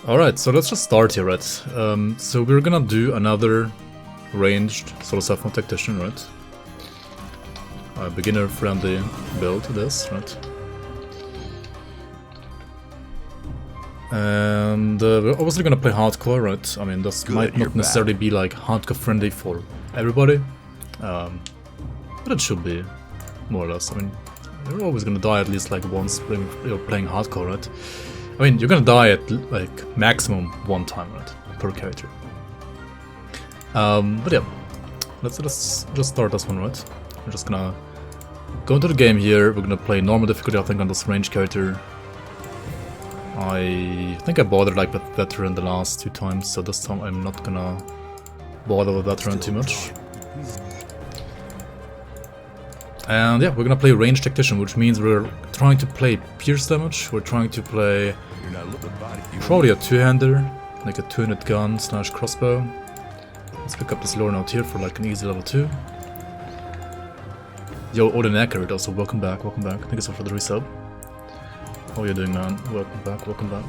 Alright, so let's just start here, right? So we're gonna do another ranged Start SSF from Tactician, right? A beginner-friendly build to this, right? And we're obviously gonna play hardcore, right? I mean, this might not necessarily be like hardcore-friendly for everybody, but it should be, more or less. I mean, you're always gonna die at least like once when you're playing hardcore, right? I mean, you're gonna die at like maximum one time, right, per character. But yeah, let's just start this one, right? We're just gonna go into the game here. We're gonna play normal difficulty, I think, on this ranged character. I think I bothered like with veteran the last two times, so this time I'm not gonna bother with veteran too much. And yeah, we're gonna play ranged tactician, which means we're trying to play pierce damage. We're trying to play probably a two-hander, like a two-handed gun slash crossbow. Let's pick up this lore note here for like an easy level 2. Yo, Odin Accurate also, welcome back, welcome back. Thank you so much for the resub. How are you doing, man? Welcome back, welcome back.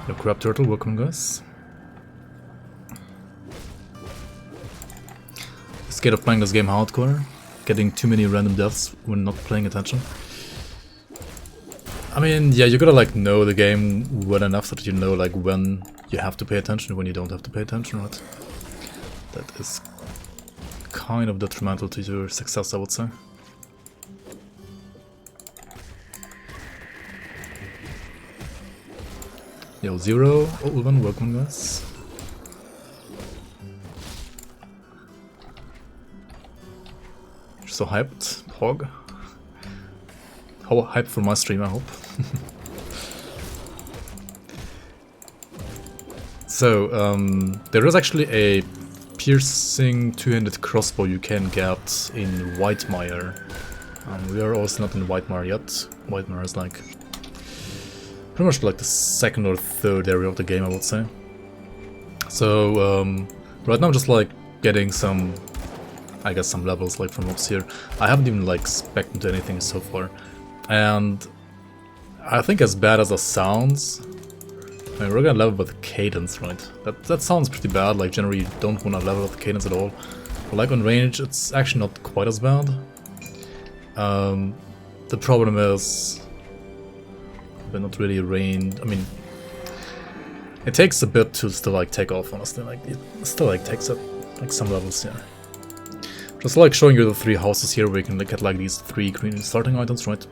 Yo, Crab Turtle, welcome, guys. Scared of playing this game hardcore, getting too many random deaths when not paying attention. I mean, yeah, you gotta like know the game well enough so that you know like when you have to pay attention and when you don't have to pay attention, right? That is kind of detrimental to your success, I would say. Yo, Zero, Ulvan, welcome, guys. You're so hyped, Hog. How hyped for my stream, I hope. So, there is actually a piercing two-handed crossbow you can get in Whitemire. We are also not in Whitemire yet. Whitemire is like pretty much like the second or third area of the game, I would say. So, right now I'm just like getting some, I guess, some levels like from mobs here. I haven't even like specced into anything so far. And I think as bad as it sounds, I mean, we're gonna level with Cadence, right? That sounds pretty bad, like generally you don't wanna level with Cadence at all. But like on range, it's actually not quite as bad. The problem is we're not really range. I mean, it takes a bit to still like take off, honestly. Like it still like takes up like some levels, yeah. Just like showing you the 3 houses here where you can look at like these 3 green starting items, right?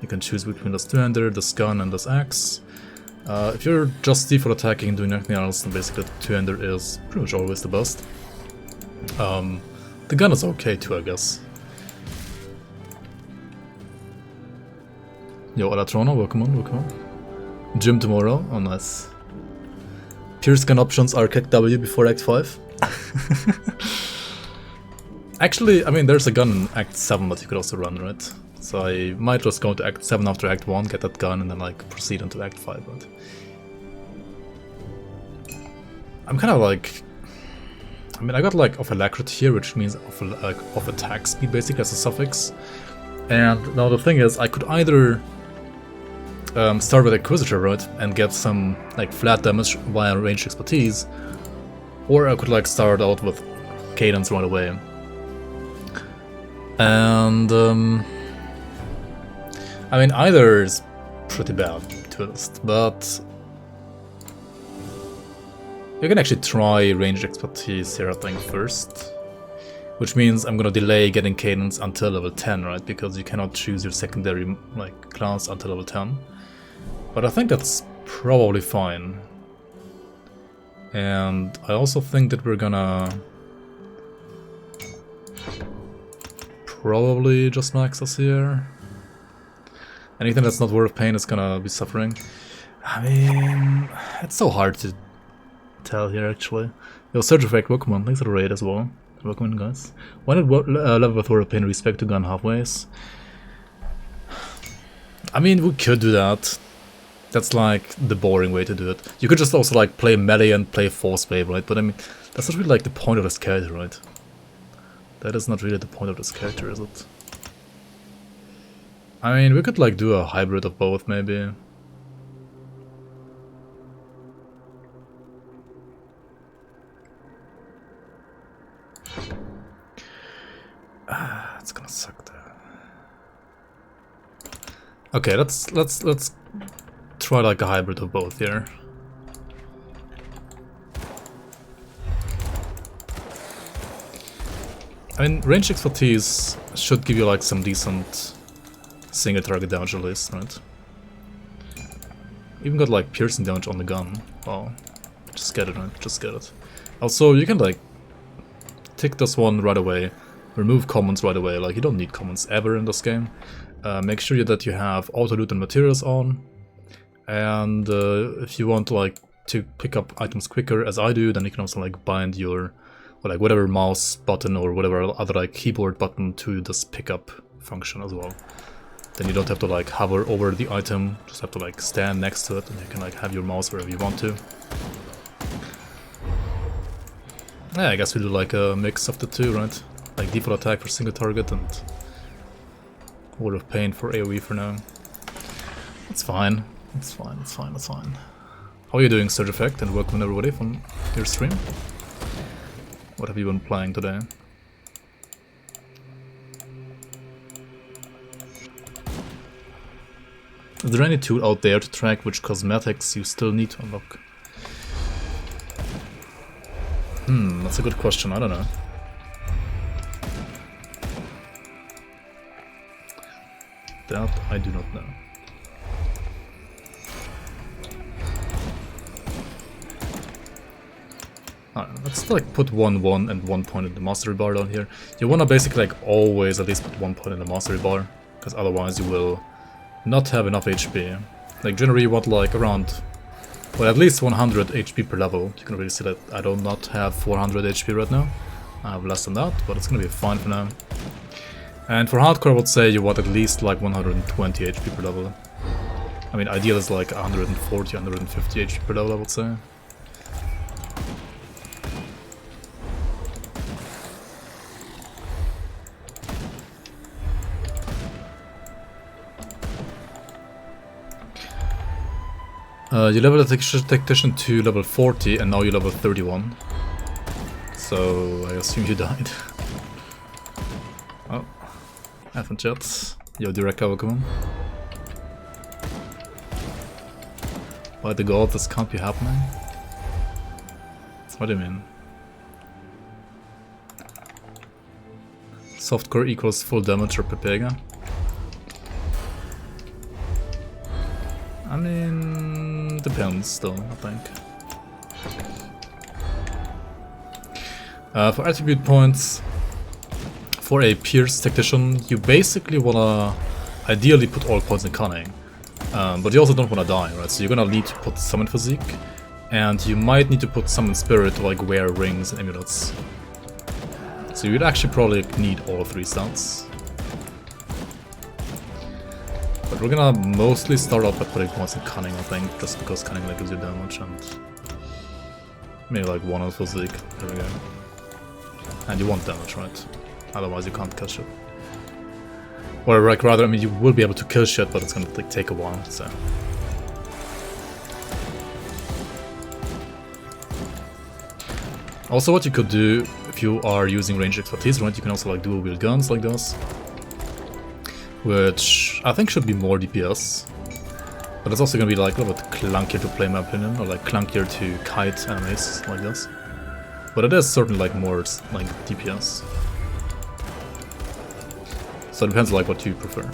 You can choose between this two-hander, this gun, and this axe. If you're just default attacking and doing nothing else, then basically the two-hander is pretty much always the best. The gun is okay too, I guess. Yo, Alatrona, welcome on, welcome on. Gym tomorrow, oh nice. Pierce gun options are kick W before Act 5. Actually, I mean, there's a gun in Act 7 that you could also run, right? So I might just go to Act 7 after Act 1, get that gun, and then like proceed into Act 5, but I'm kind of like, I mean, I got like of alacrity here, which means of attack speed basically as a suffix. And now the thing is, I could either start with Inquisitor, right, and get some like flat damage via ranged expertise, or I could like start out with Cadence right away. And I mean, either is pretty bad, to be honest, but you can actually try ranged expertise here, I think, first. Which means I'm gonna delay getting Cadence until level 10, right? Because you cannot choose your secondary like class until level 10. But I think that's probably fine. And I also think that we're gonna probably just max us here. Anything that's not worth pain is gonna be suffering. I mean, it's so hard to tell here actually. Yo, Surge Effect, welcome on. Thanks for the raid as well. Welcome in, guys. Why did level with World of Pain respect to gun halfways? I mean, we could do that. That's like the boring way to do it. You could just also like play melee and play force wave, right? But I mean, that's not really like the point of this character, right? That is not really the point of this character, is it? I mean, we could like do a hybrid of both, maybe. gonna suck there. Okay, let's try like a hybrid of both here. I mean, range expertise should give you like some decent single target damage at least, right? Even got like piercing damage on the gun. Wow. Just get it, right? Just get it. Also, you can like tick this one right away, remove commons right away, like you don't need commons ever in this game. Make sure that you have auto loot and materials on, and if you want like to pick up items quicker as I do, then you can also like bind your or like whatever mouse button or whatever other like keyboard button to this pickup function as well. Then you don't have to like hover over the item, just have to like stand next to it and you can like have your mouse wherever you want to. Yeah, I guess we do like a mix of the two, right? Like default attack for single target and Word of Pain for AoE for now. It's fine. It's fine, it's fine, it's fine. How are you doing, Surge Effect, and welcome everybody from your stream? What have you been playing today? Is there any tool out there to track which cosmetics you still need to unlock? That's a good question, I don't know. That I do not know. Alright, let's like put 1 and 1 point in the mastery bar down here. You wanna basically like always at least put 1 point in the mastery bar, because otherwise you will not have enough HP. Like generally you want like around, well, at least 100 HP per level. You can really see that I do not have 400 HP right now. I have less than that, but it's gonna be fine for now. And for hardcore I would say you want at least like 120 HP per level. I mean ideal is like 140, 150 HP per level I would say. You level the Tactician to level 40 and now you level 31. So I assume you died. Oh, haven't yet. Yo, direct cover, come on. By the god, this can't be happening. What do you mean? Softcore equals full damage or Pepega? I mean, depends still, I think. For attribute points, for a Pierce Tactician, you basically wanna ideally put all points in Cunning. But you also don't wanna die, right? So you're gonna need to put some in Physique, and you might need to put some in Spirit to like wear rings and amulets. So you'd actually probably need all 3 stats. But we're gonna mostly start off by putting points in Cunning, I think, just because Cunning like gives you damage and maybe like 1 on Physique. There we go. And you want damage, right? Otherwise you can't kill shit. Or like rather, I mean you will be able to kill shit, but it's gonna like, take a while, so. Also what you could do if you are using range expertise, right, you can also like dual wield guns like this. Which I think should be more DPS. But it's also gonna be like a little bit clunkier to play in my opinion, or like clunkier to kite enemies like this. But it is certainly like more like DPS. So it depends like what you prefer.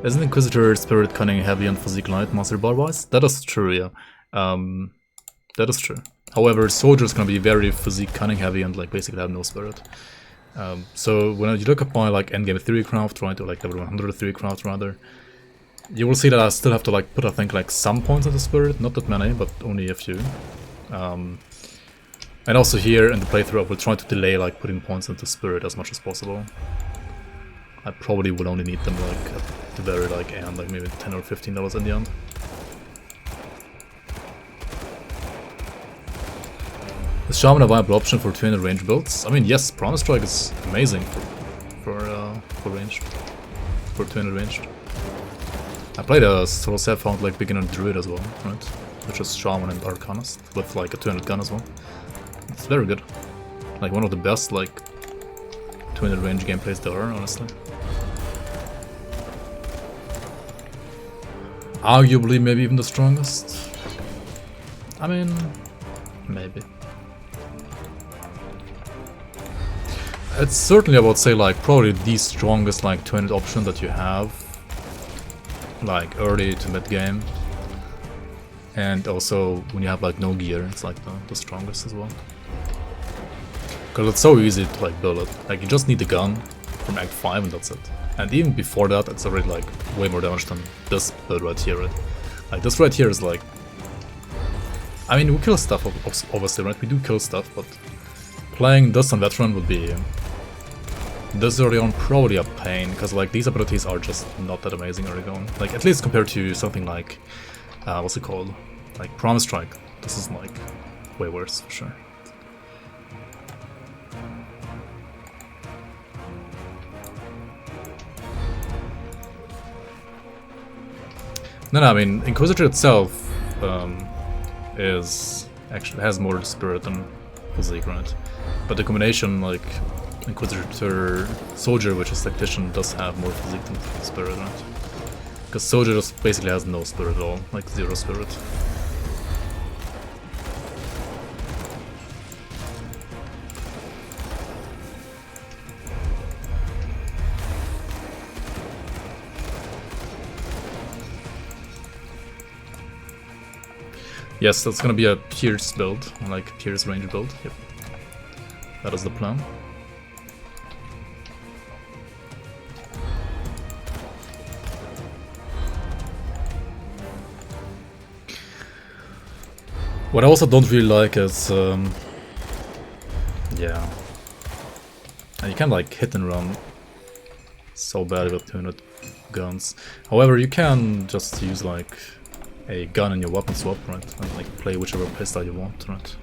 Isn't Inquisitor Spirit Cunning heavy on Physique Light Master Bar wise? That is true, yeah. That is true. However, Soldier is gonna be very Physique Cunning heavy and like basically have no Spirit. So when you look at my like endgame theorycraft, right, or like level 100 theorycraft rather, you will see that I still have to like put I think like some points into Spirit, not that many, but only a few. And also here in the playthrough I will try to delay like putting points into Spirit as much as possible. I probably will only need them like at the very like end, like maybe $10 or $15 in the end. Is Shaman a viable option for 200 range builds? I mean yes, Promise Strike is amazing for ranged. For 200 ranged. I played a Soul Sapphire like beginner druid as well, right? which is Shaman and Arcanist, with like a 200 gun as well. It's very good. Like one of the best like 200 range gameplays there are, honestly. Arguably maybe even the strongest. I mean, maybe. It's certainly, I would say, like probably the strongest like 200 option that you have, like early to mid game. And also when you have like no gear, it's like the strongest as well. Because it's so easy to like build it. Like you just need the gun from Act 5 and that's it. And even before that, it's already like way more damage than this build right here, right? Like this right here is like... I mean, we kill stuff obviously, right? We do kill stuff, but playing this on Veteran would be... this early on probably a pain, because like these abilities are just not that amazing early on. Like at least compared to something like... what's it called? Like Promise Strike. This is like way worse for sure. No, I mean, Inquisitor itself is actually has more spirit than physique, right? But the combination, like Inquisitor Soldier, which is Tactician, does have more physique than spirit, right? Because Soldier just basically has no spirit at all, like 0 spirit. Yes, that's gonna be a Pierce build, like Pierce Ranger build, yep. That is the plan. What I also don't really like is, yeah, and you can like hit and run so bad with 200 guns. However, you can just use like a gun in your weapon swap, right? And like play whichever pistol you want, right?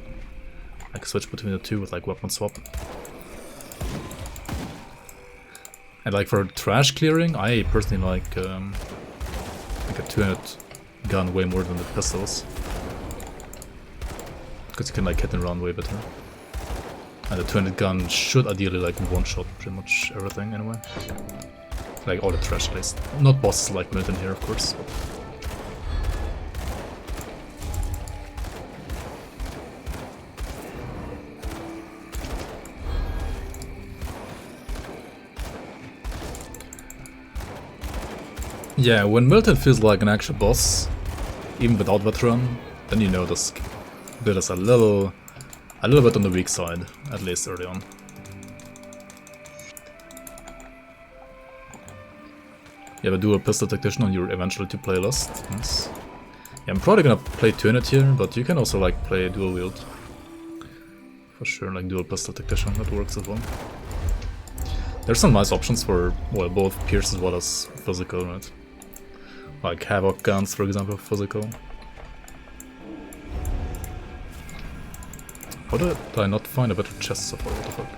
Like switch between the two with like weapon swap. And like for trash clearing, I personally like a 200 gun way more than the pistols. Because you can like hit and run way better. And the 200 gun should ideally like one-shot pretty much everything anyway. Like all the trash at least. Not bosses like Milton here, of course. But yeah, when Milton feels like an actual boss, even without Veteran, then you know this build is a little bit on the weak side, at least early on. You have a dual pistol Tactician on your eventually to play list. Nice. Yeah, I'm probably gonna play 200 here, but you can also like play dual wield. For sure, like dual pistol Tactician, that works as well. There's some nice options for, well, both Pierce as well as physical, right? Like Havoc guns, for example, physical. How did I not find a better chest so far? What the fuck?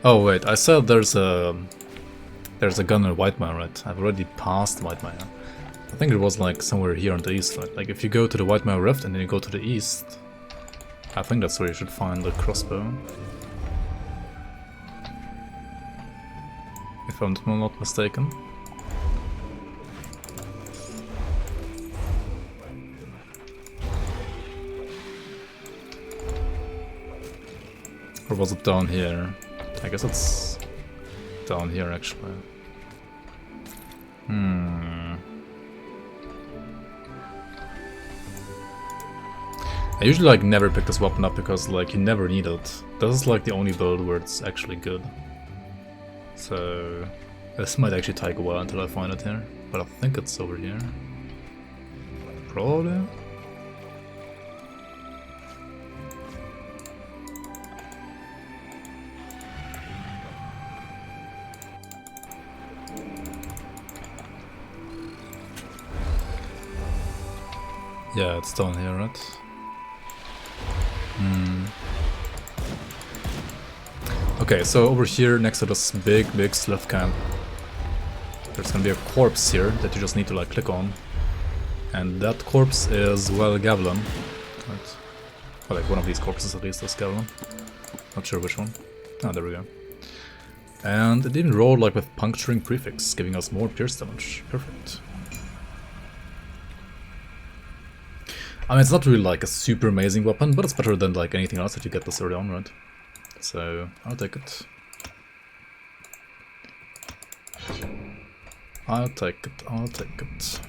Oh wait, I said there's a gun in White Mire, right? I've already passed White Mire. I think it was like somewhere here on the east, right? Like if you go to the White Mire Rift and then you go to the east, I think that's where you should find the crossbow. If I'm not mistaken. Or was it down here? I guess it's down here actually. I usually like never pick this weapon up because like you never need it. This is like the only build where it's actually good. So this might actually take a while until I find it here, but I think it's over here. Probably. Yeah, it's down here, right? Okay, so over here next to this big slith camp, there's gonna be a corpse here that you just need to like click on. And that corpse is, well, Gavilan. Right. Well, like one of these corpses at least is Gavilan. Not sure which one. Ah, there we go. And it even rolled like with puncturing prefix, giving us more pierce damage. Perfect. I mean, it's not really like a super amazing weapon, but it's better than like anything else that you get this early on, right? So, I'll take it. I'll take it, I'll take it.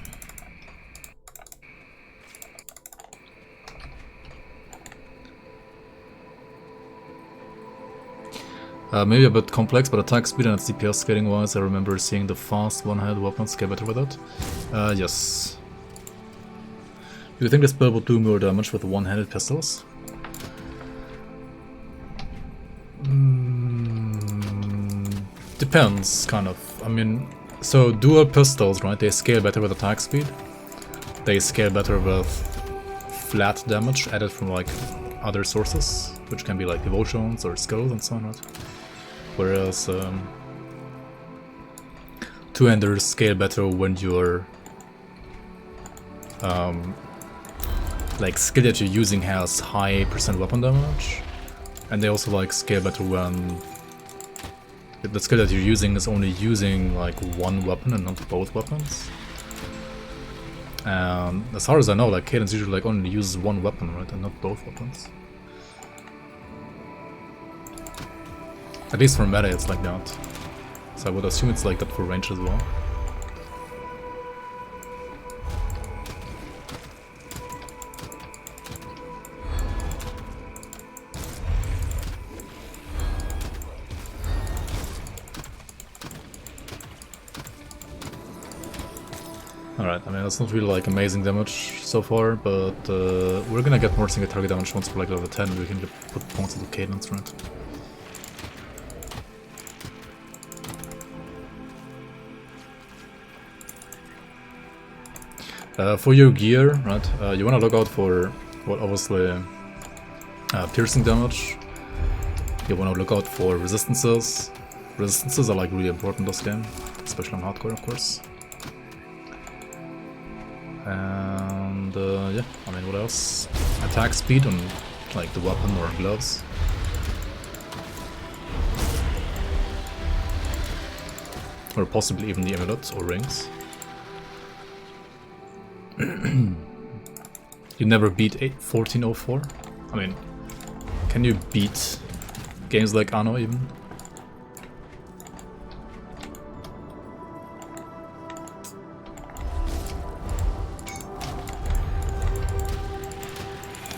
Maybe a bit complex, but attack speed and DPS scaling wise, I remember seeing the fast one-handed weapons get better with that. Yes. Do you think this build would do more damage with one-handed pistols? Depends, kind of. I mean, so dual pistols, right? They scale better with attack speed. They scale better with flat damage added from like other sources, which can be like devotions or skulls and so on, right? Whereas two-handers scale better when your like skill that you're using has high percent weapon damage, and they also like scale better when the skill that you're using is only using like one weapon and not both weapons. And as far as I know, like Cadence usually like only uses one weapon, right, and not both weapons. At least for meta it's like that. So I would assume it's like that for range as well. Alright, I mean that's not really like amazing damage so far, but we're gonna get more single target damage once we're like level 10, we can put points into Cadence, right? For your gear, right, you wanna look out for, well, obviously piercing damage. You wanna look out for resistances. Resistances are like really important in this game, especially on hardcore, of course. And yeah, I mean, what else? Attack speed on like the weapon or gloves. Or possibly even the amulet or rings. You never beat 1404? I mean, can you beat games like Anno even?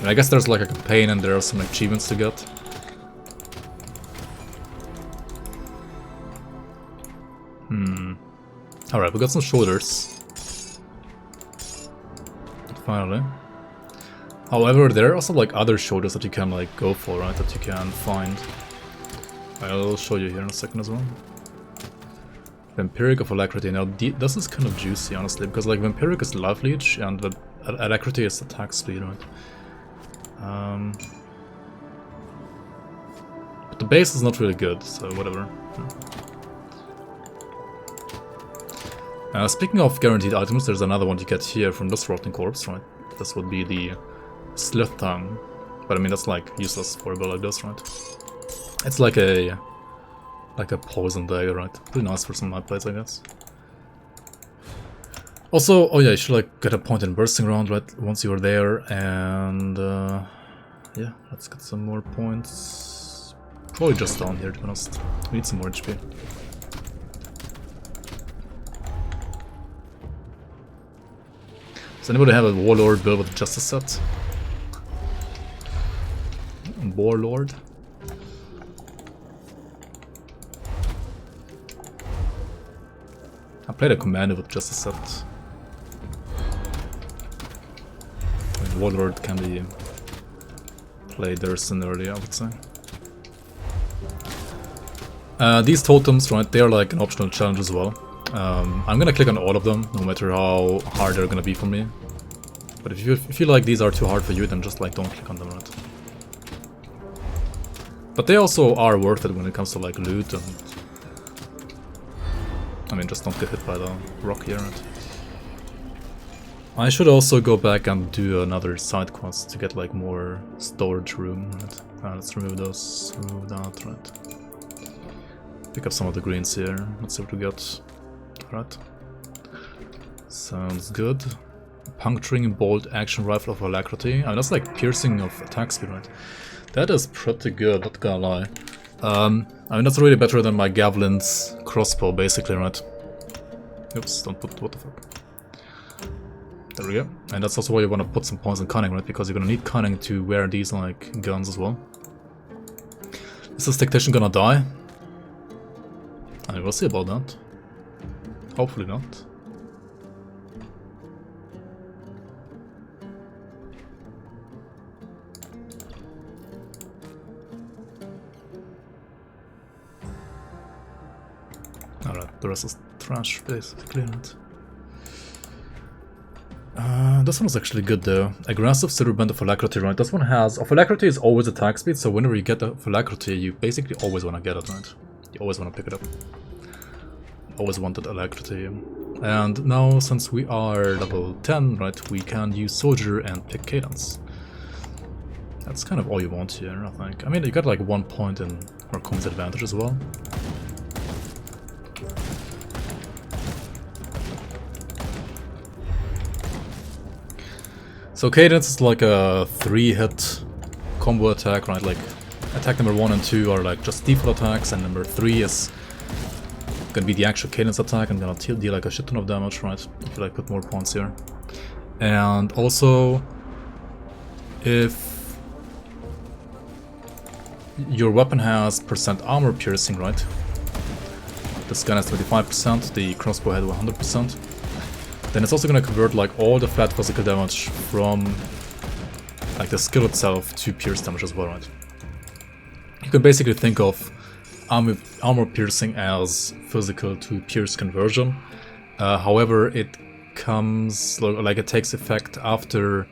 I guess there's like a campaign and there are some achievements to get. Alright, we got some shoulders. Finally. However, there are also like other shoulders that you can like go for, right? That you can find. I'll show you here in a second as well. Vampiric of Alacrity. Now, this is kind of juicy, honestly, because like Vampiric is life leech and Alacrity is attack speed, right? But the base is not really good, so whatever. Speaking of guaranteed items, there's another one you get here from this rotting corpse, right? This would be the Slith Tongue, but I mean that's like useless for a build like this, right? It's like a poison dagger, right? Pretty nice for some night plates, I guess. Also, oh yeah, you should like get a point in bursting round, right? Once you're there, and yeah, let's get some more points. Probably just down here, to be honest. We need some more HP. Does anybody have a Warlord build with Justice set? Warlord? I played a Commander with Justice set. I mean, Warlord can be played there similarly, I would say. These totems, right, they are like an optional challenge as well. I'm gonna click on all of them, no matter how hard they're gonna be for me. But if you feel like these are too hard for you, then just like don't click on them, right? But they also are worth it when it comes to like loot and... I mean, just don't get hit by the rock here, right? I should also go back and do another side quest to get like more storage room, right? Let's remove those, remove that, right? Pick up some of the greens here, let's see what we got. Right. Sounds good. Puncturing bolt action rifle of alacrity. I mean, that's like piercing of attack speed, right? That is pretty good, not gonna lie. I mean, that's really better than my Gavlin's crossbow, basically, right? Oops, don't put... what the fuck? There we go. And that's also why you want to put some points in cunning, right? Because you're gonna need cunning to wear these, like, guns as well. Is this Tactician gonna die? I mean, we'll see about that. Hopefully not. Alright, the rest is trash, basically. This one is actually good though. Aggressive silver band of alacrity, right? This one has... of alacrity is always attack speed, so whenever you get the alacrity, you basically always want to get it, right? You always want to pick it up. Always wanted alacrity. And now, since we are level 10, right, we can use soldier and pick cadence. That's kind of all you want here, I think. I mean, you got like 1 point in more combat advantage as well. So cadence is like a 3-hit combo attack, right? Like attack number 1 and 2 are like just default attacks, and number 3 is gonna be the actual cadence attack and gonna deal like a shit ton of damage, right? If you like put more points here. And also, if your weapon has % armor piercing, right? This gun has 25%, the crossbow had 100%. Then it's also gonna convert like all the flat physical damage from like the skill itself to pierce damage as well, right? You can basically think of armor piercing as physical to pierce conversion. However, it comes like it takes effect after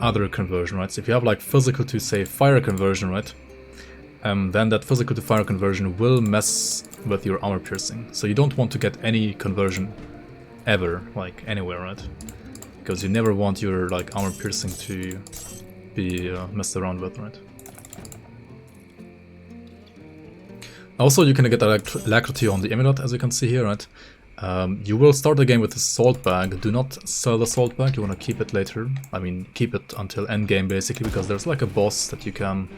other conversion, right? So if you have like physical to say fire conversion, right? Then that physical to fire conversion will mess with your armor piercing. So you don't want to get any conversion ever, like anywhere, right? Because you never want your like armor piercing to be messed around with, right? Also, you can get alacrity on the amulet, as you can see here, right? You will start the game with a salt bag. Do not sell the salt bag, you want to keep it later. I mean, keep it until endgame, basically, because there's like a boss that you can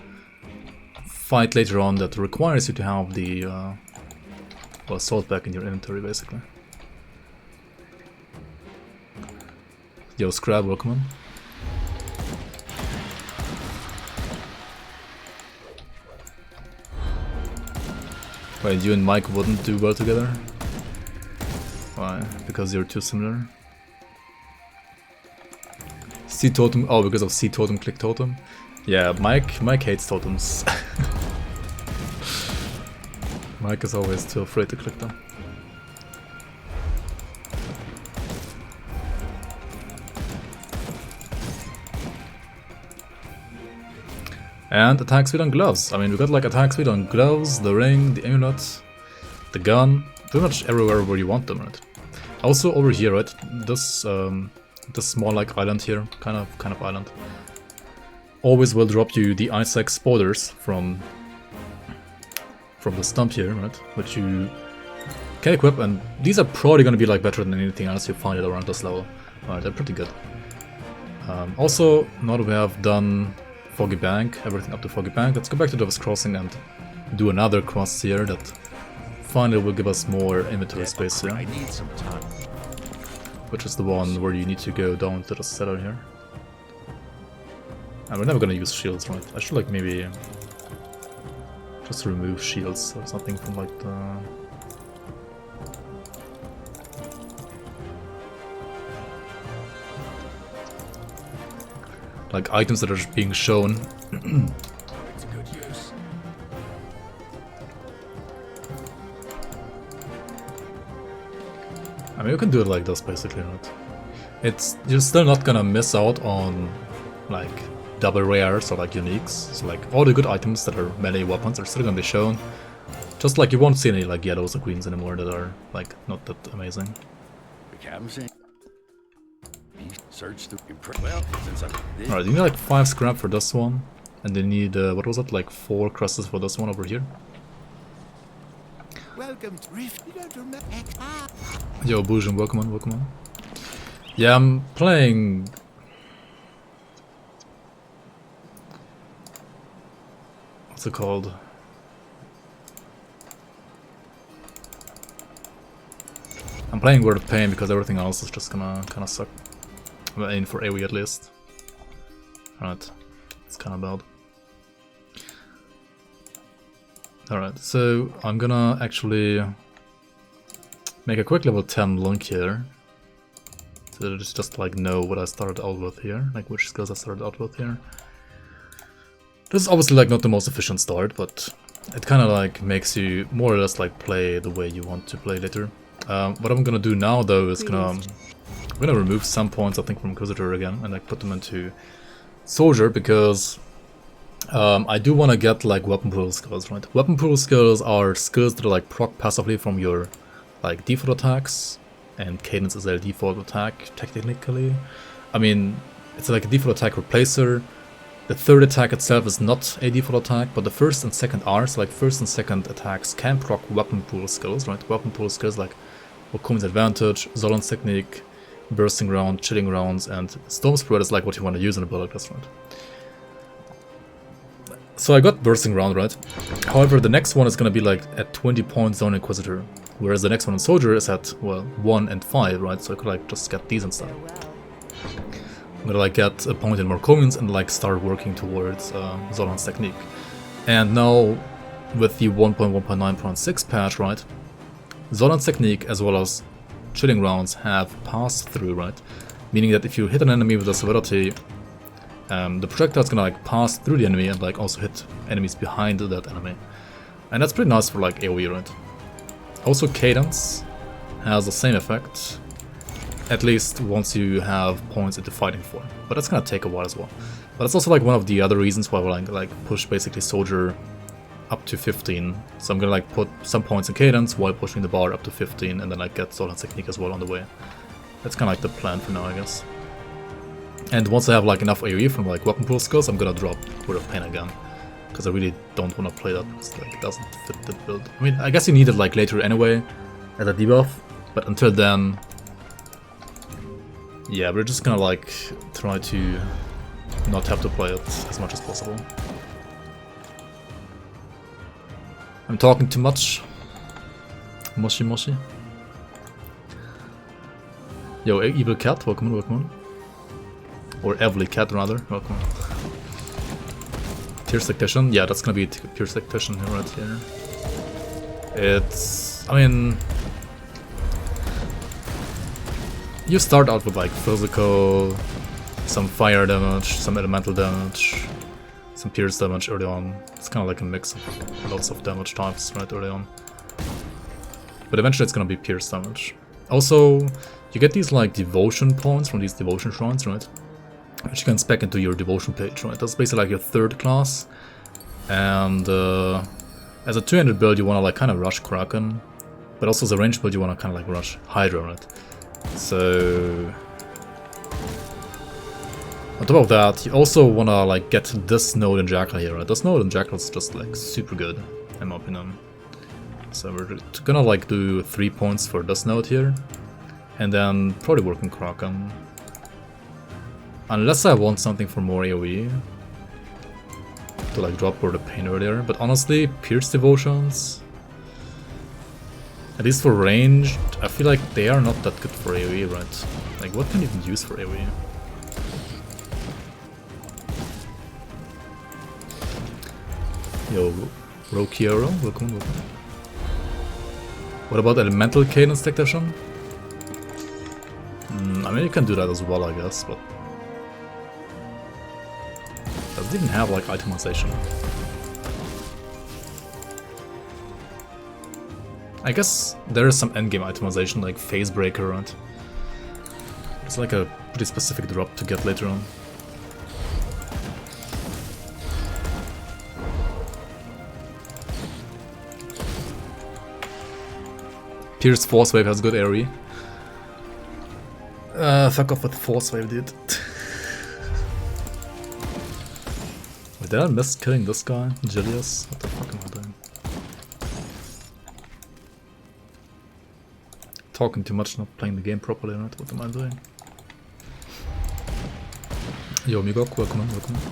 fight later on that requires you to have the well, salt bag in your inventory, basically. Yo, Scrab, welcome on. Wait, you and Mike wouldn't do well together? Why? Because you're too similar? C totem? Oh, because of C totem, click totem? Yeah, Mike hates totems. Mike is always too afraid to click them. And attack speed on gloves. I mean, we got like attack speed on gloves, the ring, the amulet, the gun, pretty much everywhere where you want them, right? Also over here, right? This this small like island here, kind of island, always will drop you the ice axe spoilers from the stump here, right? Which you can equip, and these are probably gonna be like better than anything else you find it around this level. Alright, they're pretty good. Also, now that we have done Foggy Bank, everything up to Foggy Bank, let's go back to Devil's Crossing and do another quest here that finally will give us more inventory space here. I need some time. Which is the one where you need to go down to the cellar here. And we're never gonna use shields, right? I should like maybe just remove shields or something from like the... like items that are just being shown. I mean, you can do it like this basically, right? you're still not gonna miss out on like double rares or like uniques. So like all the good items that are melee weapons are still gonna be shown. Just like you won't see any like yellows or greens anymore that are like not that amazing. Alright, you need like 5 scrap for this one, and you need what was it, like 4 crosses for this one over here. Welcome to Rift. Yo, Boujum, welcome on, welcome on. Yeah, I'm playing. What's it called? I'm playing Word of Pain because everything else is just gonna kinda suck. Well, in for AoE at least. Alright, it's kinda bad. Alright, so I'm gonna actually make a quick level 10 link here. So just like know what I started out with here, like which skills I started out with here. This is obviously like not the most efficient start, but it kinda like makes you more or less like play the way you want to play later. What I'm gonna do now though is I'm gonna remove some points I think from Inquisitor again and like put them into Soldier because I do want to get like weapon pool skills, right? Weapon pool skills are skills that are like proc passively from your like default attacks, and Cadence is their default attack technically. I mean, it's like a default attack replacer. The third attack itself is not a default attack, but the first and second are, so like first and second attacks can proc weapon pool skills, right? Weapon pool skills like Okumi's Advantage, Zolan's Technique, Bursting Round, Chilling Rounds, and Storm Spread is like what you want to use in a build like this, right? So I got Bursting Round, right? However, the next one is going to be like at 20 points on Inquisitor, whereas the next one on Soldier is at, well, 1 and 5, right? So I could like just get these instead. I'm gonna like get a point in Marcomians and like start working towards Zolan's Technique. And now with the 1.1.9.6 patch, right? Zolan's Technique as well as Chilling Rounds have pass through, right? Meaning that if you hit an enemy with a severity, the projectile is gonna like pass through the enemy and like also hit enemies behind that enemy. And that's pretty nice for like AoE, right? Also Cadence has the same effect, at least once you have points into fighting form. But that's gonna take a while as well. But it's also like one of the other reasons why we're like push basically Soldier up to 15. So I'm gonna like put some points in Cadence while pushing the bar up to 15 and then like get Zolan's Technique as well on the way. That's kinda like the plan for now, I guess. And once I have like enough AoE from like weapon pool skills, I'm gonna drop Word of Pain again. Because I really don't want to play that because like, it doesn't fit the build. I mean, I guess you need it like later anyway as a debuff, but until then, yeah, we're just gonna like try to not have to play it as much as possible. I'm talking too much. Moshi Moshi. Yo, Evil Cat, welcome on, welcome on. Or Evely Cat rather, welcome on. Pierce Tactician, yeah, that's gonna be Pierce Tactician right here. It's, I mean, you start out with like physical, some fire damage, some elemental damage, some pierce damage early on. It's kind of like a mix of lots of damage types right early on. But eventually it's gonna be pierce damage. Also, you get these like devotion points from these devotion shrines, right? Which you can spec into your devotion page, right? That's basically like your third class. And as a 200 build, you want to like kind of rush Kraken, but also as a range build, you want to kind of like rush Hydra, right? So on top of that, you also want to like get this node in Jackal here, right? This node in Jackal is just like super good, in my opinion. So we're gonna like do 3 points for this node here, and then probably work on Kraken. Unless I want something for more AoE to like drop Word of Pain earlier, but honestly, Pierce Devotions, at least for ranged, I feel like they are not that good for AoE, right? Like, what can you even use for AoE? Yo, Rokiero, welcome, welcome. What about Elemental Cadence Tactician? I mean, you can do that as well, I guess, but does it even have like itemization? I guess there is some endgame itemization like Phase Breaker, right? It's like a pretty specific drop to get later on. Pierce Force Wave has good AoE. Fuck off what Force Wave did. Wait, did I miss killing this guy? Julius? What the fuck am I doing? Talking too much, not playing the game properly, right? What am I doing? Yo, Migok, welcome on, welcome on.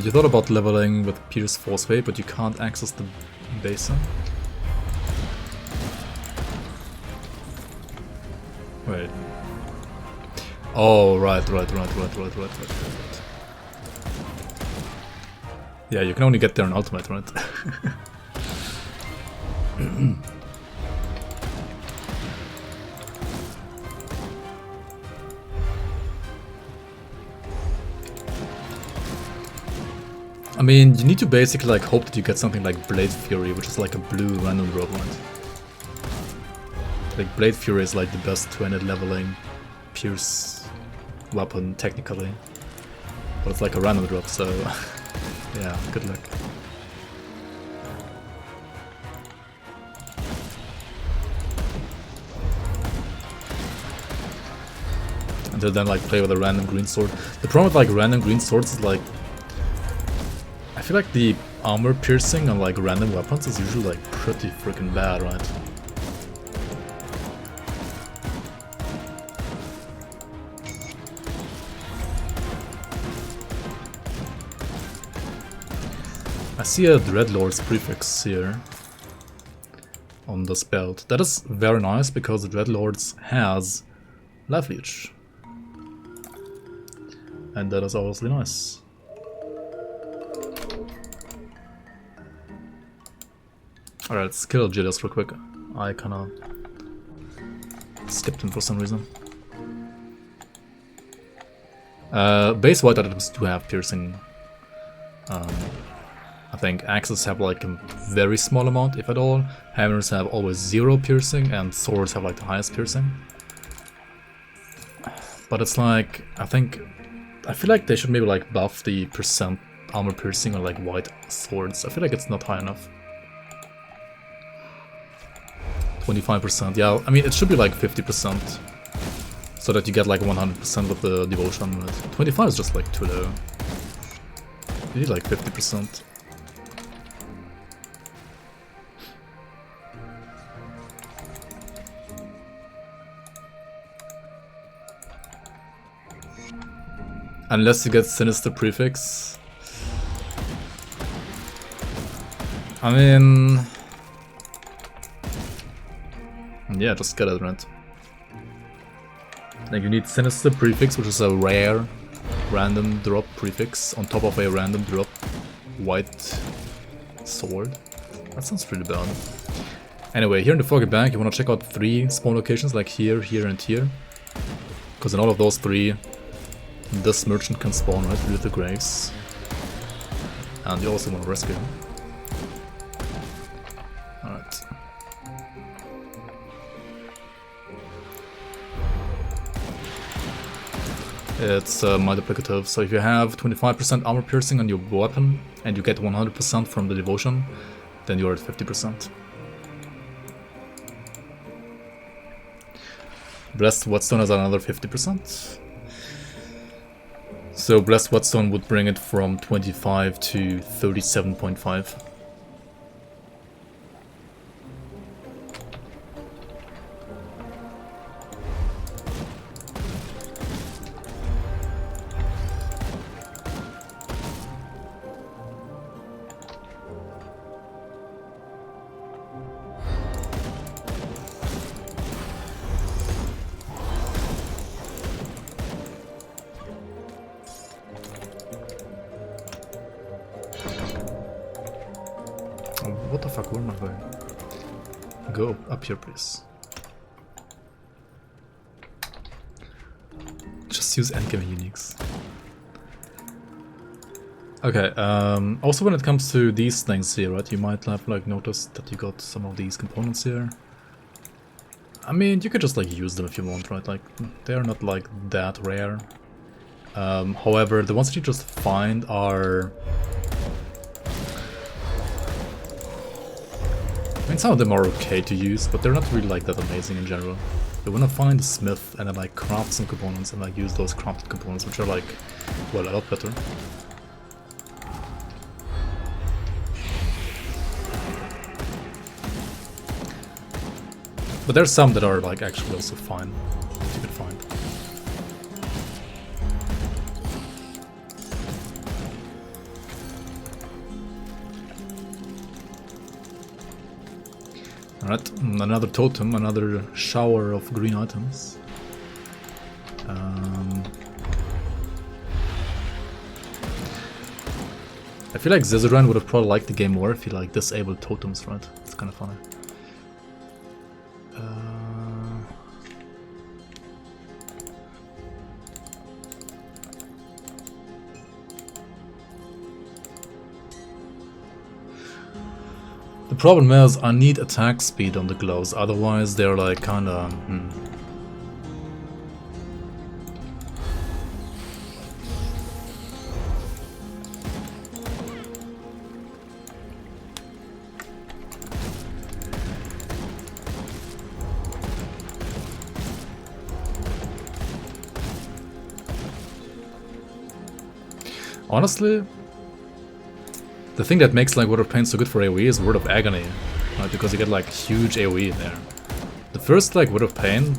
You thought about leveling with Pierce Force Wave, but you can't access the basin. Wait. Oh, right. Yeah, you can only get there in ultimate, right? I mean, you need to basically like hope that you get something like Blade Fury, which is like a blue random drop, right? Like Blade Fury is like the best 2-handed leveling Pierce weapon technically, but it's like a random drop, so yeah, good luck. Until then, like play with a random green sword. The problem with like random green swords is like, I feel like the armor piercing on like random weapons is usually like pretty freaking bad, right? I see a Dreadlord's prefix here on this belt. That is very nice because the Dreadlords has life leech. And that is obviously nice. Alright, let's kill Julius real quick. I kinda skipped him for some reason. Base white items do have piercing. I think axes have like a very small amount, if at all. Hammers have always 0 piercing, and swords have like the highest piercing. But it's like, I feel like they should maybe like buff the percent armor piercing on like white swords. I feel like it's not high enough. 25%, yeah, I mean it should be like 50%. So that you get like 100% with the devotion. Right? 25 is just like too low. You need like 50%. Unless you get Sinister Prefix. I mean... yeah, just get it, right? Like you need Sinister Prefix, which is a rare random drop prefix on top of a random drop white sword. That sounds pretty bad. Anyway, here in the Foggy Bank you want to check out 3 spawn locations, like here, here and here. Because in all of those 3, this merchant can spawn right through the graves. And you also want to rescue him. Alright. It's multiplicative, so if you have 25% armor piercing on your weapon and you get 100% from the devotion, then you're at 50%. Blessed Whetstone has another 50%. So Blessed Whetstone would bring it from 25 to 37.5. What the fuck, where am I going? Go up here, please. Just use endgame uniques. Okay, also when it comes to these things here, right, you might have like noticed that you got some of these components here. I mean, you could just like use them if you want, right, like they're not like that rare. However, the ones that you just find are... I mean, some of them are okay to use, but they're not really like that amazing in general. You wanna find a smith and then like craft some components and like use those crafted components, which are like, well, a lot better. But there's some that are like actually also fine, that you can find. Alright, another totem, another shower of green items. I feel like Zizaran would have probably liked the game more if he like disabled totems, right? It's kind of funny. The problem is I need attack speed on the gloves, otherwise they're like kinda... Honestly, the thing that makes like Word of Pain so good for AoE is Word of Agony, right? Because you get like huge AoE in there. The first like Word of Pain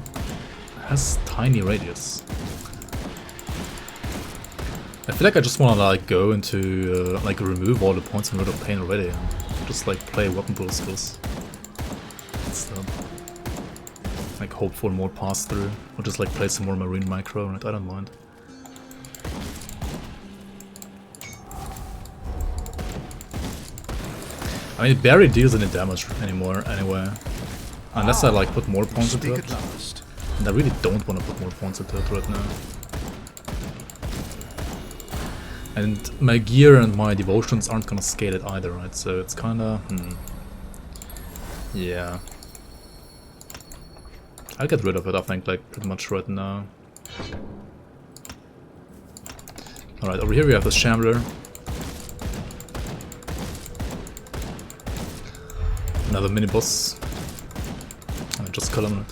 has tiny radius. I feel like I just wanna like go into like remove all the points in Word of Pain already and just like play weapon pool skills instead. Like hope for more pass through, or just like play some more marine micro, right? I don't mind. I mean, it barely deals any damage anymore, anyway. Unless I like put more points into it. And I really don't want to put more points into it right now. And my gear and my devotions aren't gonna scale it either, right? So it's kinda... Yeah. I'll get rid of it, I think, like, pretty much right now. Alright, over here we have the Shambler. Another mini-boss. Just kill him.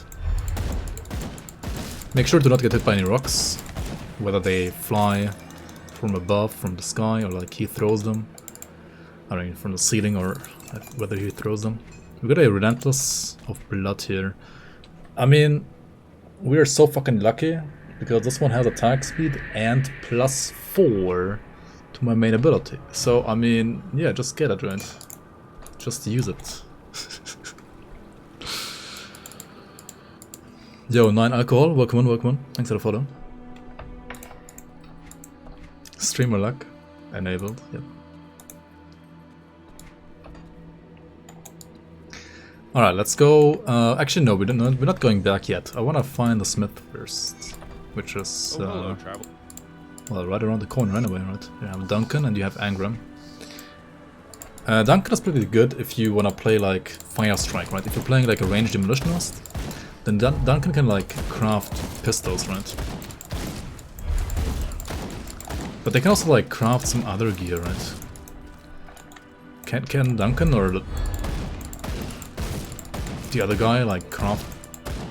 Make sure to not get hit by any rocks. Whether they fly from above, from the sky, or like he throws them. I mean, from the ceiling, or whether he throws them. We got a Relentless of Blood here. I mean, we are so fucking lucky, because this one has attack speed and +4 to my main ability. So, I mean, yeah, just get it, right? Just use it. Yo, 9 alcohol, welcome on, thanks for the follow. Streamer luck, enabled, yep. Alright, let's go, actually no, we're not going back yet. I wanna find the smith first, which is, well, right around the corner anyway, right? You have Duncan and you have Angram. Duncan is pretty good if you wanna play like Fire Strike, right? If you're playing like a ranged demolitionist, then Duncan can like craft pistols, right? But they can also like craft some other gear, right? Can Duncan or the other guy like craft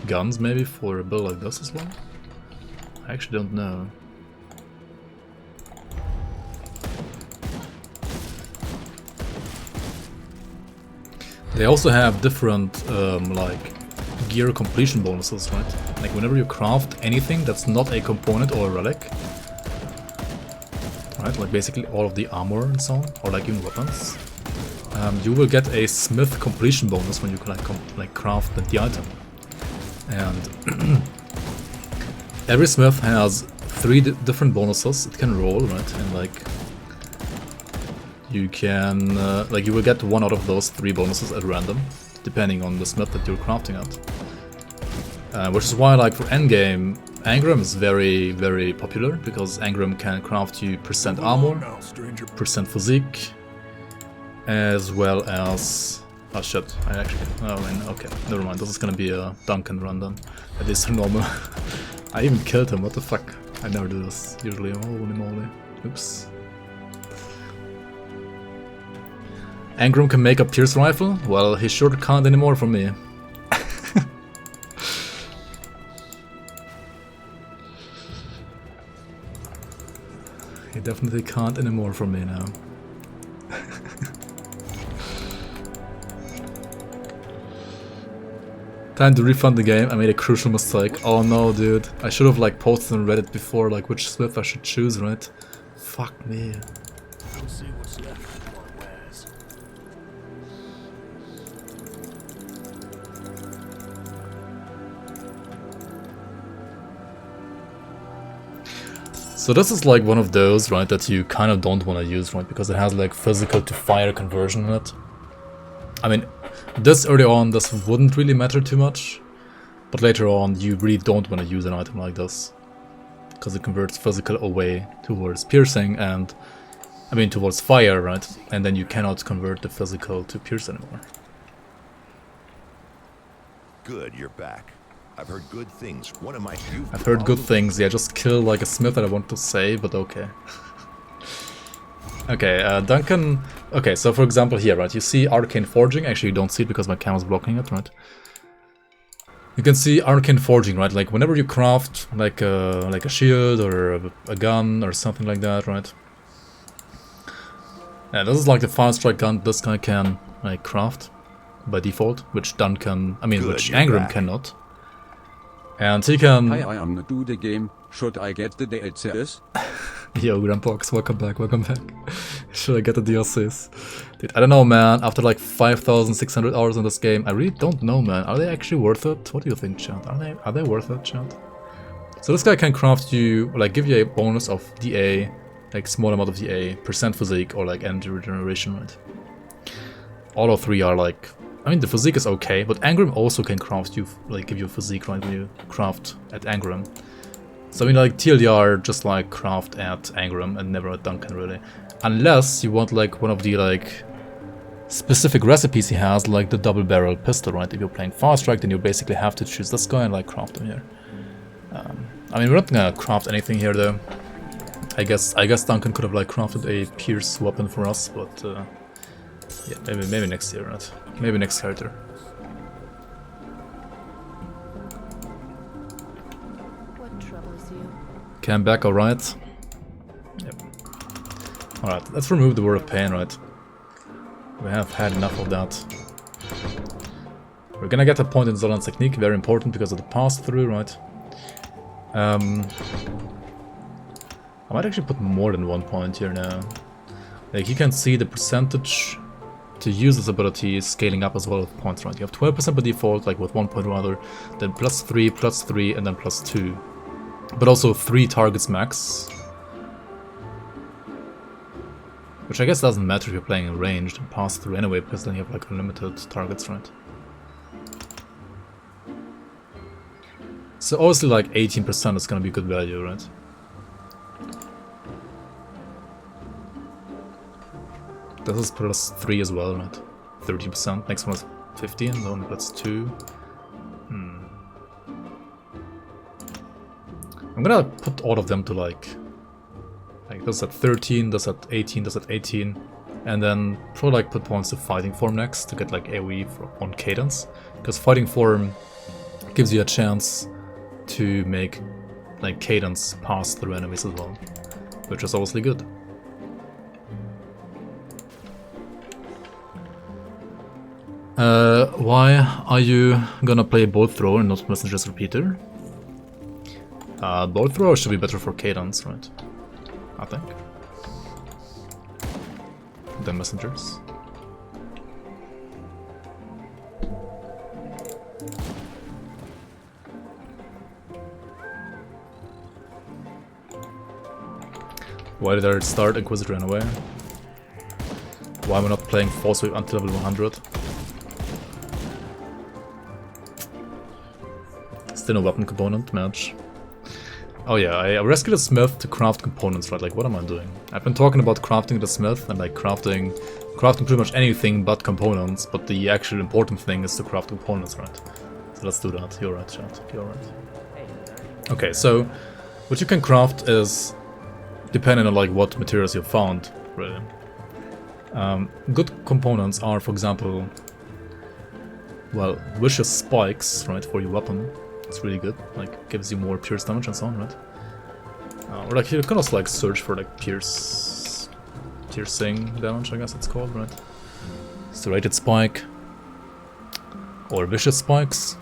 guns maybe for a build like this as well? I actually don't know. They also have different like gear completion bonuses, right? Like whenever you craft anything that's not a component or a relic, right? Like basically all of the armor and so on, or like even weapons, you will get a smith completion bonus when you like craft the item. And every smith has 3 different bonuses it can roll, right? And like you can, like you will get one out of those 3 bonuses at random, depending on the smith that you're crafting at. Which is why, like for endgame, Engram is very, very popular because Engram can craft you percent armor, percent physique, as well as... Oh shit, I actually... Oh, okay, never mind, this is gonna be a Duncan run then. That is normal. I even killed him, what the fuck? I never do this, usually. Holy moly. Oops. Engram can make a Pierce rifle? Well, he sure can't anymore for me. He definitely can't anymore for me now. Time to refund the game. I made a crucial mistake. Oh no, dude. I should have like posted on Reddit before like which Smith I should choose, right? Fuck me. So this is like one of those, right, that you kind of don't want to use, right, because it has like physical to fire conversion in it. I mean, this early on, this wouldn't really matter too much, but later on, you really don't want to use an item like this, because it converts physical away towards piercing and, I mean, towards fire, right, and then you cannot convert the physical to pierce anymore. Good, you're back. I've heard good things. I've heard good things. Yeah, just kill like a smith that I want to say, but okay. Okay, Duncan. Okay, so for example here, right? You see arcane forging. Actually, you don't see it because my camera's blocking it, right? You can see arcane forging, right? Like whenever you craft like a shield or a gun or something like that, right? Yeah, this is like the fire strike gun this guy can like craft by default, which Duncan, I mean, which Engram cannot. And he can... Hi, I am new to the game. Should I get the DLCs? Yo, Grandpox, welcome back, welcome back. Should I get the DLCs? Dude, I don't know, man. After like 5,600 hours in this game, I really don't know, man. Are they actually worth it? What do you think, chat? Are they worth it, chat? So this guy can craft you, like, give you a bonus of DA, like small amount of DA, percent physique, or like energy regeneration, right? All of three are like... I mean, the physique is okay, but Engram also can craft you, like, give you a physique, right, when you craft at Engram. So, I mean, like, TLDR just, like, craft at Engram and never at Duncan, really. Unless you want, like, one of the, like, specific recipes he has, like the double-barrel pistol, right? If you're playing Fire Strike, then you basically have to choose this guy and, like, craft him here. I mean, we're not gonna craft anything here, though. I guess Duncan could have, like, crafted a Pierce weapon for us, but, yeah, maybe next year, right? Maybe next character. What troubles you? Cam back, alright. Yep. Alright, let's remove the word of pain, right? We have had enough of that. We're gonna get a point in Zolan's technique, very important because of the pass-through, right? I might actually put more than 1 point here now. Like, you can see the percentage to use this ability is scaling up as well with points, right? You have 12% by default, like with 1 point rather, then +3, and then +2. But also 3 targets max. Which I guess doesn't matter if you're playing in ranged and pass through anyway, because then you have like unlimited targets, right? So obviously like 18% is gonna be good value, right? This is +3 as well, right? 30%. Next one is 15, the one +2. I'm gonna put all of them to like this at 13, this at 18, this at 18, and then probably like put points to Fighting Form next to get like AoE on Cadence, because Fighting Form gives you a chance to make like Cadence pass through enemies as well, which is obviously good. Why are you gonna play Bolt Thrower and not Messenger's Repeater? Bolt Thrower should be better for Cadence, right? I think. Than Messengers. Why did I start Inquisitor anyway? Why am I not playing Force Wave until level 100? Still no weapon component match. Oh yeah, I rescued a smith to craft components, right? Like, what am I doing? I've been talking about crafting the smith and like crafting pretty much anything but components, but the actual important thing is to craft components, right? So let's do that. You're right, chat. You're right. Okay, so what you can craft is depending on like what materials you've found, really. Good components are, for example, well, vicious spikes, right, for your weapon. It's really good, like, gives you more pierce damage and so on, right? Or like, you can also like search for like piercing damage, I guess it's called, right? Serrated spike. Or vicious spikes.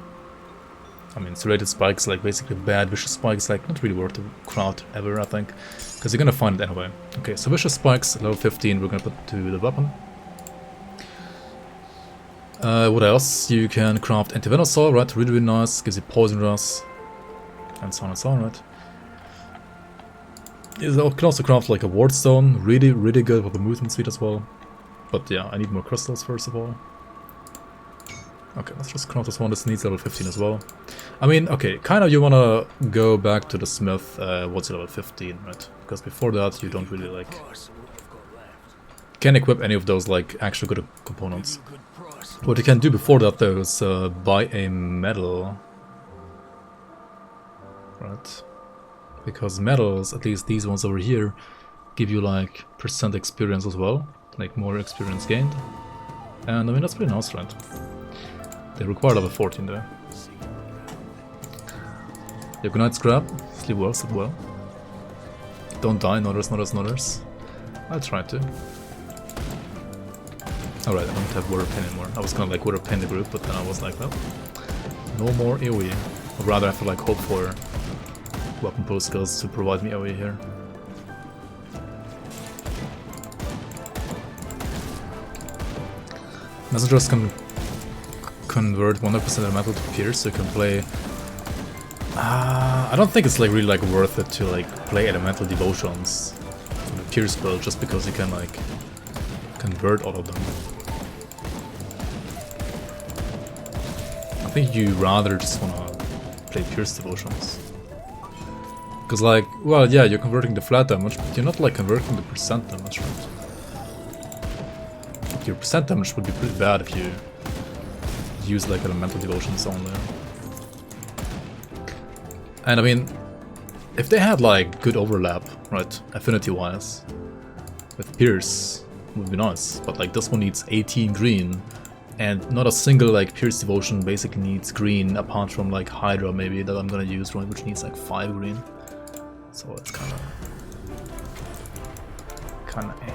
I mean, serrated spikes, like basically bad vicious spikes, like not really worth to craft ever, I think. Because you're gonna find it anyway. Okay, so vicious spikes, level 15, we're gonna put to the weapon. What else? You can craft anti-venosol, right? Really, really nice. Gives you poison rust. And so on and so on, right? You can also craft like a ward stone. Really, really good with the movement speed as well. But yeah, I need more crystals first of all. Okay, let's just craft this one. This needs level 15 as well. I mean, okay, kind of you wanna go back to the smith once you're level 15, right? Because before that you don't really like... can't equip any of those like actual good components. What you can do before that though is buy a medal. Right. Because medals, at least these ones over here, give you like % experience as well. Like more experience gained. And I mean that's pretty nice, right? They require level 14 though. Yeah, good night, Scrap. Sleep well, sleep well. Don't die, nodders, nodders, nodders. I'll try to. Alright, I don't have Warrior Pain anymore. I was gonna like Warrior Pain the group, but then I was like, well, no more AoE. Or rather, I have to like hope for weapon pool skills to provide me AoE here. Messengers can convert 100% elemental to pierce, so you can play... I don't think it's like really like worth it to like play elemental devotions from the pierce build just because you can like convert all of them. I think you rather just wanna play pierce devotions. Because like, well yeah, you're converting the flat damage, but you're not like converting the percent damage, right? Your percent damage would be pretty bad if you use like elemental devotions only. And I mean, if they had like good overlap, right, affinity wise, with Pierce, would be nice. But like this one needs 18 green, and not a single like Pierce devotion basically needs green apart from like Hydra maybe that I'm gonna use, right, which needs like 5 green. So it's kinda eh.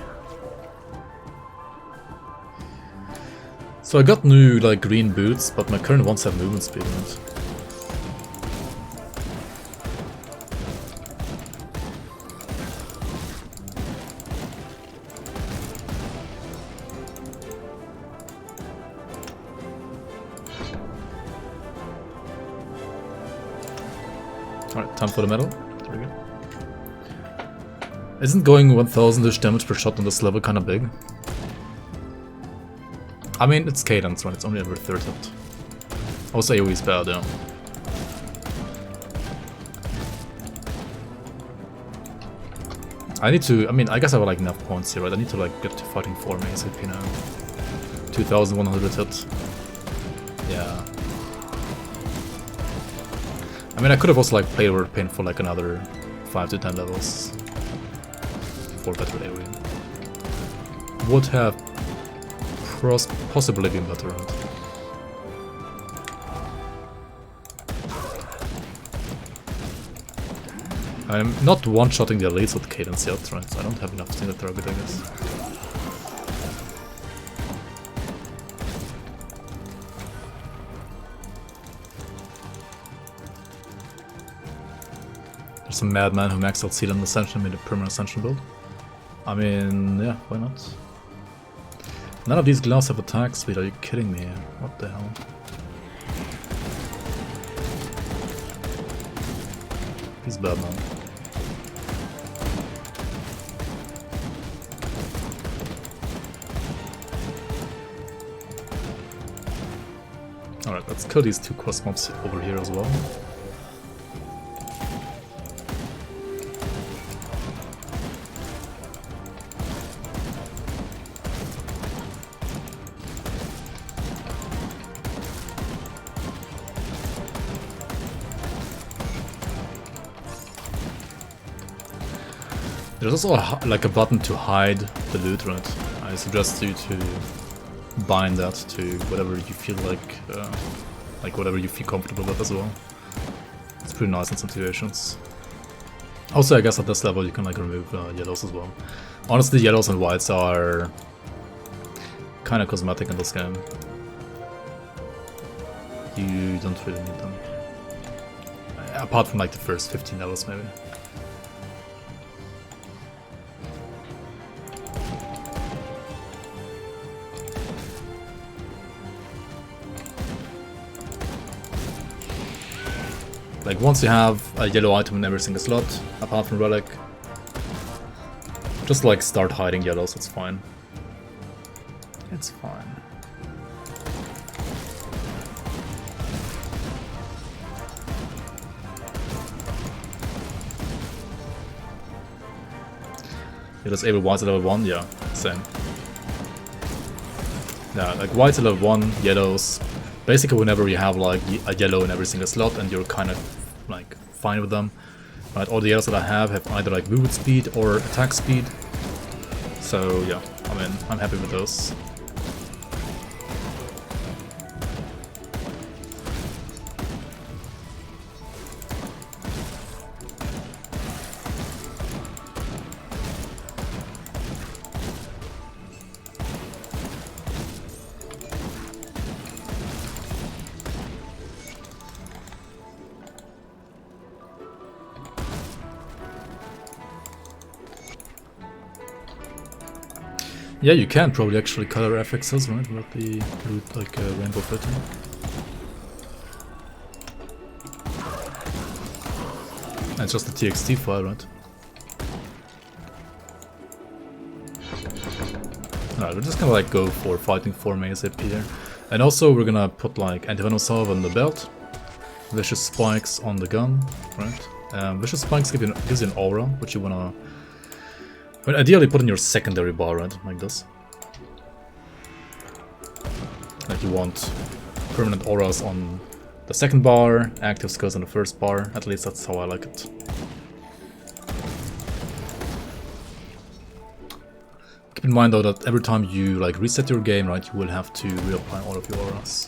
So I got new like green boots, but my current ones have movement speed in it. Alright, time for the medal. There we go. Isn't going 1000-ish damage per shot on this level kinda big? I mean, it's Cadence, right? It's only every 3rd hit. Also, AoE is bad, yeah. I need to, I mean, I guess I have like enough points here, right? I need to like get to fighting 4 ASAP now. 2100 hit. Yeah. I mean, I could have also like played Warrior Pain for like another 5 to 10 levels. For better AoE. Would have possibly been better, right? I'm not one-shotting the elites with Cadence yet, right? So I don't have enough single target, I guess. There's a madman who maxed out Seal and Ascension made a permanent Ascension build. I mean, yeah, why not? None of these gloves have attack speed, are you kidding me? What the hell? He's bad, man. Alright, let's kill these 2 cross mobs over here as well. There's also like a button to hide the loot, right? I suggest you to bind that to whatever you feel like whatever you feel comfortable with as well. It's pretty nice in some situations. Also, I guess at this level you can like remove yellows as well. Honestly, yellows and whites are kind of cosmetic in this game. You don't really need them. Apart from like the first 15 levels maybe. Like once you have a yellow item in every single slot, apart from relic, just like start hiding yellows, it's fine. It's fine. You just able whites at level 1? Yeah, same. Yeah, like whites at level 1, yellows. Basically whenever you have like a yellow in every single slot and you're kind of like fine with them. Right, all the yellows that I have either like movement speed or attack speed. So yeah, I mean, I'm happy with those. Yeah, you can probably actually color FXs, right? With the like rainbow filter. And it's just a TXT file, right? Alright, we're just gonna like go for fighting 4 maze AP here. And also we're gonna put like anti-venom salve on the belt, vicious spikes on the gun, right? Vicious spikes gives you an aura, which you wanna ideally put in your secondary bar, right? Like this. Like you want permanent auras on the second bar, active skills on the first bar. At least that's how I like it. Keep in mind though that every time you like reset your game, right, you will have to reapply all of your auras.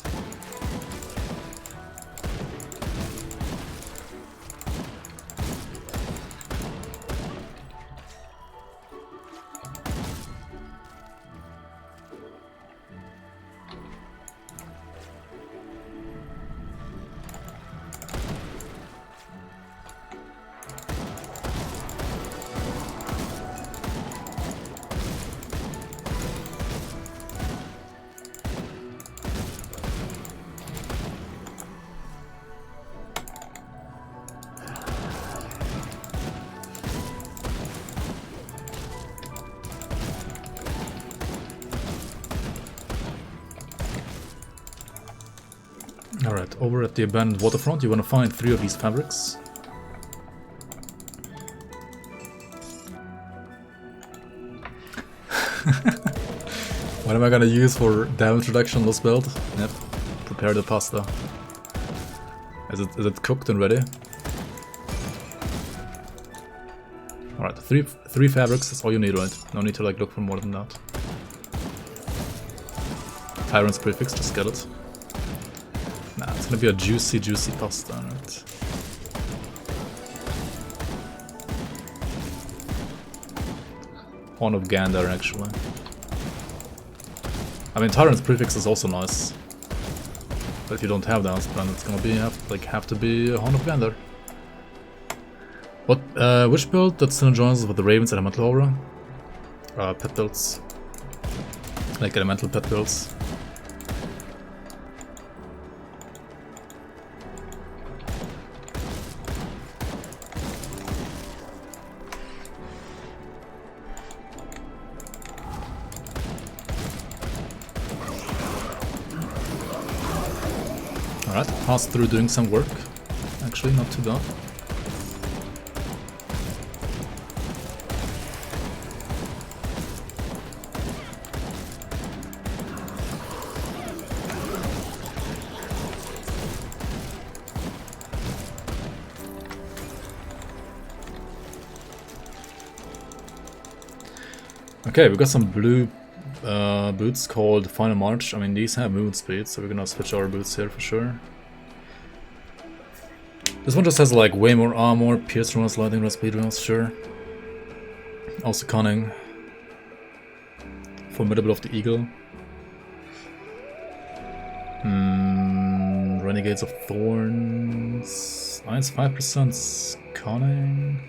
Alright, over at the abandoned waterfront, you want to find 3 of these fabrics. What am I gonna use for damage reduction lost build? Yep, prepare the pasta. Is it cooked and ready? Alright, three fabrics, that's all you need, right? No need to like look for more than that. Tyrant's prefix, just get it. Nah, it's gonna be a juicy pasta, right? One of Gander, actually. I mean, Tyrant's prefix is also nice. But if you don't have that, then it's gonna be have to be a Horn of Gander. What which build that synergizes with the Raven's elemental aura? Pet builds. Like elemental pet builds. Alright, passed through doing some work. Actually, not too bad. Okay, we got some blue boots called Final March. I mean, these have movement speed, so we're gonna switch our boots here for sure. This one just has like way more armor, pierce runs, lightning runs, speed runs, sure. Also cunning. Formidable of the Eagle. Renegades of Thorns. It's 5% cunning.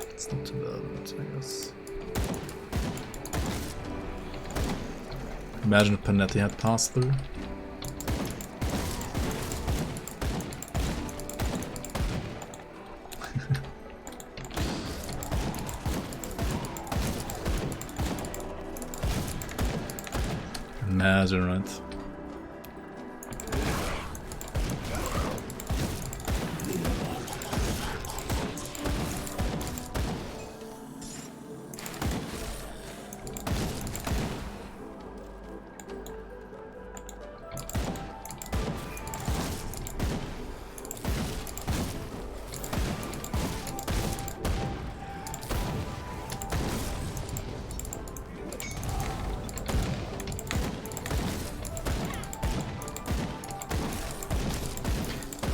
It's not too bad, I guess. Imagine if Panetti had passed through. Imagine, right?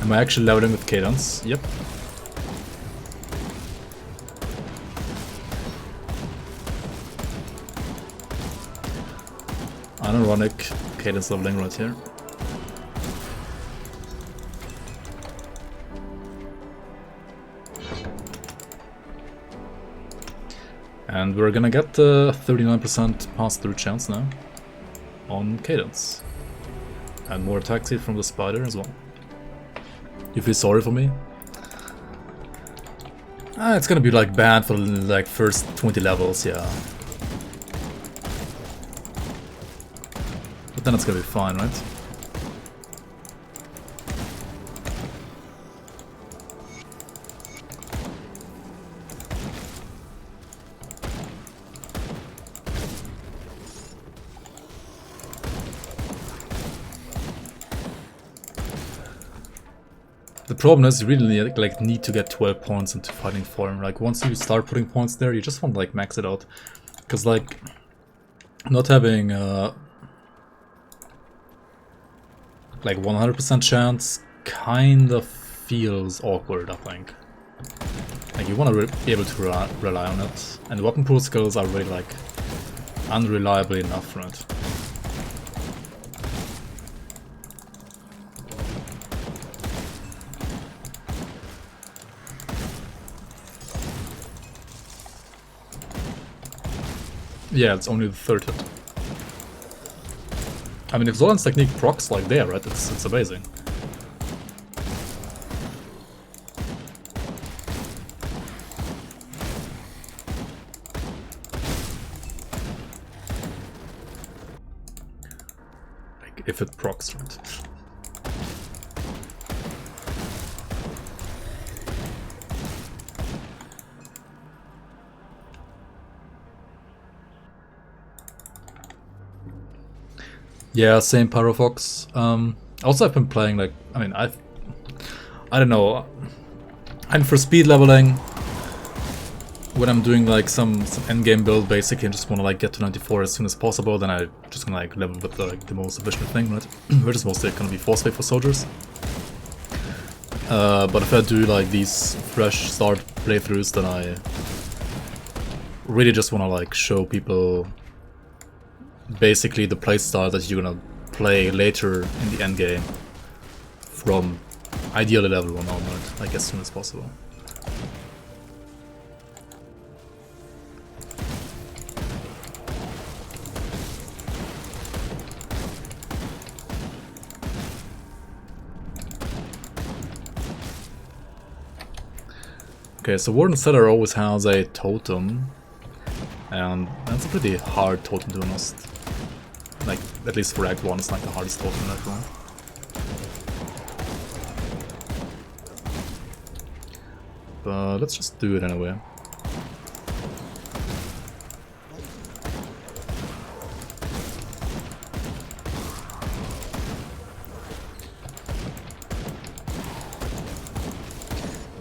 Am I actually leveling with Cadence? Yep. Unironic Cadence leveling right here. And we're gonna get the 39% pass-through chance now on Cadence. And more attack speed from the spider as well. You feel sorry for me? It's gonna be like bad for like first 20 levels, yeah. But then it's gonna be fine, right? The problem is you really like need to get 12 points into fighting form. Like once you start putting points there, you just want to like max it out, because like not having like 100% chance kind of feels awkward. I think like you want to be able to rely on it, and the weapon pool skills are really like unreliable enough, right? Yeah, it's only the third hit. I mean, if Zolan's technique procs like there, right, it's amazing. Like, if it procs, right. Yeah, same Pyrofox. Also, I've been playing like, I mean, I don't know. And for speed leveling, when I'm doing like some endgame build, basically, I just want to like get to 94 as soon as possible. Then I just gonna like level with the most efficient thing, right? Which is mostly gonna be force wave for soldiers. But if I do like these fresh start playthroughs, then I really just want to like show people basically the playstyle that you're gonna play later in the end game from ideally level 1 onward, like as soon as possible. Okay, so Warden Cellar always has a totem, and that's a pretty hard totem to be honest. Like, at least for Act 1, it's like the hardest totem in Act 1. But let's just do it anyway.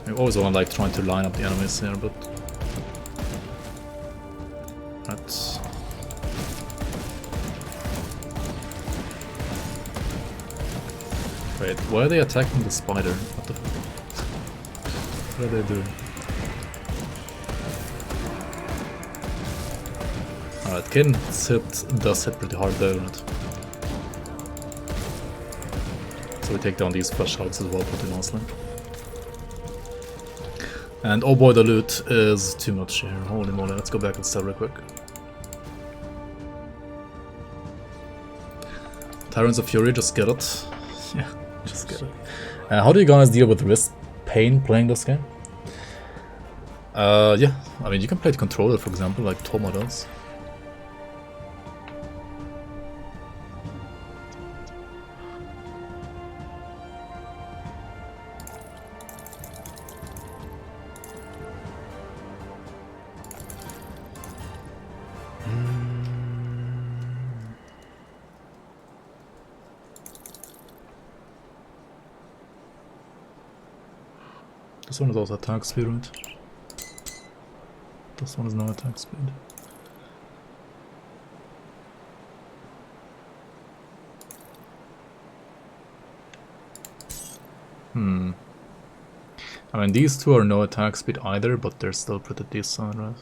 I always want to like trying to line up the enemies here, but Wait, why are they attacking the spider? What the fuck? What are they doing? Alright, Cadence does hit pretty hard there, right? So we take down these flash outs as well pretty nicely. And oh boy, the loot is too much here. Holy moly, let's go back and sell real quick. Tyrants of Fury, just get it. Yeah, just get it. How do you guys deal with wrist pain playing this game? Yeah, I mean, you can play the controller, for example, like Toma does. This one is also attack speed, right? This one is no attack speed. I mean, these two are no attack speed either, but they're still pretty decent, right?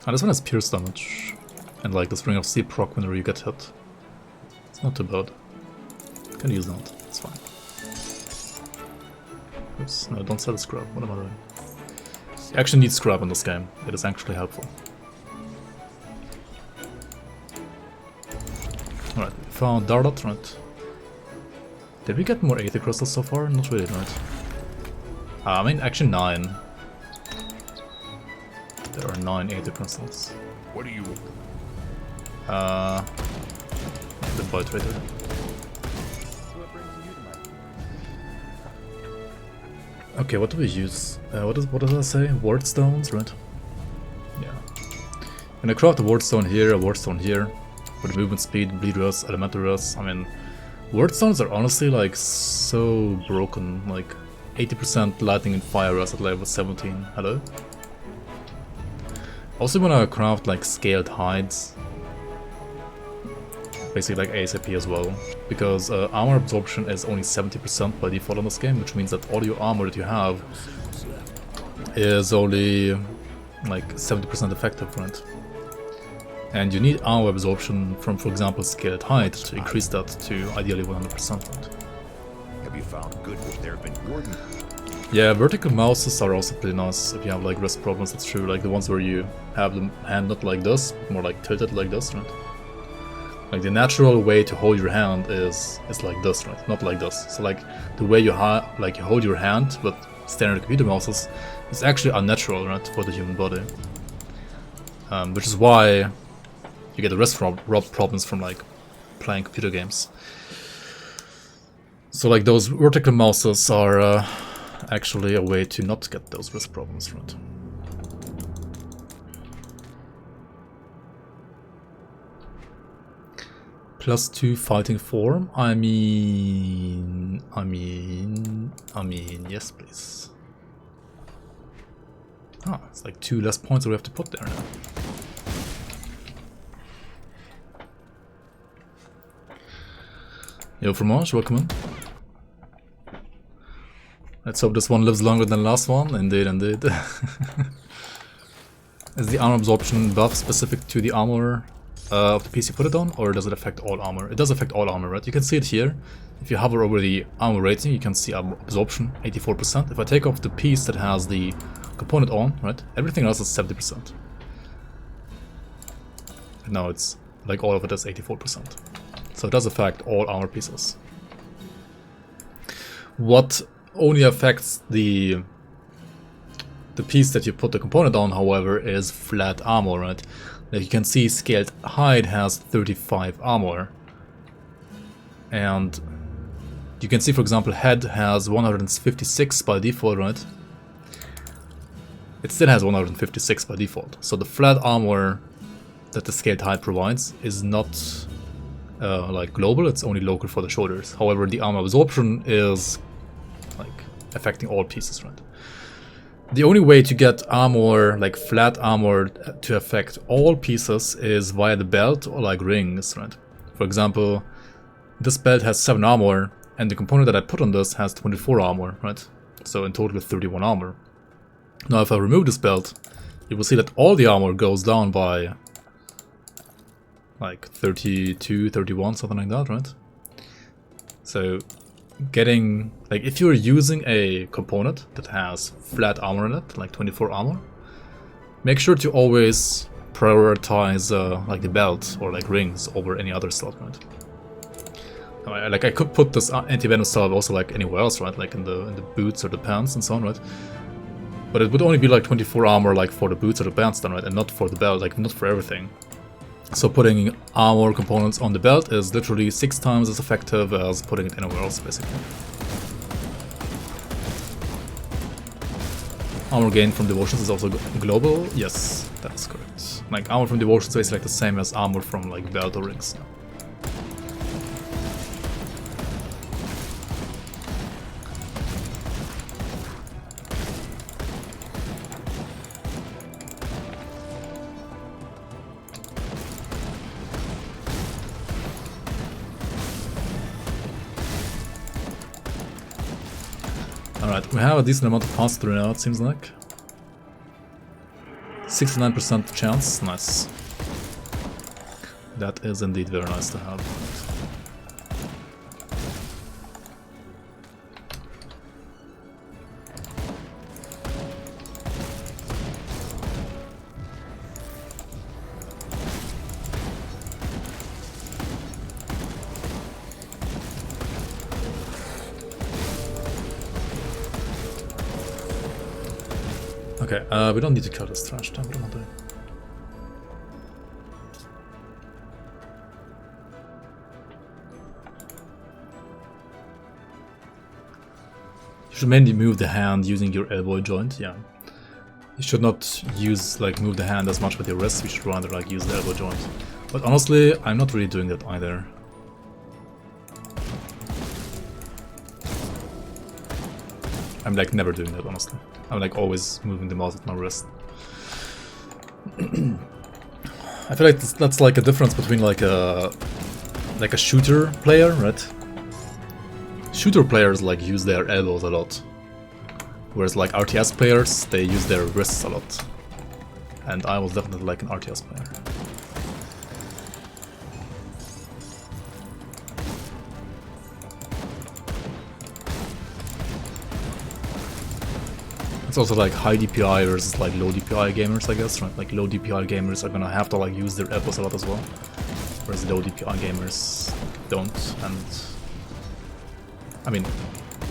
This one has pierce damage, and like this Ring of Sea proc whenever you get hit. It's not too bad. Can use that, it's fine. Oops, no, don't sell scrap, what am I doing? You actually need scrap in this game, it is actually helpful. Alright, we found Dardat, right? Did we get more Aether Crystals so far? Not really, right? I mean, actually 9. There are 9 Aether Crystals. What are you? The Bite Raider. Okay, what do we use? What does that say? Ward stones, right? Yeah. I'm gonna craft a ward stone here, a ward stone here. With movement speed, bleed rust, elemental rust. I mean, ward stones are honestly like so broken. Like 80% lightning and fire rust at level 17. Hello? Also wanna craft like scaled hides. Basically like ASAP as well. Because armor absorption is only 70% by default in this game, which means that all your armor that you have is only like 70% effective, right? And you need armor absorption from, for example, scaled hide to increase that to ideally 100%, right? Have you found good with there have been warden? Yeah, vertical mouses are also pretty nice if you have like wrist problems, that's true. Like the ones where you have the hand not like this, more like tilted like this, right? Like the natural way to hold your hand is like this, right? Not like this. So like the way you hold your hand with standard computer mouses is actually unnatural, right, for the human body. Which is why you get the wrist rub problems from like playing computer games. So like those vertical mouses are actually a way to not get those wrist problems, right? +2 fighting form. I mean, yes, please. Ah, it's like 2 less points that we have to put there now. Yo, Fromage, welcome in. Let's hope this one lives longer than the last one. Indeed, indeed. Is the armor absorption buff specific to the armor of the piece you put it on, or does it affect all armor? It does affect all armor, right? You can see it here. If you hover over the armor rating, you can see armor absorption, 84%. If I take off the piece that has the component on, right, everything else is 70%. And now it's like all of it is 84%. So it does affect all armor pieces. What only affects the piece that you put the component on, however, is flat armor, right? Like you can see, scaled hide has 35 armor, and you can see, for example, head has 156 by default, right? It still has 156 by default. So the flat armor that the scaled hide provides is not like global; it's only local for the shoulders. However, the armor absorption is affecting all pieces, right? The only way to get armor, like flat armor, to affect all pieces is via the belt or like rings, right? For example, this belt has 7 armor, and the component that I put on this has 24 armor, right? So in total 31 armor. Now if I remove this belt, you will see that all the armor goes down by like 32, 31, something like that, right? So getting, like, if you're using a component that has flat armor in it, like 24 armor, make sure to always prioritize like the belt or like rings over any other slot, right? Like I could put this anti-venom salve also like anywhere else, right? Like in the boots or the pants and so on, right? But it would only be like 24 armor like for the boots or the pants then, right? And not for the belt, like not for everything. So putting armor components on the belt is literally 6 times as effective as putting it anywhere else, basically. Armor gain from devotions is also global? Yes, that's correct. Like armor from devotions is like the same as armor from like belt or rings. Yeah. Alright, we have a decent amount of pass-through now, it seems like. 69% chance, nice. That is indeed very nice to have. Okay, we don't need to kill this trash time, what am I doing? You should mainly move the hand using your elbow joint, yeah. You should not use, like, move the hand as much with your wrist, you should rather, like, use the elbow joint. But honestly, I'm not really doing that either. I'm, like, never doing that, honestly. I'm, like, always moving the mouse with my wrist. I feel like that's, like, a difference between, like a shooter player, right? Shooter players, like, use their elbows a lot. Whereas, like, RTS players, they use their wrists a lot. And I was definitely, like, an RTS player. It's also like high DPI versus like low DPI gamers, I guess, right? Like low DPI gamers are gonna have to like use their elbows a lot as well, whereas low DPI gamers don't. And I mean,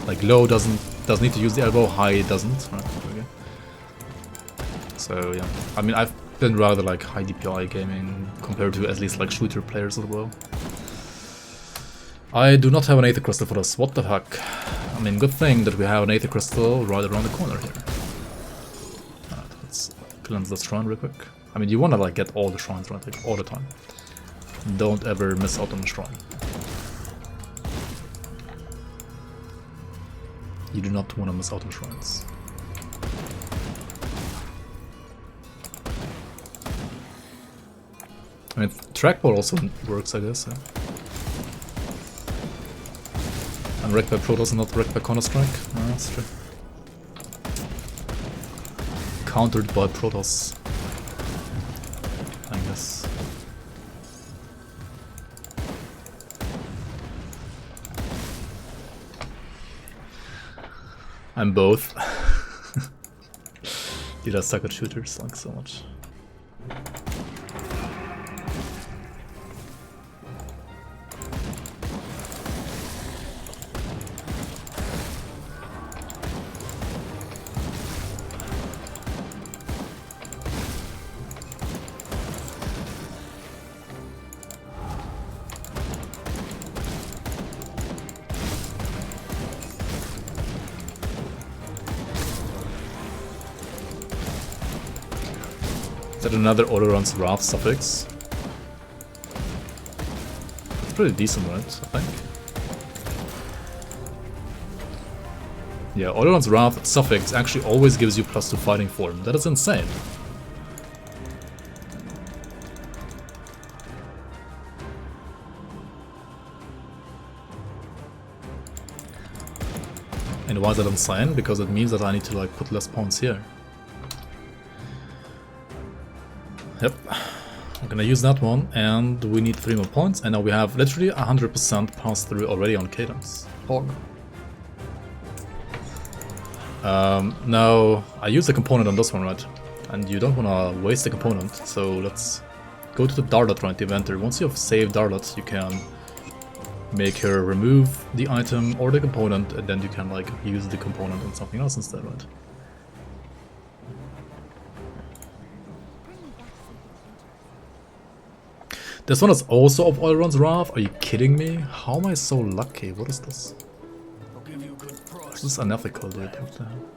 like low does need to use the elbow, high doesn't, right? Okay. So yeah, I mean I've been rather like high DPI gaming compared to at least like shooter players as well. I do not have an Aether Crystal for us, what the heck? I mean, good thing that we have an Aether Crystal right around the corner here. Alright, let's cleanse the shrine real quick. I mean, you wanna like get all the shrines right, like all the time. Don't ever miss out on the shrine. You do not wanna miss out on shrines. I mean, trackball also works, I guess, yeah. I'm wrecked by Protoss and not wrecked by Counter-Strike? No, that's true. Countered by Protoss, I guess. I'm both. Dude, I suck at shooters, like, so much. Is that another auto-runs Wrath suffix? It's pretty decent, right? I think. Yeah, Oileron's Wrath suffix actually always gives you +2 fighting form. That is insane. And why is that insane? Because it means that I need to like put less points here. Yep. I'm gonna use that one, and we need 3 more points, and now we have literally 100% pass through already on Cadence. Hog. Now, I use the component on this one, right? And you don't wanna waste the component, so let's go to the Darlet right inventory. Once you have saved Darlet, you can make her remove the item or the component, and then you can like use the component on something else instead, right? This one is also of Oileron's Wrath. Are you kidding me? How am I so lucky? What is this? This is unethical, dude. What the hell?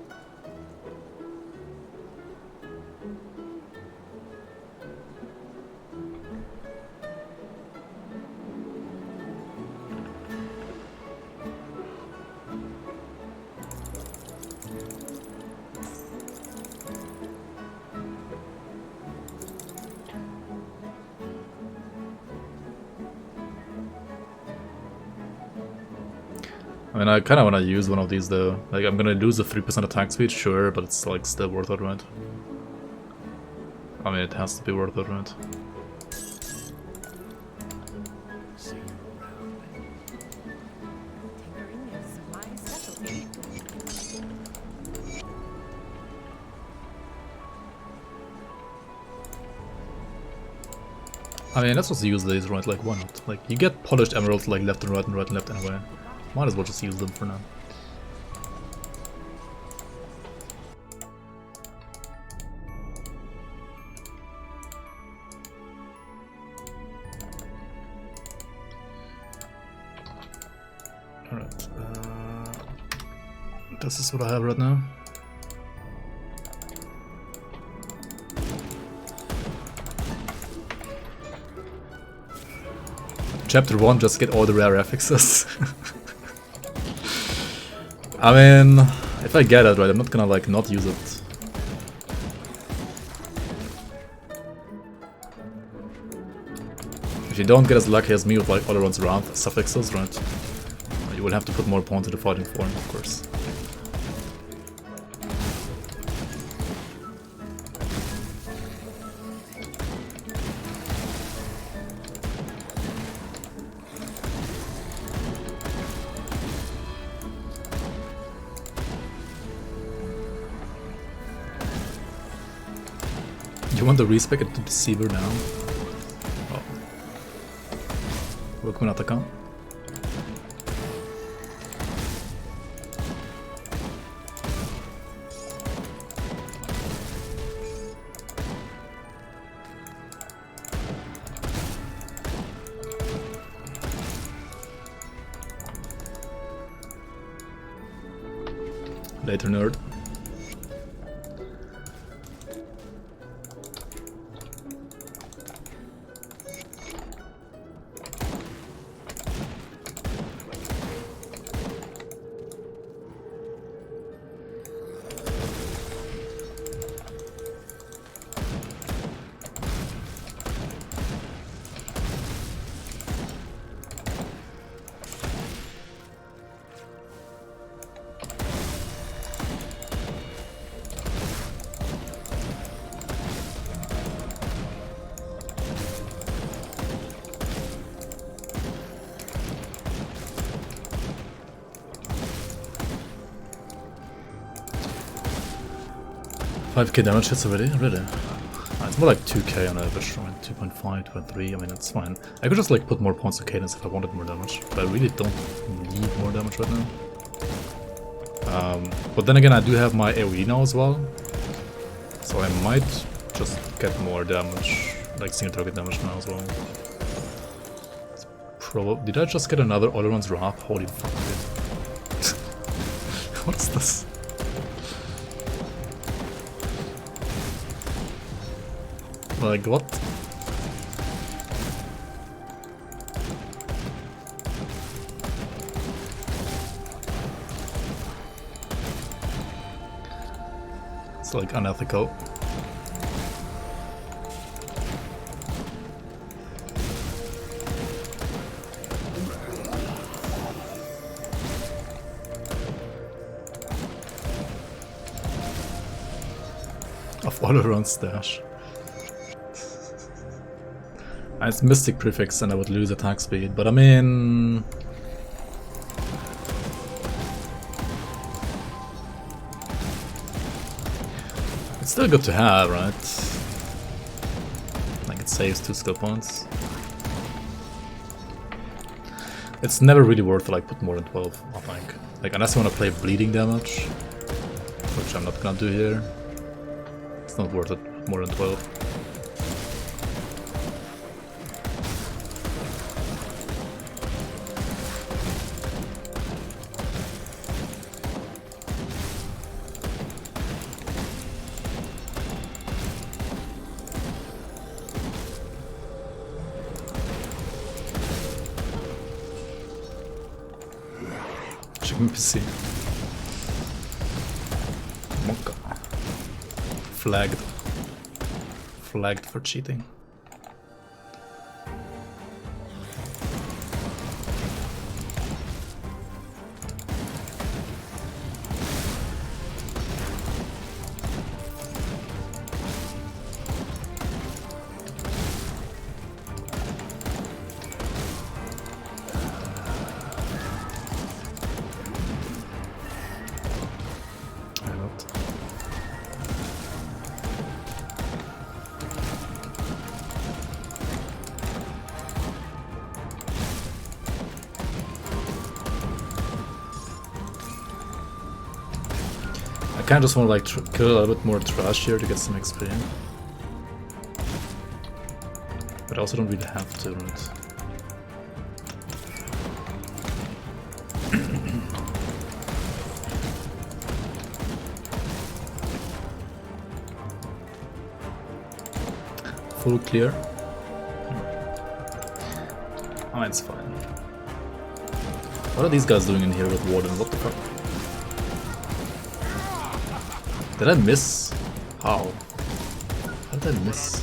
I mean, I kind of want to use one of these though. Like, I'm gonna lose the 3% attack speed, sure, but it's like still worth it, right? I mean, it has to be worth it, right? I mean, let's just use these, right? Like, why not? Like, you get polished emeralds like left and right and right and left anyway. Might as well just use them for now. Alright, this is what I have right now. Chapter 1, just get all the rare affixes. I mean, if I get it right, I'm not gonna like not use it. If you don't get as lucky as me with like Oileron's Wrath suffixes, right, you will have to put more points into fighting form, of course. You want the respec to Deceiver now? Oh. Welcome Ataka. Later, nerd. $5k damage hits already? Really? It's more like 2k on average, right? 2.5, 2.3, I mean, it's fine. I could just like put more points to Cadence if I wanted more damage, but I really don't need more damage right now. But then again, I do have my AoE now as well, so I might just get more damage, like single target damage now as well. Did I just get another Oileron's Wrath? Holy fuck, dude. What's this? Like, what? It's like unethical. Of all around stash. It's Mystic Prefix and I would lose attack speed, but I mean... it's still good to have, right? Like it saves 2 skill points. It's never really worth to like put more than 12, I think. Like unless you want to play bleeding damage, which I'm not gonna do here. It's not worth it more than 12. Chicken PC. Monka. Flagged. Flagged for cheating. I kinda just want to like kill a little bit more trash here to get some XP. But I also don't really have to, right? Full clear. Oh, it's fine. What are these guys doing in here with Warden? What the fuck? Did I miss? How? How did I miss?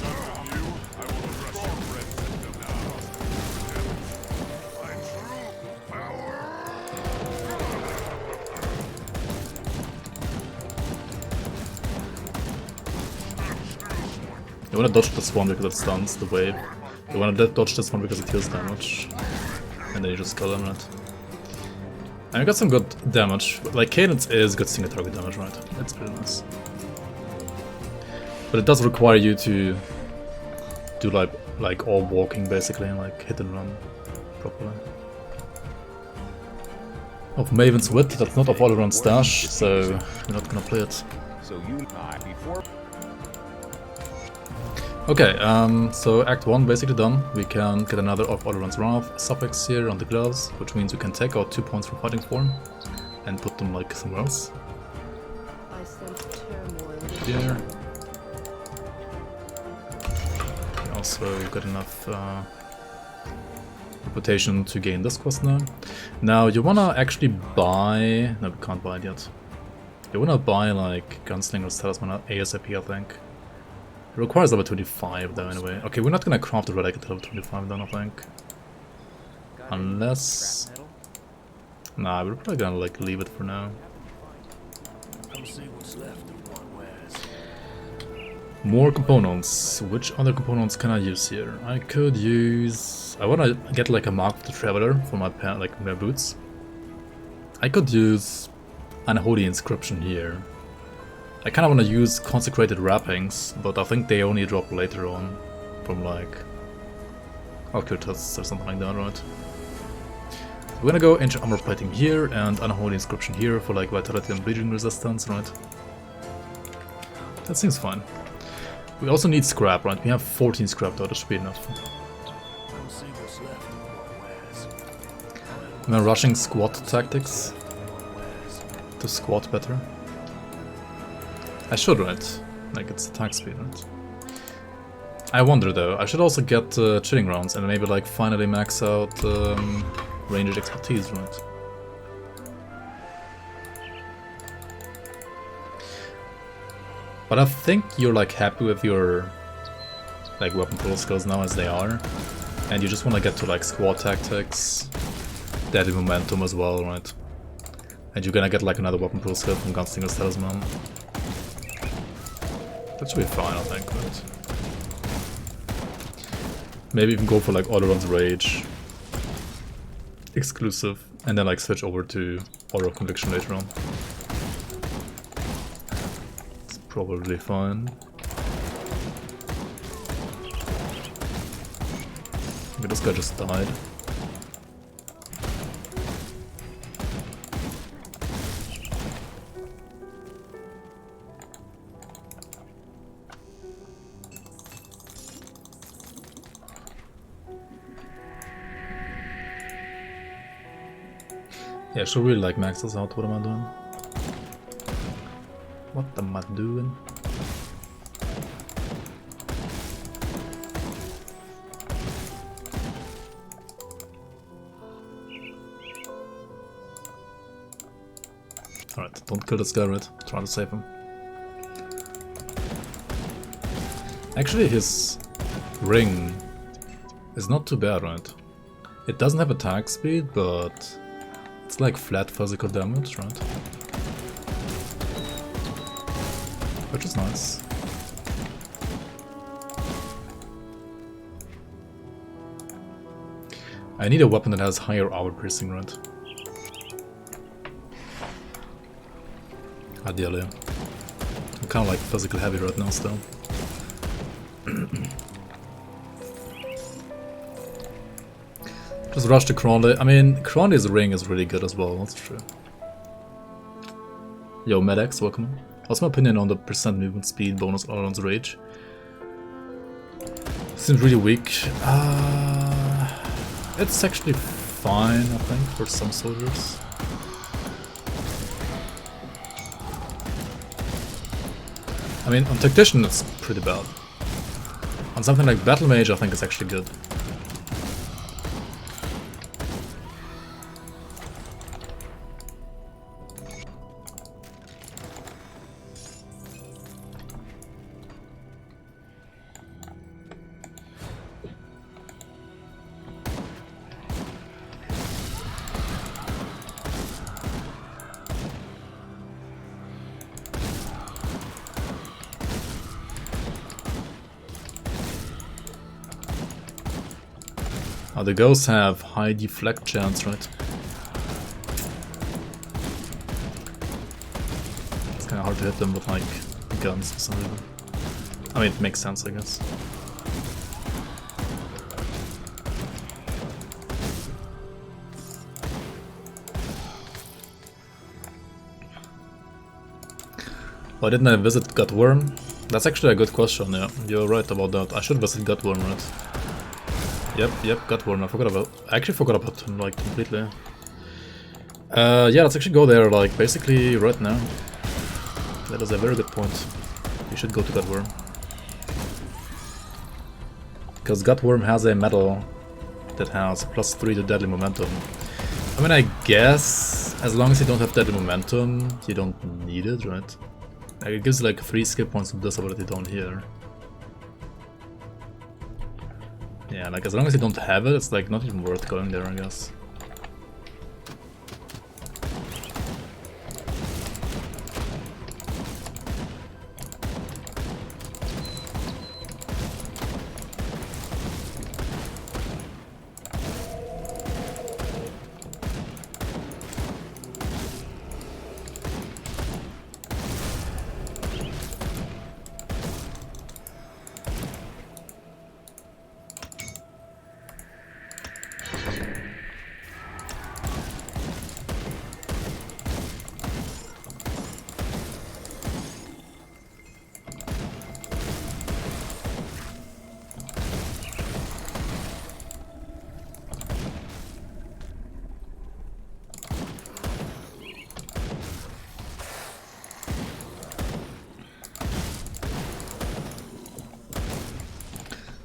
You wanna dodge this one because it stuns the wave. You wanna dodge this one because it heals damage. And then you just kill them, right? And you got some good damage. Like, Cadence is good single target damage, right? It's pretty nice. But it does require you to do like all walking basically, and like hit and run properly. Of Maven's Wit, that's not of all around stash, so we're not gonna play it. So you before. Okay, so Act 1 basically done. We can get another of Alderun's Wrath suffix here on the gloves, which means we can take out 2 points from fighting form and put them like somewhere else. I sense turmoil. Here. We also got enough reputation to gain this quest now. Now you wanna actually buy... no, we can't buy it yet. You wanna buy like Gunslinger's Talisman ASAP, I think. It requires level 25 though anyway. Okay, we're not gonna craft the relic at level 25 then, I think. Unless... nah, we're probably gonna like leave it for now. More components. Which other components can I use here? I could use... I wanna get like a Mark of the Traveler for my my boots. I could use Unholy Inscription here. I kinda wanna use Consecrated Wrappings, but I think they only drop later on from like Occult Tests or something like that, right? We're gonna go Ancient Armor Plating here and Unholy Inscription here for like Vitality and Bleeding Resistance, right? That seems fine. We also need scrap, right? We have 14 scrap though, that should be enough. Am I rushing squat tactics to squat better? I should, right? Like it's attack speed, right? I wonder though, I should also get chilling rounds and maybe like finally max out ranged expertise, right? But I think you're like happy with your like weapon pool skills now as they are. And you just want to get to like squad tactics, deadly momentum as well, right? And you're gonna get like another weapon pool skill from Gunslinger's Talisman. That should be fine, I think, right? Maybe even go for like Autoron's Rage exclusive, and then like switch over to Aura of Conviction later on. It's probably fine. Maybe this guy just died. Yeah, should really like max this out. What am I doing? What am I doing? Alright, don't kill this guy, right? Try to save him. Actually, his ring is not too bad, right? It doesn't have attack speed, but it's like flat physical damage, right? Which is nice. I need a weapon that has higher armor piercing, right? Ideally. I'm kind of like physical heavy right now still. Just rush to Cronley. I mean, Cronley's ring is really good as well, that's true. Yo, Medex, welcome. What's my opinion on the percent movement speed bonus Autoron's Rage? Seems really weak. It's actually fine, I think, for some soldiers. I mean, on Tactician it's pretty bad. On something like Battle Mage I think it's actually good. The ghosts have high deflect chance, right? It's kinda hard to hit them with like guns for some reason. I mean, it makes sense, I guess. Why didn't I visit Gutworm? That's actually a good question, yeah. You're right about that. I should visit Gutworm, right? Yep, Gutworm. I actually forgot about him, like, completely. Yeah, let's actually go there, like, basically right now. That is a very good point. You should go to Gutworm. Because Gutworm has a medal that has +3 to deadly momentum. I mean, I guess, as long as you don't have deadly momentum, you don't need it, right? Like, it gives like 3 skill points with this ability down here. Yeah, like as long as you don't have it, it's like not even worth going there, I guess.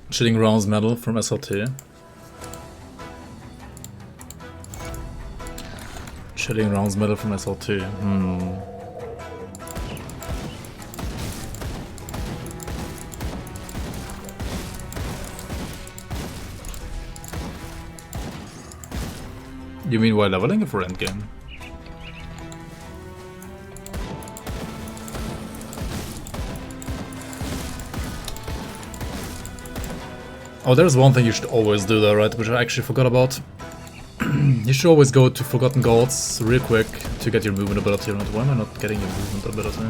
Chilling Rounds medal from SLT. Chilling Rounds medal from SLT. You mean while leveling or for endgame? Oh, there's one thing you should always do though, right? Which I actually forgot about. You should always go to Forgotten Gods real quick to get your movement ability. Right? Why am I not getting your movement ability?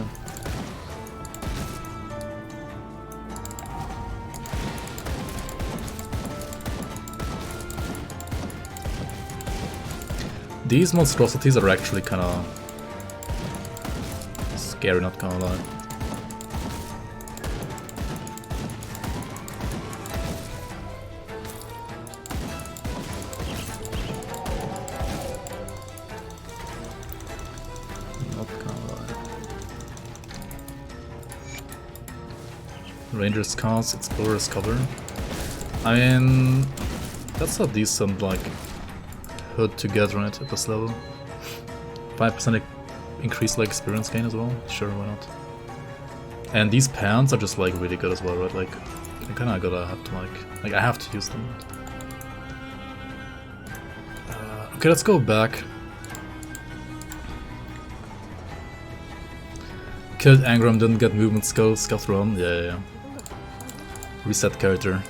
These monstrosities are actually kinda scary, not gonna lie. Ranger's cast, Explorer's cover. I mean, that's a decent, like, hood to get, right, at this level. 5% increased, like, experience gain as well? Sure, why not? And these pants are just, like, really good as well, right? Like, I kinda gotta have to, like I have to use them. Okay, let's go back. Killed Angram, didn't get movement skills, got thrown. Yeah. Reset character.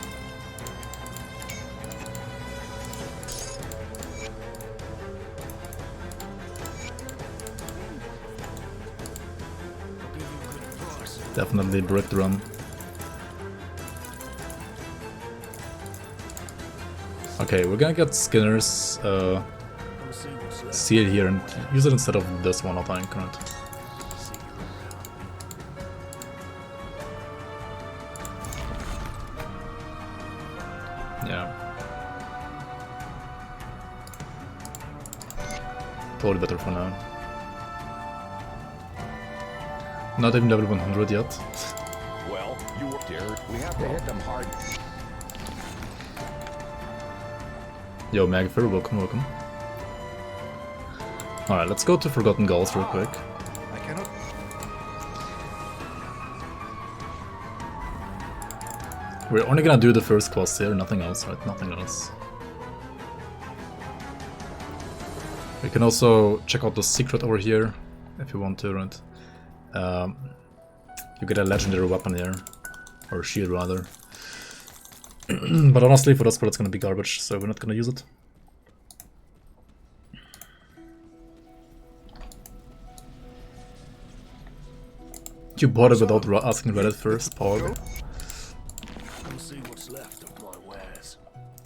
Definitely bricked run. Okay, we're gonna get Skinner's seal here and use it instead of this one, I think, right? Yeah. Totally better for now. Not even level 100 yet. Well, you were there. We have to hit them hard. Yo, Magfer, welcome. Alright, let's go to Forgotten Goals real quick. I cannot. We're only gonna do the first quest here, nothing else, right? Nothing else. We can also check out the secret over here, if you want to, right? You get a legendary weapon here, or shield rather. But honestly, for this part it's gonna be garbage, so we're not gonna use it. You bought it without asking Reddit first, Pog.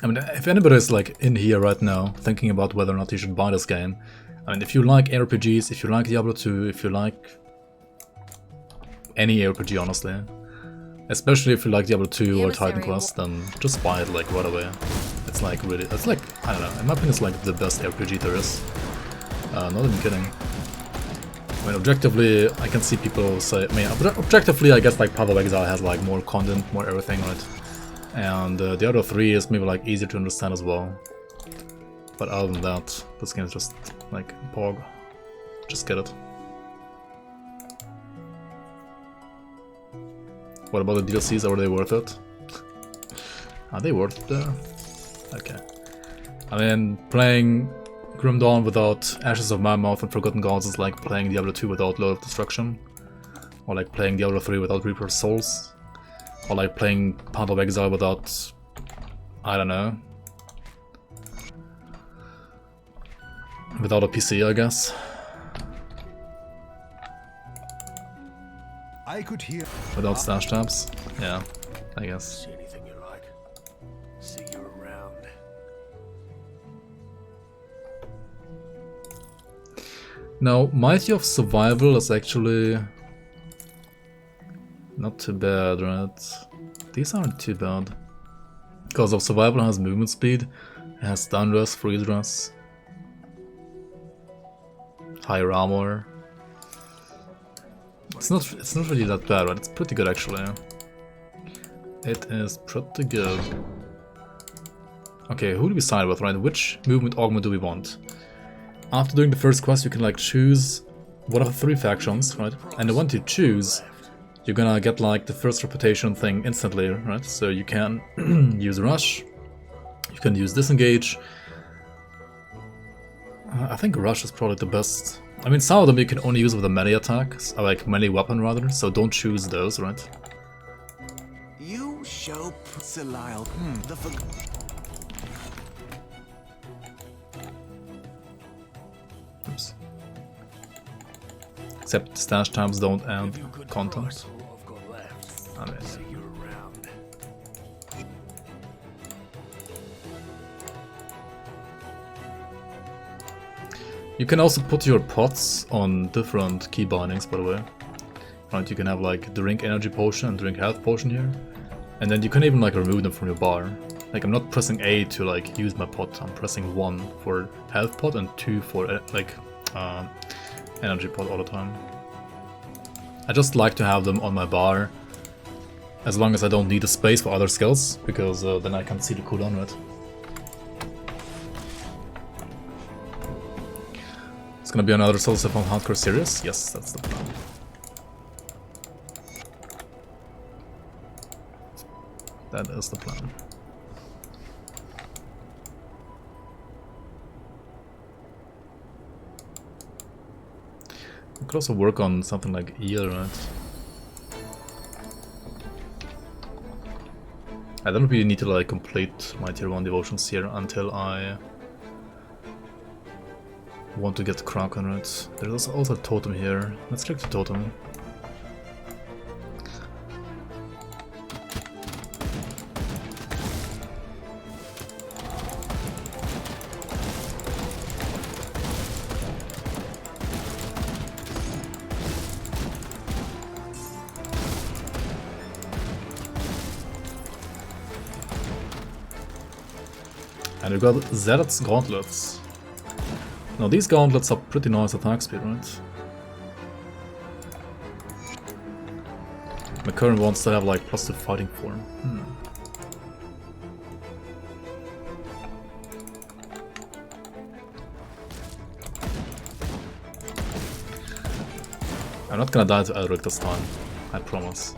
I mean, if anybody is like in here right now, thinking about whether or not you should buy this game, I mean, if you like RPGs, if you like Diablo 2, if you like any RPG, honestly, especially if you like Diablo 2 or Titan Quest, then just buy it like right away. It's like really, it's like, I don't know, in my opinion it's like the best RPG there is. Not even kidding. I mean, objectively, I can see people say, I mean, objectively I guess like Path of Exile has like more content, more everything, right? And the other three is maybe like easier to understand as well. But other than that, this game is just like Pog. Just get it. What about the DLCs? Are they worth it? Are they worth it there? Okay. I mean, playing Grim Dawn without Ashes of Mammoth and Forgotten Gods is like playing Diablo 2 without Lord of Destruction. Or like playing Diablo 3 without Reaper's Souls. Or like playing Path of Exile without... I don't know. Without a PC, I guess. I could hear. Without stash tabs? Yeah, I guess. See anything you like. See you around. Now, Mighty of Survival is actually not too bad, right? These aren't too bad. Because of Survival has movement speed, it has stun rest, freeze rest, higher armor. It's not really that bad, right? It's pretty good actually. It is pretty good. Okay, who do we side with, right? Which movement augment do we want? After doing the first quest, you can like choose one of the 3 factions, right? And the one you choose, you're gonna get like the first reputation thing instantly, right? So you can use Rush, you can use Disengage, I think Rush is probably the best. I mean, some of them you can only use with a melee attack, or like melee weapon rather, so don't choose those, right? You show Salile. The Oops. Except stash times don't add You could content. cross all I've got left. I mean, See you around. you can also put your pots on different key bindings, by the way. Right, you can have like drink energy potion and drink health potion here. And then you can even like remove them from your bar. Like I'm not pressing A to like use my pot, I'm pressing 1 for health pot and 2 for like energy pot all the time. I just like to have them on my bar as long as I don't need the space for other skills, because then I can see the cooldown, right? It's gonna be another Start SSF on Hardcore series? Yes, that's the plan. That is the plan. We could also work on something like EL, right? I don't really need to like complete my tier 1 devotions here until I want to get Kraken, right? There's also a totem here. Let's check the totem. And we got Zed's gauntlets. Now these gauntlets are pretty nice attack speed, right? My current ones still have like +2 fighting form. I'm not gonna die to Elric this time, I promise.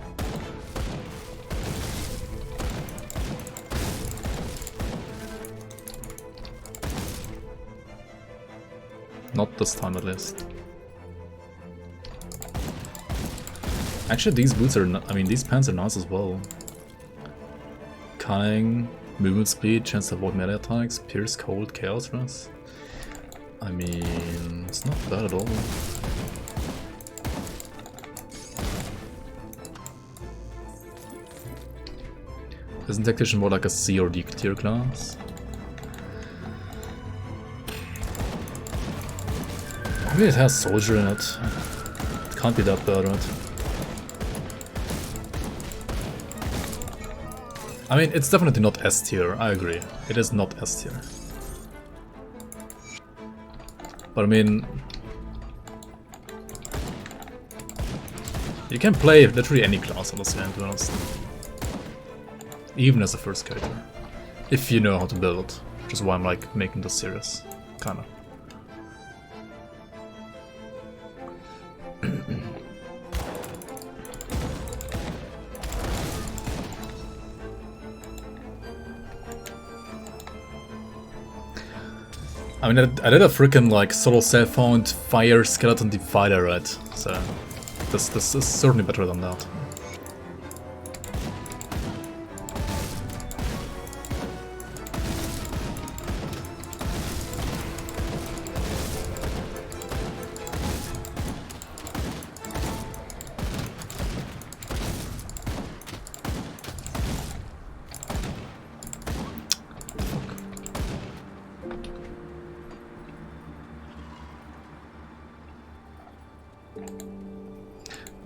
Not this time at least. Actually, these boots are I mean, these pants are nice as well. Cunning, movement speed, chance to avoid melee attacks, pierce, cold, chaos rush. I mean, it's not bad at all. Isn't Tactician more like a C or D tier class? Maybe it has soldier in it. It can't be that bad, right? I mean, it's definitely not S tier, I agree. It is not S tier. But I mean... you can play literally any class on this game, to be honest. Even as a first character. If you know how to build it. Which is why I'm like making this series. Kinda. I mean, I did a freaking like solo self-found fire skeleton divider, right? So this is certainly better than that.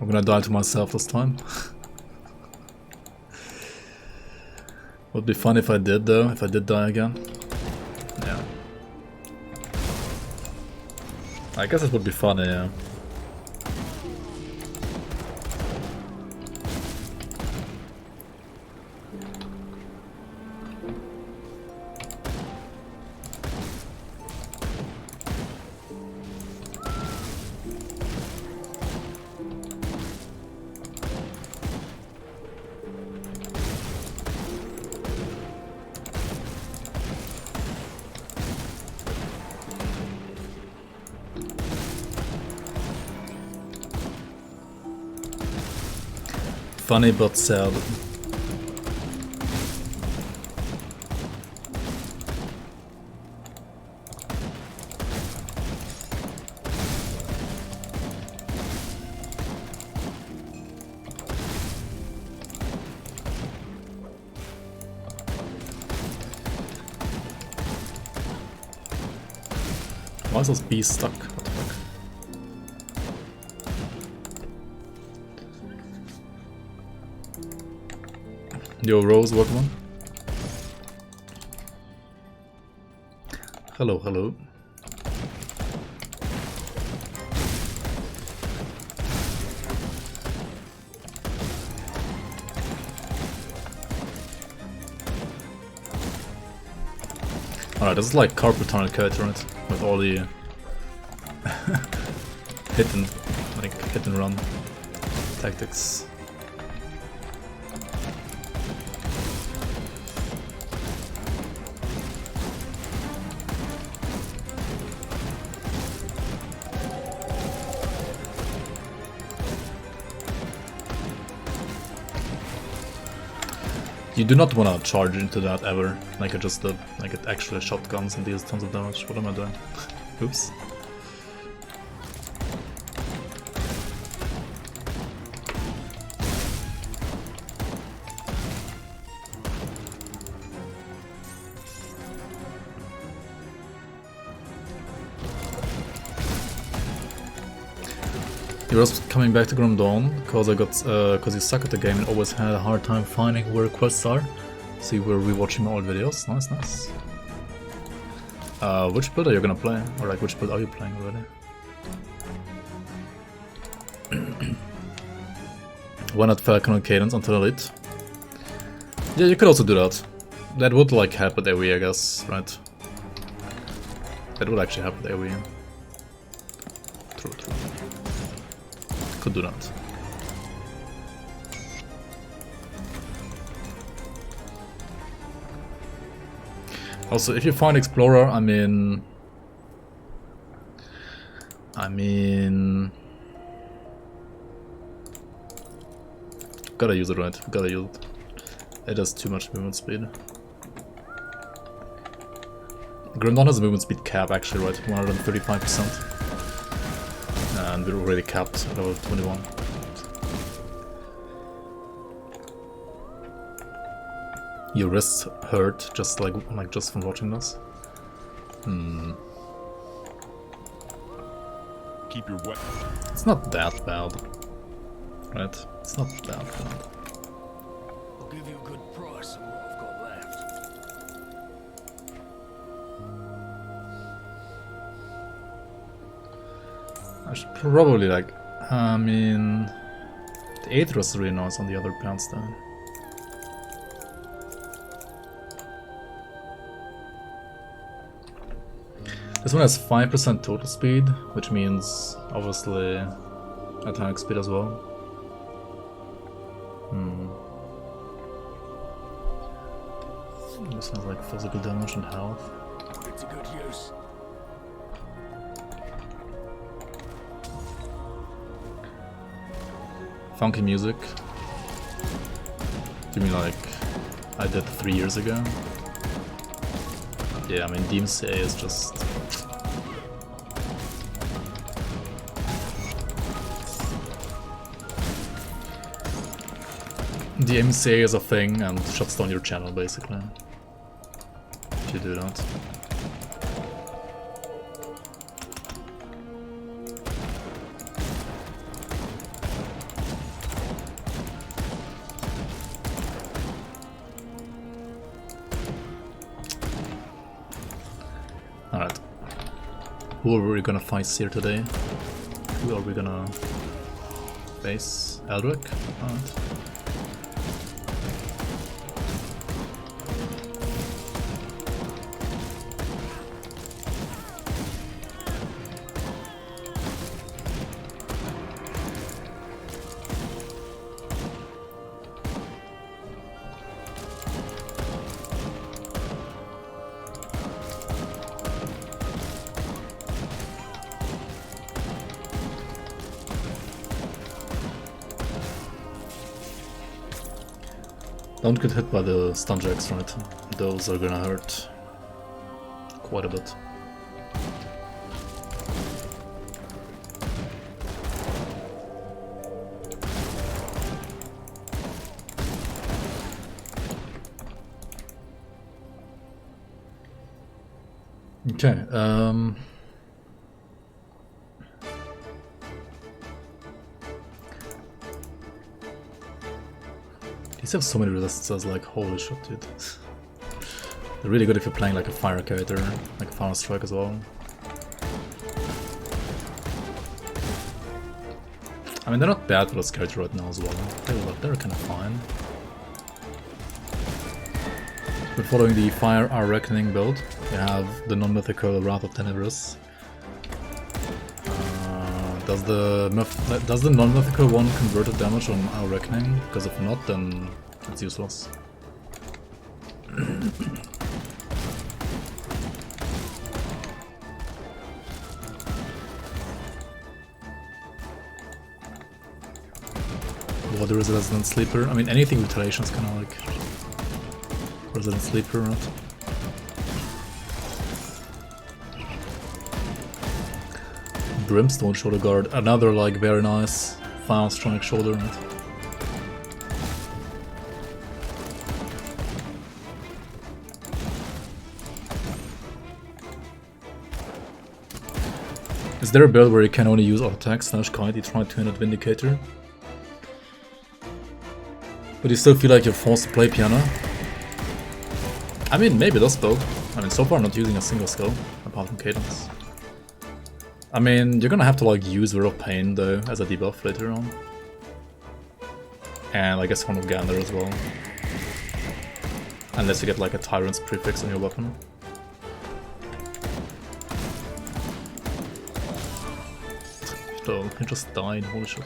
I'm gonna die to myself this time. Would be fun if I did though, if I did die again. Yeah. I guess it would be funny, yeah. Funny but sad. Why is this bee stuck? What the fuck? Yo, Rose, what one? Hello, hello. Alright, this is like carpet tunnel character, right? With all the hit and run tactics. You do not want to charge into that ever, like I just did. Like it actually shotguns and deals tons of damage. What am I doing? Oops. You're also coming back to Grim Dawn because you suck at the game and always had a hard time finding where quests are. So you were rewatching my old videos. Nice, nice. Which build are you gonna play? Or like which build are you playing already? Why not Falcon and Cadence until Elite? Yeah, you could also do that. That would like help with AoE, I guess, right? That would actually help with AoE. True, true. Could do that. Also, if you find Explorer, I mean, gotta use it, right? Gotta use it. It has too much movement speed. Grim Dawn has a movement speed cap, actually, right? 135%. And we're already capped at level 21. Your wrists hurt just just from watching this. Keep your weapon. It's not that bad, right? It's not that bad. I'll give you a good price on what I've got left. I should probably like, I mean, the Aether is really nice on the other pants though. This one has 5% total speed, which means obviously attack speed as well. This has like physical damage and health. Put it to good use. Funky music. You mean like I did 3 years ago? Yeah, I mean DMCA is just... The MCA is a thing and shuts down your channel basically. If you do that. Alright. Who are we gonna fight here today? Who are we gonna face? Eldrick? Alright. Don't get hit by the stun jacks, right? Those are gonna hurt quite a bit. Okay, these have so many resistances, like holy shit, dude. They're really good if you're playing like a fire character, like Fire Strike as well. I mean, they're not bad for this character right now as well. They're kind of fine. But following the Fire Our Reckoning build, we have the non-mythical Wrath of Tenebris. Does the non-mythical one converted damage on Our Reckoning? Because if not, then it's useless. Water is a Resident Sleeper. I mean, anything with Retaliation is kind of like Resident Sleeper, right? Brimstone Shoulder Guard, another like very nice Fire Strike shoulder, right? Is there a build where you can only use auto attack / kite, you try 200 Vindicator? But you still feel like you're forced to play piano? I mean, maybe this build. I mean, so far I'm not using a single skill, apart from Cadence. I mean, you're gonna have to like use Wheel of Pain though, as a debuff later on. And I guess Horn of Gander as well. Unless you get like a Tyrant's prefix on your weapon. So, he just died, holy shit.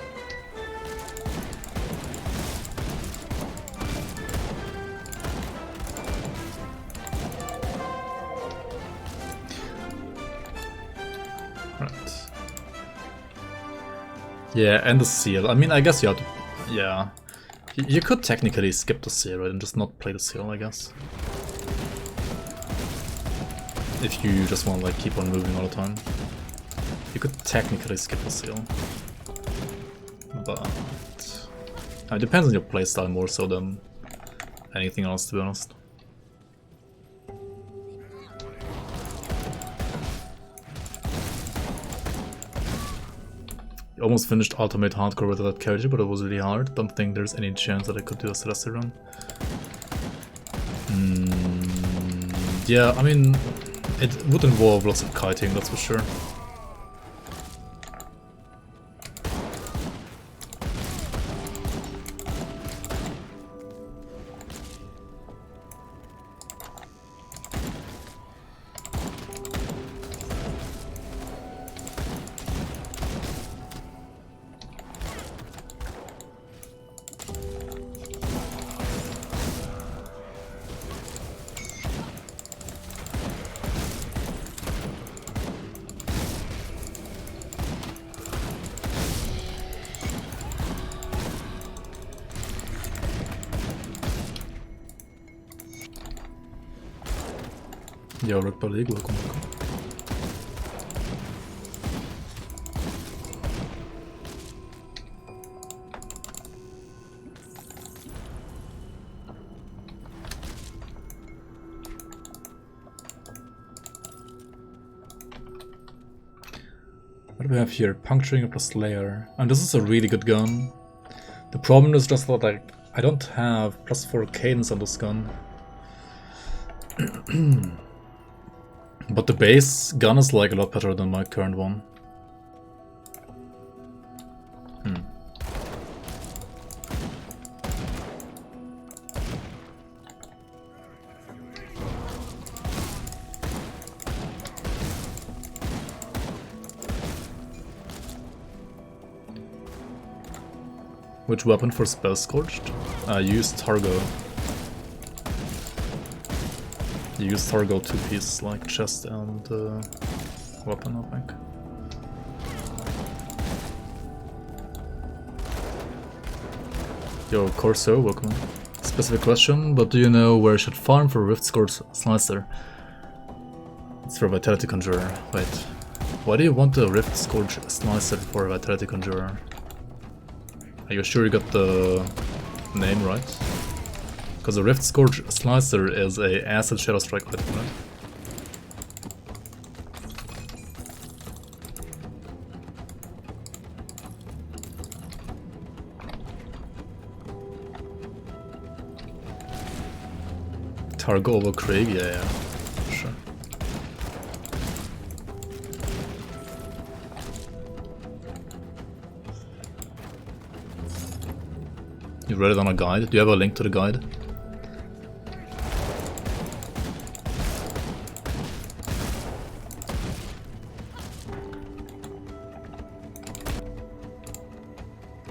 Yeah, and the seal. I mean, I guess you have to... Yeah. You could technically skip the seal, right, and just not play the seal, I guess. If you just want to, like, keep on moving all the time. You could technically skip the seal. But... it depends on your playstyle more so than anything else, to be honest. Almost finished Ultimate Hardcore with that character, but it was really hard. Don't think there's any chance that I could do a Celeste run. Yeah, I mean, it would involve lots of kiting, that's for sure. Yo, Rugby League, welcome. What do we have here? Puncturing of the Slayer. And this is a really good gun. The problem is just that I don't have +4 cadence on this gun. But the base gun is like a lot better than my current one. Which weapon for Spell Scorched? Use Targo. You use Targo 2-piece, like chest and weapon, I think. Yo, Corso, welcome. specific question, but do you know where I should farm for Rift Scourge Slicer? It's for Vitality Conjurer. Wait, why do you want a Rift Scourge Slicer for Vitality Conjurer? Are you sure you got the name right? Because a Rift Scourge Slicer is a Acid Shadow Strike item, right? Targo over Craig, yeah, sure. You read it on a guide? Do you have a link to the guide?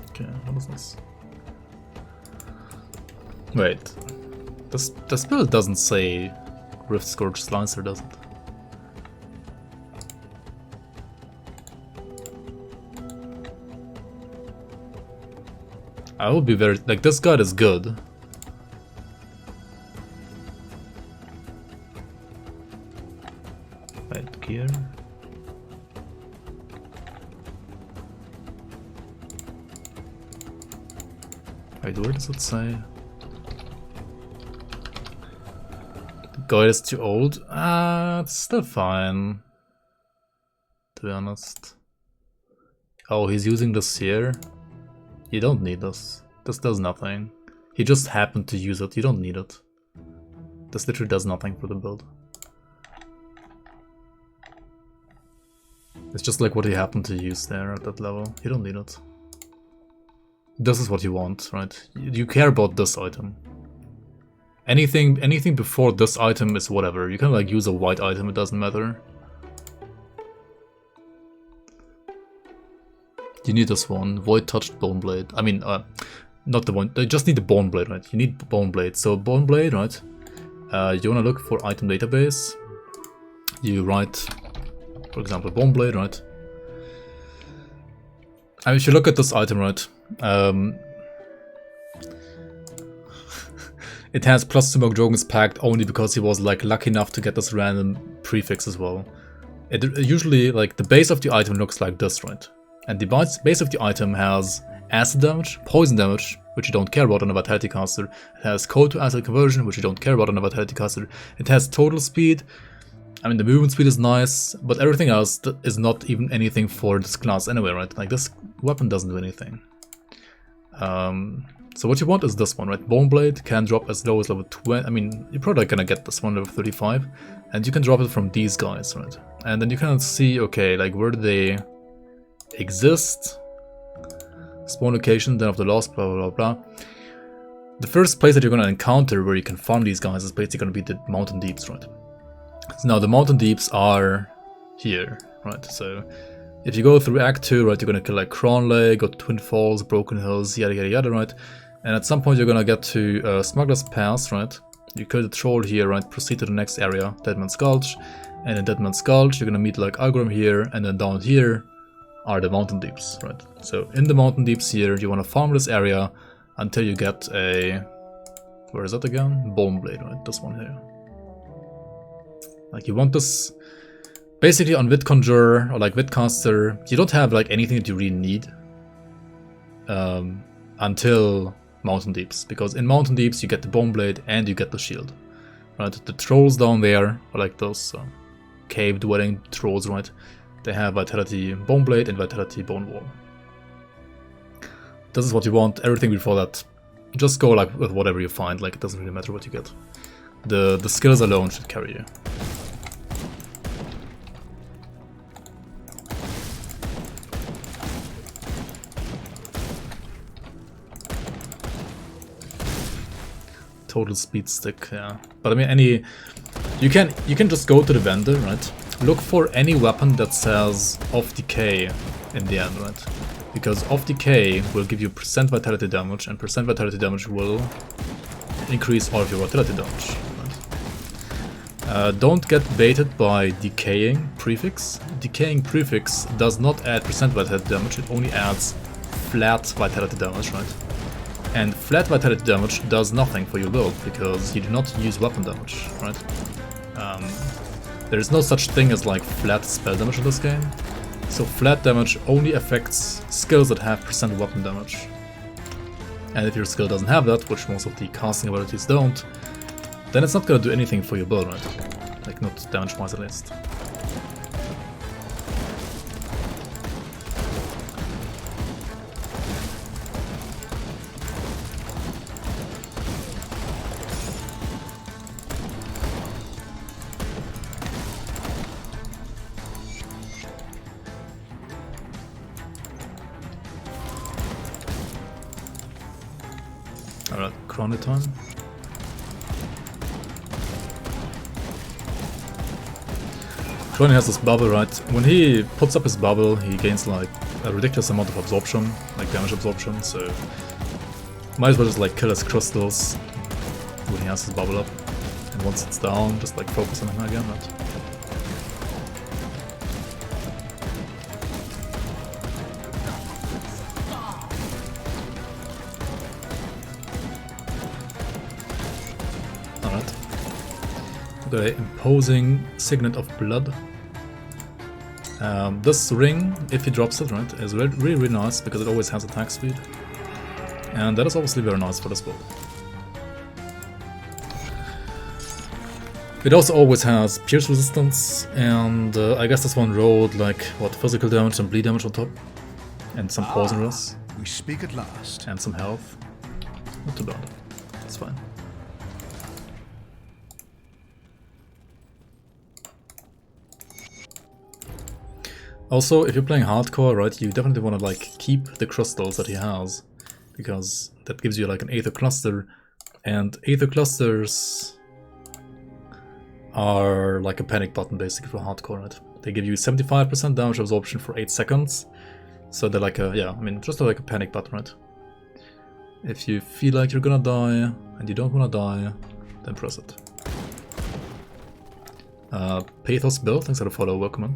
Okay, what is this? Wait. The spell doesn't say Rift Scourge Slicer, does it? I would be very... like, this guide is good. Right, gear. Wait, where does it say? Guide is too old. It's still fine. To be honest. Oh, he's using this here. You don't need this. This does nothing. He just happened to use it. You don't need it. This literally does nothing for the build. It's just like what he happened to use there at that level. You don't need it. This is what you want, right? You care about this item. Anything before this item is whatever. You can like use a white item, it doesn't matter. You need this one, Void Touched Bone Blade. I mean, not the one. You just need the Bone Blade, right? You need Bone Blade. So Bone Blade, right? You wanna look for item database. You write, for example, Bone Blade, right? I mean, if you look at this item, right? It has +2 Mokjogen's Pact only because he was like lucky enough to get this random prefix as well. It usually, like, the base of the item looks like this, right? And the base of the item has acid damage, poison damage, which you don't care about on a Vitality caster. It has cold to acid conversion, which you don't care about on a Vitality caster. It has total speed. I mean, the movement speed is nice, but everything else is not even anything for this class anyway, right? Like, this weapon doesn't do anything. So what you want is this one, right? Bone Blade can drop as low as level 20. I mean, you're probably gonna get this one level 35. And you can drop it from these guys, right? And then you can see, okay, like, where do they exist? Spawn location, then of the lost, blah, blah, blah, blah. The first place that you're gonna encounter where you can farm these guys is basically gonna be the Mountain Deeps, right? So now the Mountain Deeps are here, right? So if you go through Act 2, right, you're gonna kill like Cron Lake, go to Twin Falls, Broken Hills, yada yada yada, right? And at some point you're gonna get to Smuggler's Pass, right? You kill the troll here, right? Proceed to the next area, Deadman's Gulch. And in Deadman's Gulch you're gonna meet like Algrim here, and then down here are the Mountain Deeps, right? So in the Mountain Deeps here, you wanna farm this area until you get a... where is that again? Bone Blade, right? This one here. Like, you want this... basically on Wit Conjurer or like Witcaster, you don't have like anything that you really need until Mountain Deeps, because in Mountain Deeps you get the Bone Blade and you get the shield, right? The trolls down there are like those cave dwelling trolls, right? They have Vitality Bone Blade and Vitality Bone Wall. This is what you want. Everything before that, just go like with whatever you find. Like, it doesn't really matter what you get. The skills alone should carry you. Total speed stick, yeah. But I mean, you can just go to the vendor, right? Look for any weapon that says off decay in the end, right? Because off decay will give you % vitality damage, and % vitality damage will increase all of your vitality damage. Right? Don't get baited by decaying prefix. Decaying prefix does not add % vitality damage; it only adds flat vitality damage, right? And flat vitality damage does nothing for your build, because you do not use weapon damage, right? There is no such thing as like flat spell damage in this game, so flat damage only affects skills that have percent weapon damage. And if your skill doesn't have that, which most of the casting abilities don't, then it's not gonna do anything for your build, right? Like, not damage-wise at least. Alright, chrono time. Crony has this bubble, right? When he puts up his bubble, he gains like a ridiculous amount of absorption, like damage absorption, so might as well just like kill his crystals when he has his bubble up. And once it's down, just like focus on him again, right? The imposing signet of blood. This ring, if he drops it, right, is really nice because it always has attack speed, and that is obviously very nice for this build. It also always has pierce resistance, and I guess this one rolled like what, physical damage and bleed damage on top, and some poison rest. We speak at last. And some health. Not too bad. It's fine. Also, if you're playing hardcore, right, you definitely want to like keep the crystals that he has, because that gives you like an Aether cluster, and Aether clusters are like a panic button basically for hardcore, right? They give you 75% damage absorption for 8 seconds, so they're like a, yeah, I mean, just like a panic button, right? If you feel like you're gonna die and you don't want to die, then press it. Pathos Bill, thanks for the follow, welcome in.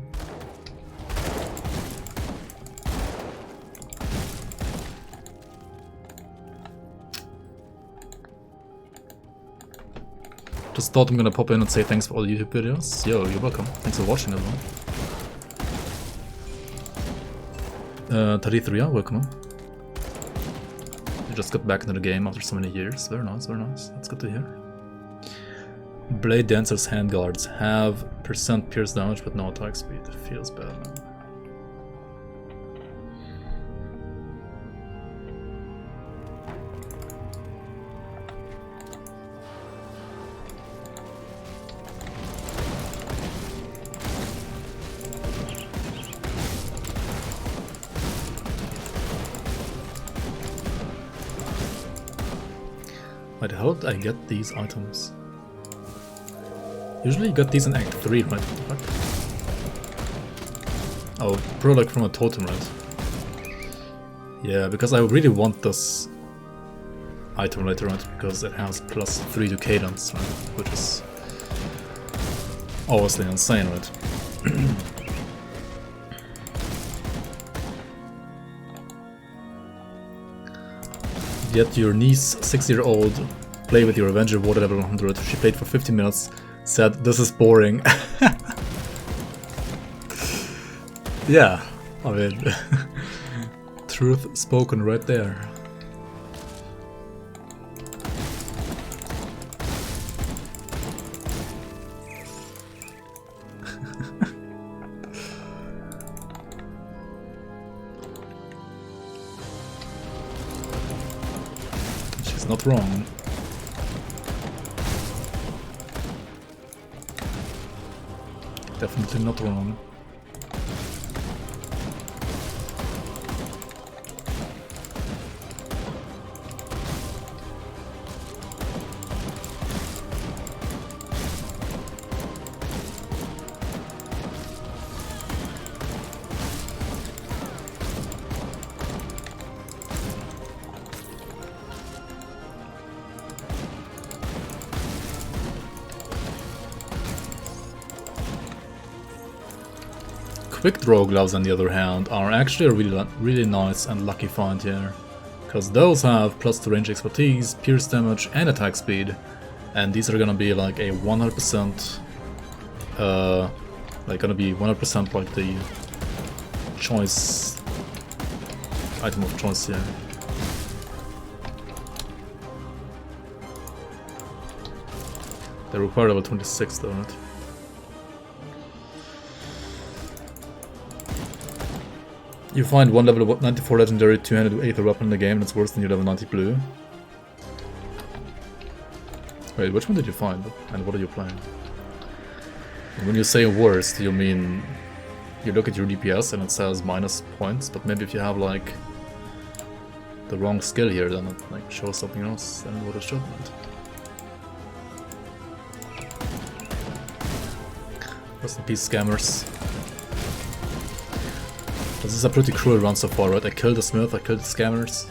Just thought I'm gonna pop in and say thanks for all the YouTube videos. Yo, you're welcome. Thanks for watching as well. 33, welcome on. You just got back into the game after so many years. Very nice, very nice. That's good to hear. Blade Dancer's handguards have percent pierce damage but no attack speed. Feels bad, man. Wait, how did I get these items? Usually you got these in Act 3, right? What? Oh, product from a totem, right? Yeah, because I really want this item later, right? Because it has +3 to Cadence, right? Which is obviously insane, right? Yet your niece, 6-year-old, play with your Avenger Water level 100. She played for 15 minutes, said, "This is boring." Yeah, I mean, truth spoken right there. Not wrong. Definitely not wrong. Quick draw gloves, on the other hand, are actually a really nice and lucky find here, Because those have +2 range expertise, pierce damage, and attack speed. And these are gonna be like a 100%, like gonna be 100% like the choice, item of choice here. They require level 26 though, right? You find one level 94 legendary two-handed Aether weapon in the game and it's worse than your level 90 blue. Wait, which one did you find? And what are you playing? When you say worst, you mean you look at your DPS and it says minus points, but maybe if you have like the wrong skill here, then it like shows something else than what it should. Rest in peace, scammers. This is a pretty cruel run so far, right? I killed the smith, I killed the scammers.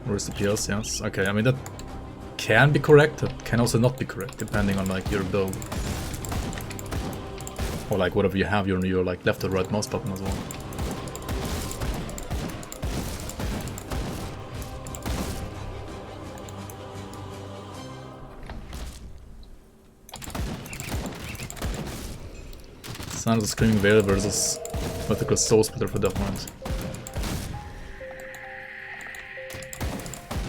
Where's the PS? Yes. Okay, I mean that can be correct, it can also not be correct, depending on like your build. Or like whatever you have your like left or right mouse button as well. Sign of the Screaming Veil versus Mythical Soul Splitter for Deathmind.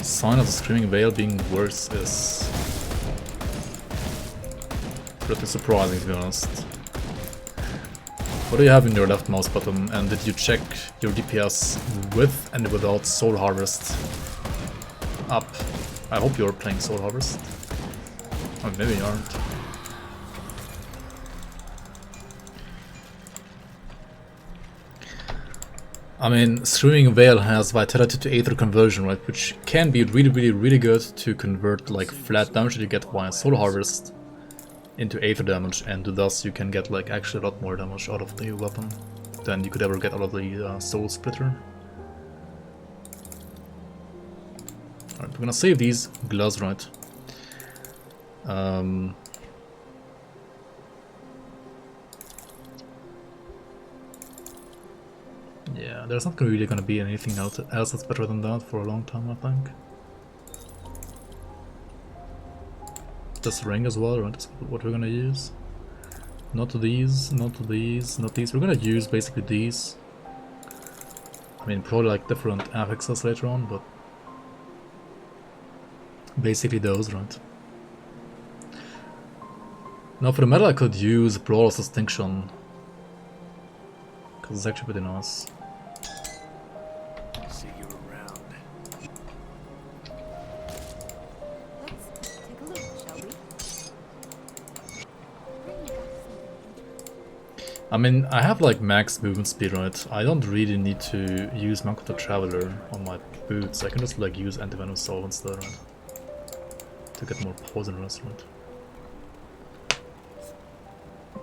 Sign of the Screaming Veil being worse is pretty surprising, to be honest. What do you have in your left mouse button, and did you check your DPS with and without Soul Harvest up? I hope you're playing Soul Harvest. Or maybe you aren't. I mean, Screaming Veil has Vitality to Aether conversion, right, which can be really good to convert like flat damage that you get via Soul Harvest into Aether damage, and thus you can get like actually a lot more damage out of the weapon than you could ever get out of the Soul Splitter. Alright, we're gonna save these gloves, right? Yeah, there's not really gonna be anything else that's better than that for a long time, I think. This ring as well, right? That's what we're gonna use. Not these, not these, not these. We're gonna use basically these. I mean, probably like different affixes later on, but basically those, right? Now for the metal I could use Brawler's Distinction, because it's actually pretty nice. See you around. Let's take a look, shall we? Bring back something. I mean, I have like max movement speed, right? I don't really need to use Monk of the Traveler on my boots. I can just like use Anti-Venom Soul instead, right? To get more poison rest, right?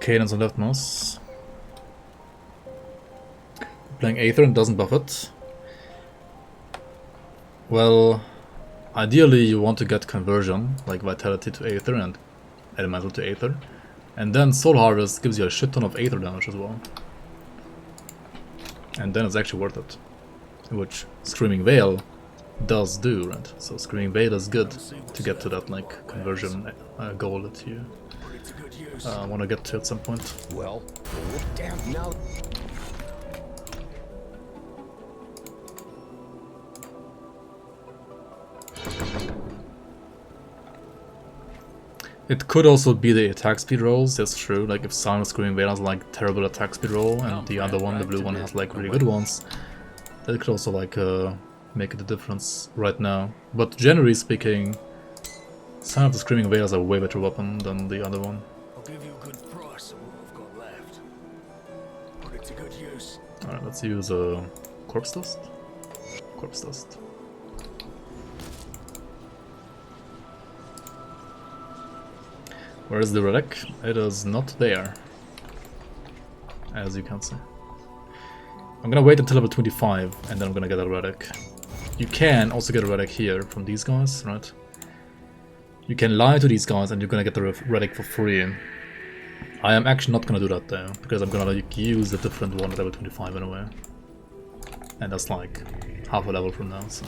Cadence on left mouse. Playing Aether and doesn't buff it. Well, ideally you want to get conversion, like Vitality to Aether and Elemental to Aether. And then Soul Harvest gives you a shit ton of Aether damage as well. And then it's actually worth it. Which Screaming Veil does do, right? So Screaming Veil is good to get to that like conversion goal that you want to get to at some point. Well, damn, now. It could also be the attack speed rolls, that's true. Like if Silent Screaming Veil has like terrible attack speed roll and the other one, the blue one, has like really good ones, that could also like make the difference right now. But generally speaking, Sign of the Screaming Veil is a way better weapon than the other one. I'll give you a good price on what I've got left. Put it to good use. Alright, let's use Corpse Dust. Corpse Dust. Where is the relic? It is not there, as you can see. I'm gonna wait until level 25 and then I'm gonna get a relic. You can also get a relic here from these guys, right? You can lie to these guys and you're gonna get the relic for free. I am actually not gonna do that though, because I'm gonna like use a different one at level 25 anyway. And that's like half a level from now, so.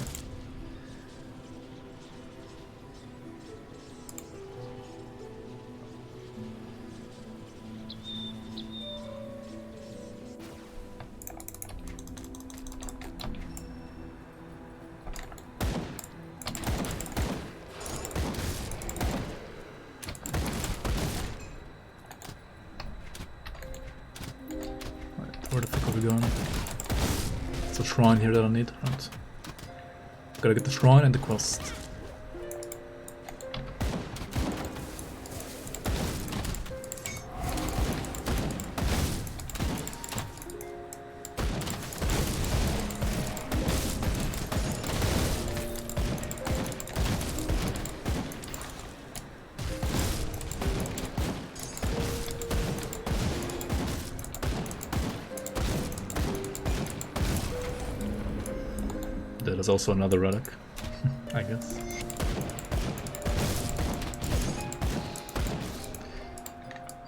Where the fuck are we going? It's a shrine here that I need, right? Gotta get the shrine and the quest. That is also another relic, I guess.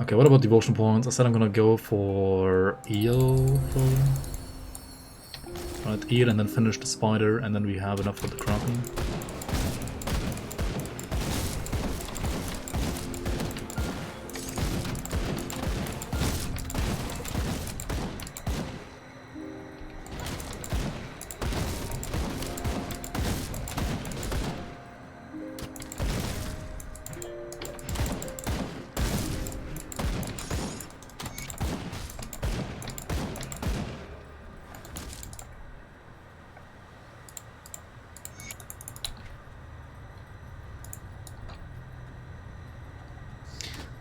Okay, what about devotion points? I said I'm gonna go for eel, probably. Right, eel and then finish the spider, and then we have enough for the kraken.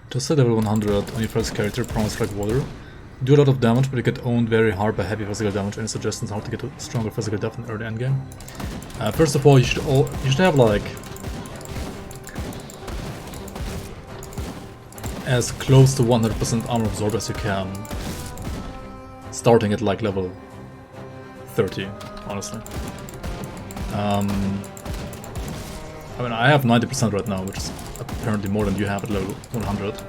Just at level 100 on your first character, Promise like water. Do a lot of damage, but you get owned very hard by heavy physical damage. Any suggestions how to get a stronger physical depth in early endgame? First of all, you should have like as close to 100% armor absorb as you can, starting at like level 30, honestly. I mean, I have 90% right now, which is apparently more than you have at level 100.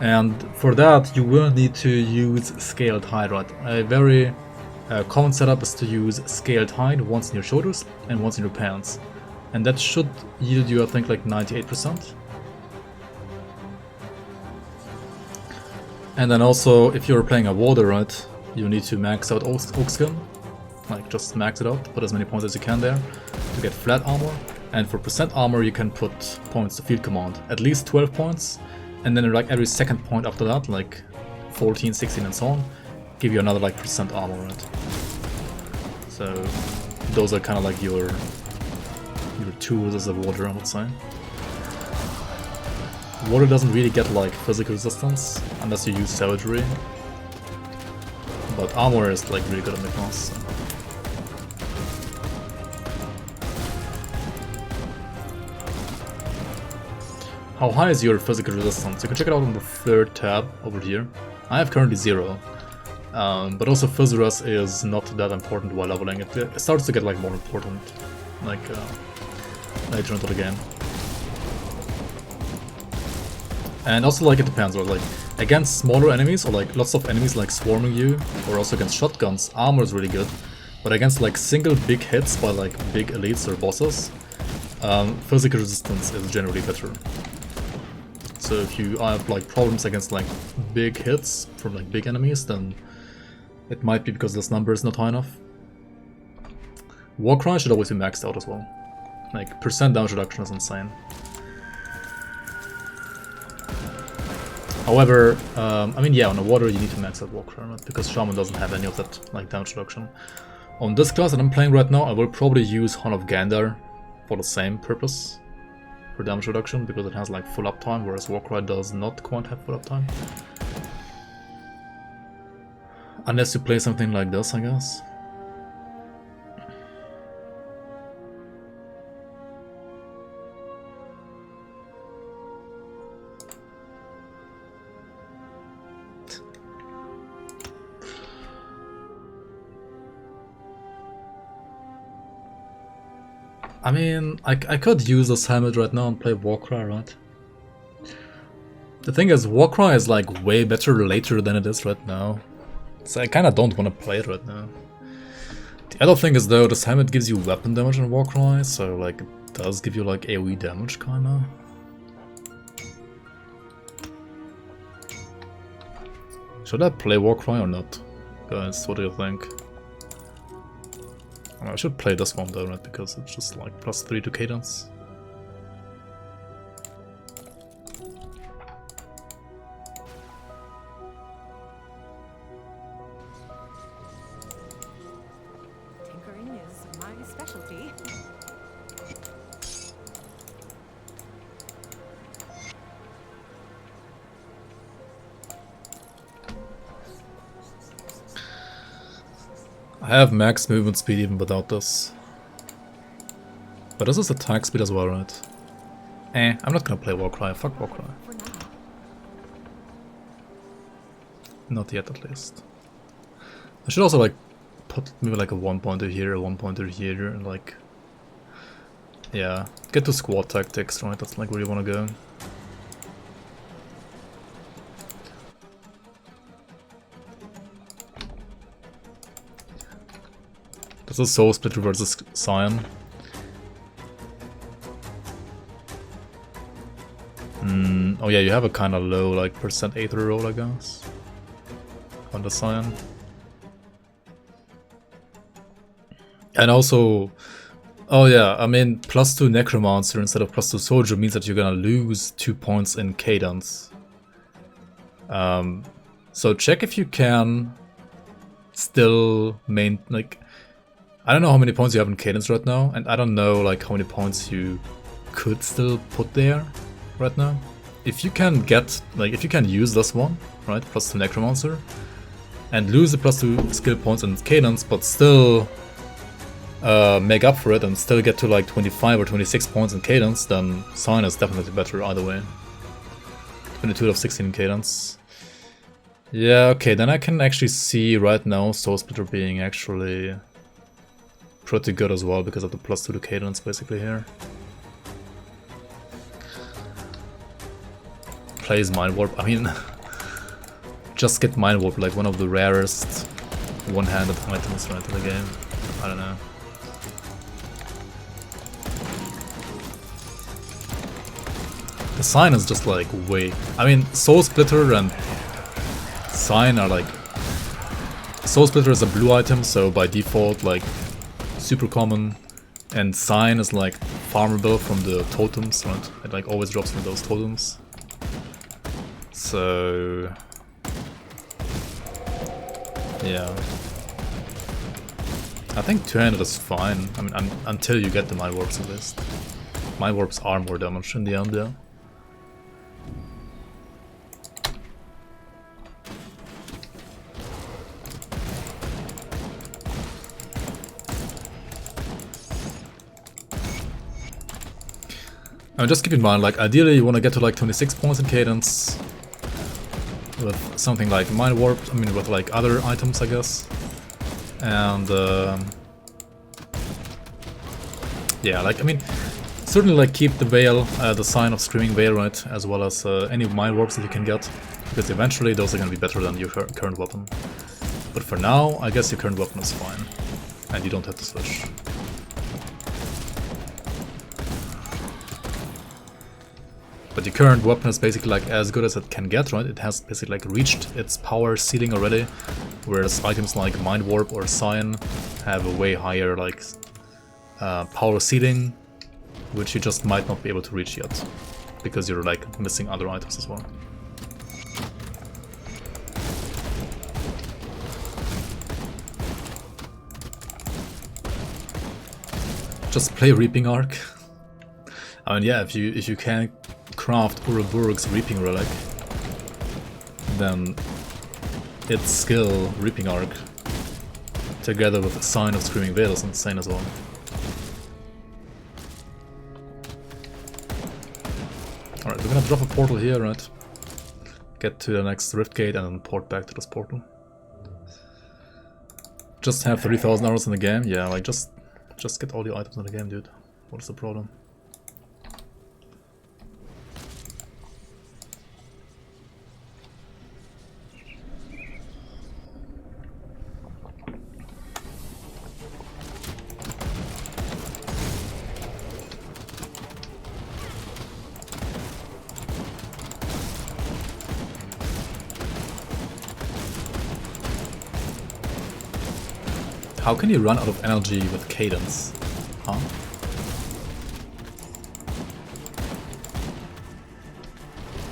And for that, you will need to use Scaled Hide, right? A very common setup is to use Scaled Hide once in your shoulders and once in your pants. And that should yield you, I think, like 98%. And then also, if you're playing a warder, right, you need to max out Oak Skin. Like, just max it out, put as many points as you can there to get flat armor. And for percent armor, you can put points to field command, at least 12 points, and then like every second point after that, like 14, 16 and so on, give you another like percent armor, right? So those are kind of like your tools as a warder, I would say. Warder doesn't really get like physical resistance unless you use savagery, but armor is like really good on the class. So. How high is your physical resistance? You can check it out on the third tab over here. I have currently 0, but also phys res is not that important while leveling. It starts to get like more important, like later into the game. And also like it depends, or like against smaller enemies or like lots of enemies like swarming you, or also against shotguns, armor is really good. But against like single big hits by like big elites or bosses, physical resistance is generally better. So if you have like problems against like big hits from like big enemies, then it might be because this number is not high enough. Warcry should always be maxed out as well. Like percent damage reduction is insane. However, I mean, yeah, on a warrior you need to max out Warcry, right? Because Shaman doesn't have any of that like damage reduction. On this class that I'm playing right now, I will probably use Horn of Gander for the same purpose. For damage reduction, because it has like full uptime, whereas Warcry does not quite have full uptime. Unless you play something like this, I guess. I mean, I could use this helmet right now and play Warcry, right? The thing is, Warcry is like way better later than it is right now. So I kinda don't want to play it right now. The other thing is though, this helmet gives you weapon damage in Warcry, so like it does give you like AoE damage kinda. Should I play Warcry or not? Guys, what do you think? I should play this one though, right? Because it's just like +3 to Cadence. Tinkering is my specialty. I have max movement speed even without this. But this is attack speed as well, right? I'm not gonna play Warcry, fuck Warcry. For now. Not yet at least. I should also like put maybe like a 1-pointer here, a 1-pointer here, and like... Yeah, get to squad tactics, right? That's like where you wanna go. This is Soul Splitter versus Scion. Oh yeah, you have a kind of low like percent Aether roll, I guess, on the Scion. And also, oh yeah, I mean, +2 Necromancer instead of +2 Soldier means that you're gonna lose 2 points in Cadence. So check if you can still like, I don't know how many points you have in Cadence right now, and I don't know like how many points you could still put there right now. If you can get, like, if you can use this one, right, +2 Necromancer, and lose the +2 skill points in Cadence, but still make up for it and still get to like 25 or 26 points in Cadence, then Scion is definitely better either way. 22 out of 16 in Cadence. Yeah, okay, then I can actually see right now Soul Splitter being actually pretty good as well because of the +2 to Cadence basically here. Plays Mind Warp, I mean, just get Mind Warp, like one of the rarest one-handed items right in the game. I don't know. The Sign is just like way... I mean, Soul Splitter and Sign are like... Soul Splitter is a blue item, so by default, like, super common. And Sign is like farmable from the totems, right? It like always drops from those totems. So... yeah. I think 200 is fine. I mean, until you get the Mind Warps at least. Mind Warps are more damage in the end, yeah. Just keep in mind, like, ideally you want to get to like 26 points in Cadence with something like Mind Warp, I mean with like other items, I guess. And yeah, like, I mean, certainly like keep the Veil, the Sign of Screaming Veil, right, as well as any Mind Warps that you can get, because eventually those are going to be better than your current weapon. But for now, I guess your current weapon is fine, and you don't have to switch. But your current weapon is basically like as good as it can get, right? It has basically like reached its power ceiling already, whereas items like Mind Warp or Scion have a way higher like power ceiling, which you just might not be able to reach yet, because you're like missing other items as well. Just play Reaping Arc. I mean, yeah, if you can craft Uruburg's Reaping Relic, then its skill, Reaping Arc, together with the Sign of Screaming Veil is insane as well. Alright, we're gonna drop a portal here, right? Get to the next Rift Gate and then port back to this portal. Just have 30,000 hours in the game? Yeah, like just get all the items in the game, dude. What's the problem? How can you run out of energy with Cadence? Huh?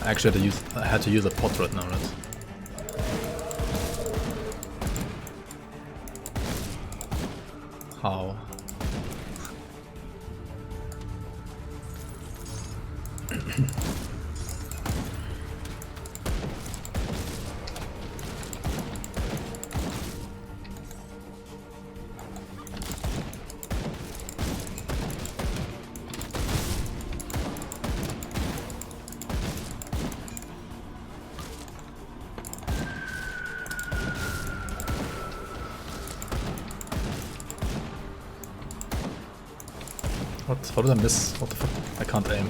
I actually had to use a pot right now, right? How? What? How did I miss? What the fuck? I can't aim.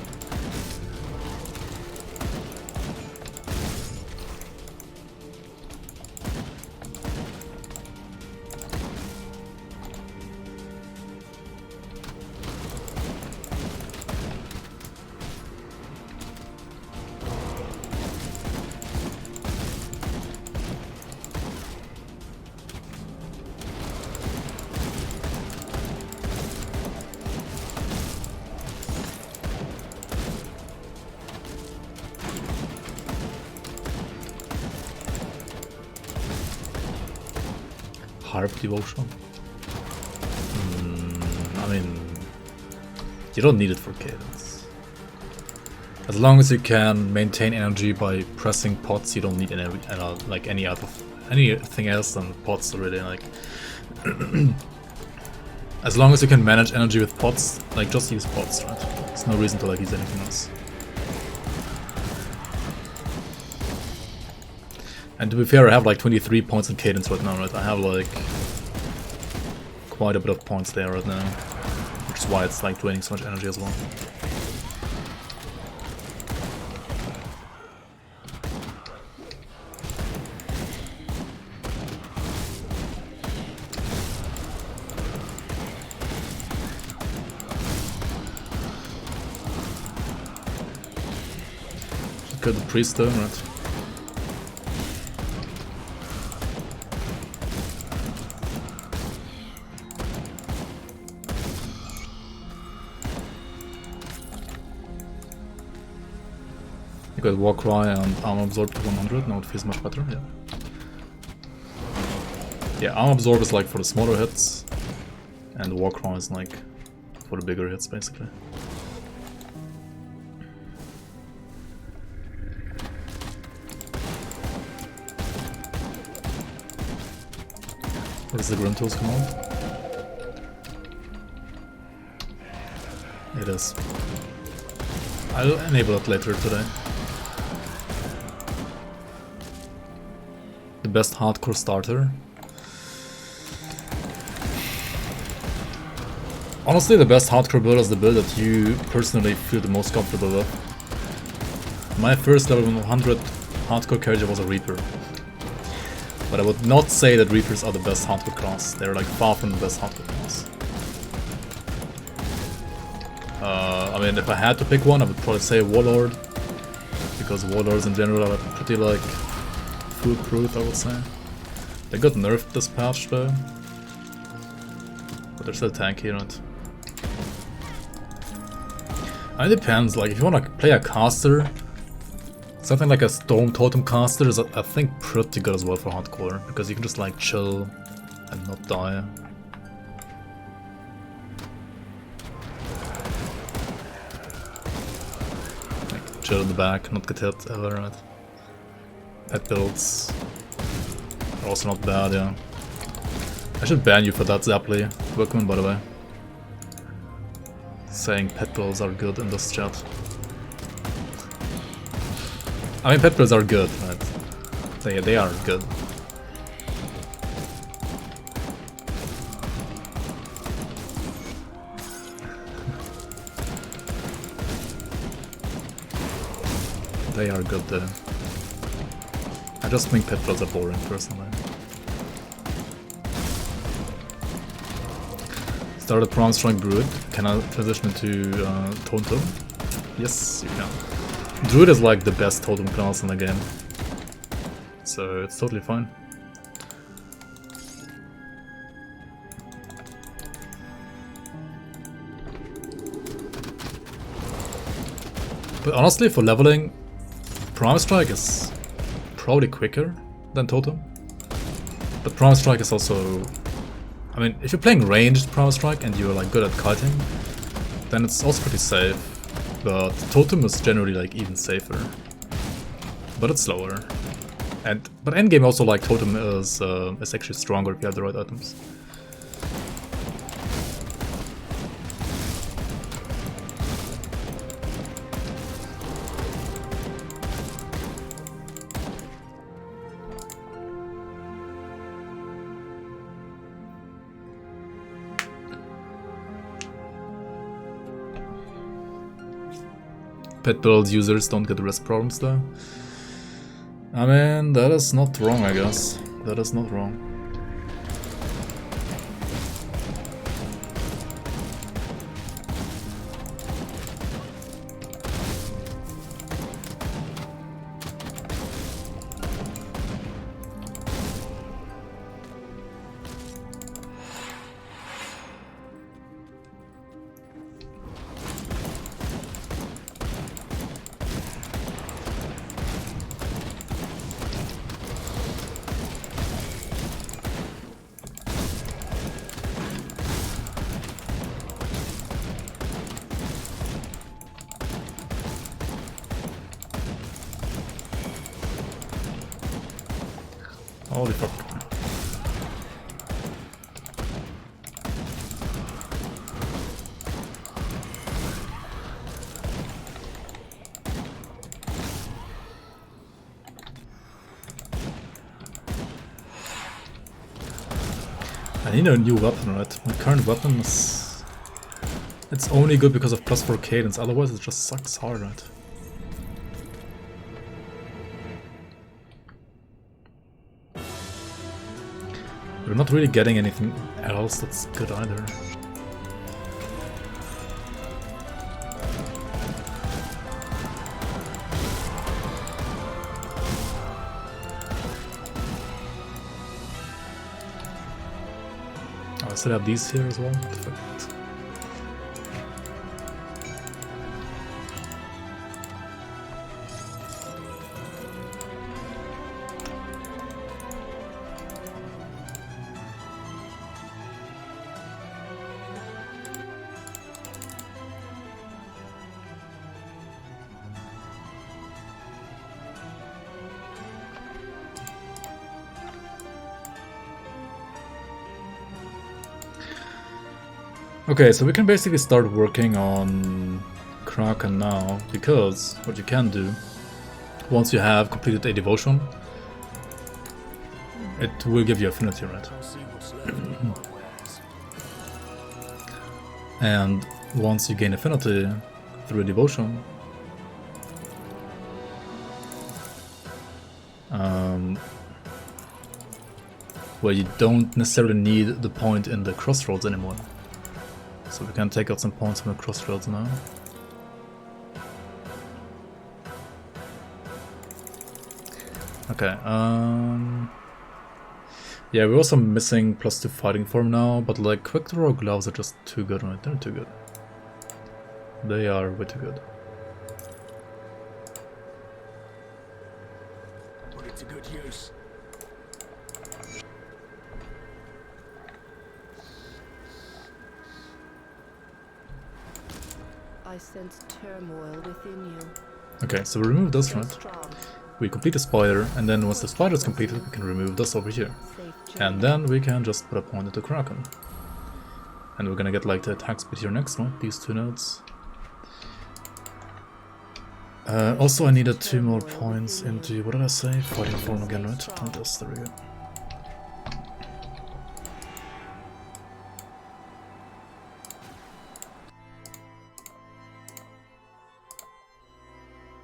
Harp devotion. I mean, you don't need it for Cadence. As long as you can maintain energy by pressing pots, you don't need anything else than pots already. Like, as long as you can manage energy with pots, like just use pots, right? There's no reason to like use anything else. And to be fair, I have like 23 points in Cadence right now, right? I have like quite a bit of points there right now, which is why it's like draining so much energy as well. Got the priest though, right? You got War Cry and Armor Absorb to 100, now it feels much better, yeah. Yeah, Armor Absorb is like for the smaller hits, and War Cry is like for the bigger hits, basically. What is the GRIMTOOLS command? It is. I'll enable it later today. The best hardcore starter. Honestly, the best hardcore build is the build that you personally feel the most comfortable with. My first level 100 hardcore character was a Reaper. But I would not say that Reapers are the best hardcore class. They're like far from the best hardcore class. I mean, if I had to pick one, I would probably say Warlord. Because Warlords in general are pretty like foolproof, I would say. They got nerfed this patch though. But they're still tanky, right? It depends, like if you wanna play a caster, something like a Storm Totem caster is I think pretty good as well for hardcore, because you can just like chill and not die. Like chill in the back, not get hit ever, right? Pet builds are also not bad, yeah. I should ban you for that, Zapply. Workman, by the way. Saying pet builds are good in this chat. I mean, pet builds are good, right? So yeah, they are good. They are good though. I just think pet builds are boring, personally. Started Prawn Strike Druid. Can I transition into Totem? Yes, you can. Druid is like the best totem class in the game, so it's totally fine. But honestly, for leveling, Prime Strike is probably quicker than Totem. But Prime Strike is also... I mean, if you're playing ranged Prime Strike and you're like good at kiting, then it's also pretty safe. But Totem is generally like even safer. But it's slower. But endgame also like Totem is actually stronger if you have the right items. Pet build users don't get rest problems though. I mean, that is not wrong, I guess. That is not wrong. Holy fuck. I need a new weapon, right? My current weapon is... It's only good because of +4 cadence, otherwise it just sucks hard, right? We're not really getting anything else that's good either. Oh, I still have these here as well. Perfect. Okay, so we can basically start working on Kraken now, because what you can do, once you have completed a devotion, it will give you affinity, right? And once you gain affinity through a devotion, well, you don't necessarily need the point in the crossroads anymore. So we can take out some points from the crossroads now. Okay, yeah, we're also missing +2 fighting form now, but like quick throw gloves are just too good, right? They're too good. They are way too good. Put it to good use. I sense turmoil within you. Okay, so we remove this, Stay right? strong. We complete the spider, and then once the spider is completed, we can remove this over here. Safe And journey. then we can just put a point into Kraken. And we're gonna get like the attack speed here next, right? These two nodes. Also I needed 2 more points into, what did I say? Fighting form again, right? And this, there we go.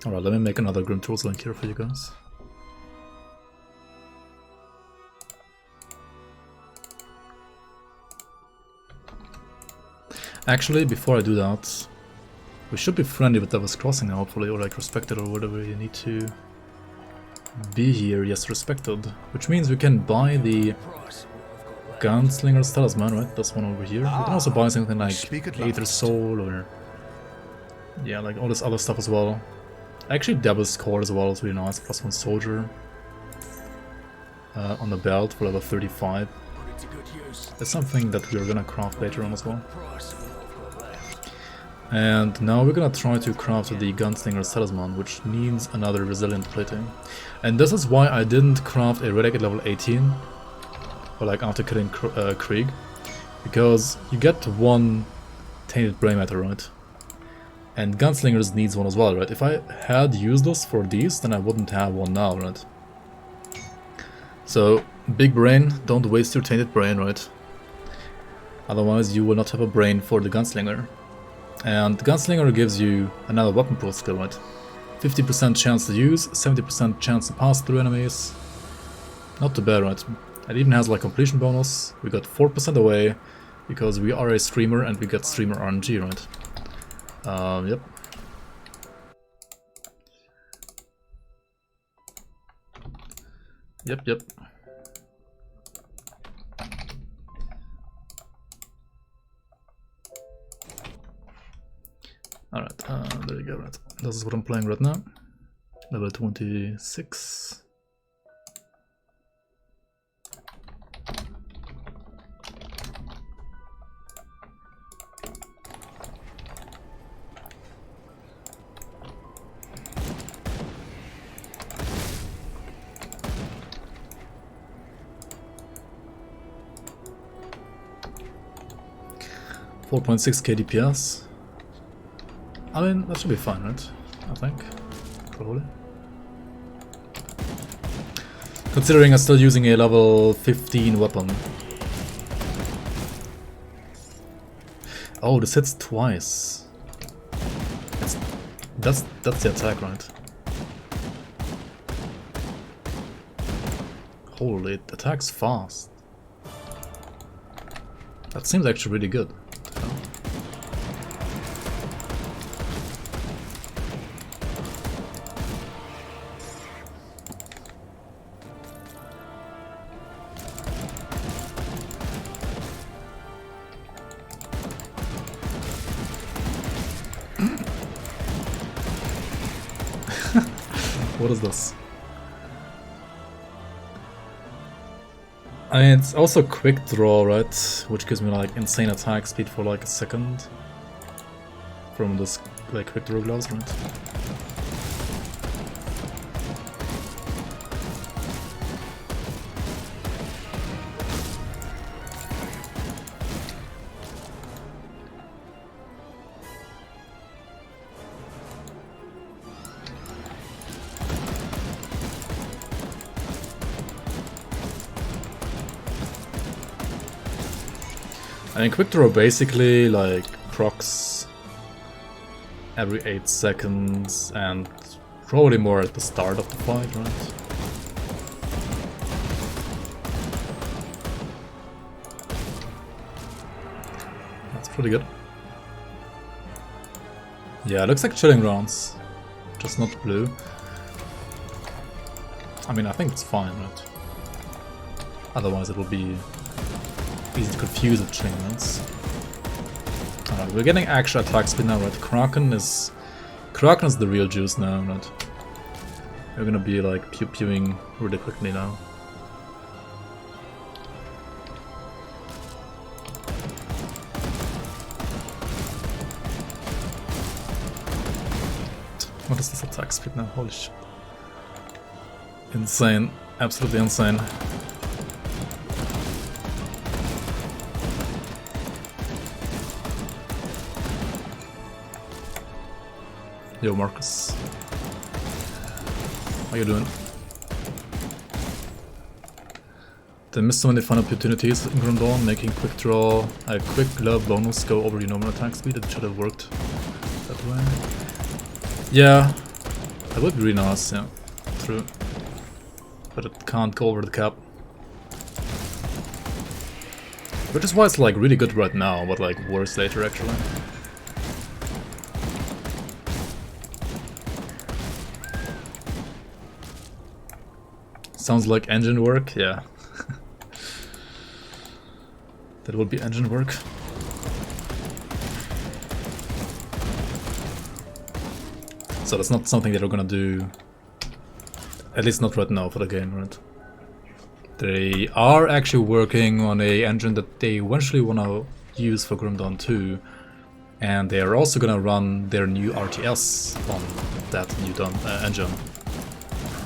Alright, let me make another GRIMTOOLS link here for you guys. Actually, before I do that, we should be friendly with Devil's Crossing now, hopefully, or like respected or whatever you need to be here. Yes, respected. Which means we can buy the Price of what I've got left. Gunslinger's Talisman, right? That's one over here. We can also buy something like speak at Aether last. Soul or Yeah, like all this other stuff as well. Actually, Devil's Core as well is really nice. +1 soldier on the belt for level 35. Put it to good use. That's something that we're gonna craft later on as well. Price of what I've got left. And now we're gonna try to craft the Gunslinger Talisman, which needs another resilient plating. And this is why I didn't craft a relic at level 18, or like after killing Krieg, because you get one tainted brain matter, right? And Gunslingers needs one as well, right? If I had used this for these, then I wouldn't have one now, right? So, big brain, don't waste your tainted brain, right? Otherwise you will not have a brain for the Gunslinger. And the Gunslinger gives you another weapon pool skill, right? 50% chance to use, 70% chance to pass through enemies. Not too bad, right? It even has like completion bonus. We got 4% away because we are a streamer and we get streamer RNG, right? Yep. Yep. Alright, there you go, right. This is what I'm playing right now. Level 26. .6 KDPS. I mean, that should be fine, right? I think. Probably. Considering I'm still using a level 15 weapon. Oh, this hits twice. That's the attack, right? Holy, it attacks fast. That seems actually really good. What is this? I mean, it's also quick draw, right? Which gives me like insane attack speed for like a second from this like quick draw gloves, right? I mean, quick draw basically like procs every 8 seconds and probably more at the start of the fight, right? That's pretty good. Yeah, it looks like chilling rounds, just not blue. I mean, I think it's fine, right? Otherwise it will be easy to confuse with chain rounds. Alright, we're getting extra attack speed now, right? Kraken is the real juice now, right? We're gonna be like pew-pewing really quickly now. What is this attack speed now? Holy shit. Insane. Absolutely insane. Yo, Marcus. How you doing? They missed so many fun opportunities in Grim Dawn, making quick draw a quick glove bonus go over your normal attack speed. It should have worked that way. Yeah, that would be really nice, yeah. True. But it can't go over the cap. Which is why it's like really good right now, but like worse later actually. Sounds like engine work, yeah. That would be engine work. So that's not something they're gonna do, at least not right now for the game, right? They are actually working on a engine that they eventually wanna use for Grim Dawn 2, and they are also gonna run their new RTS on that new engine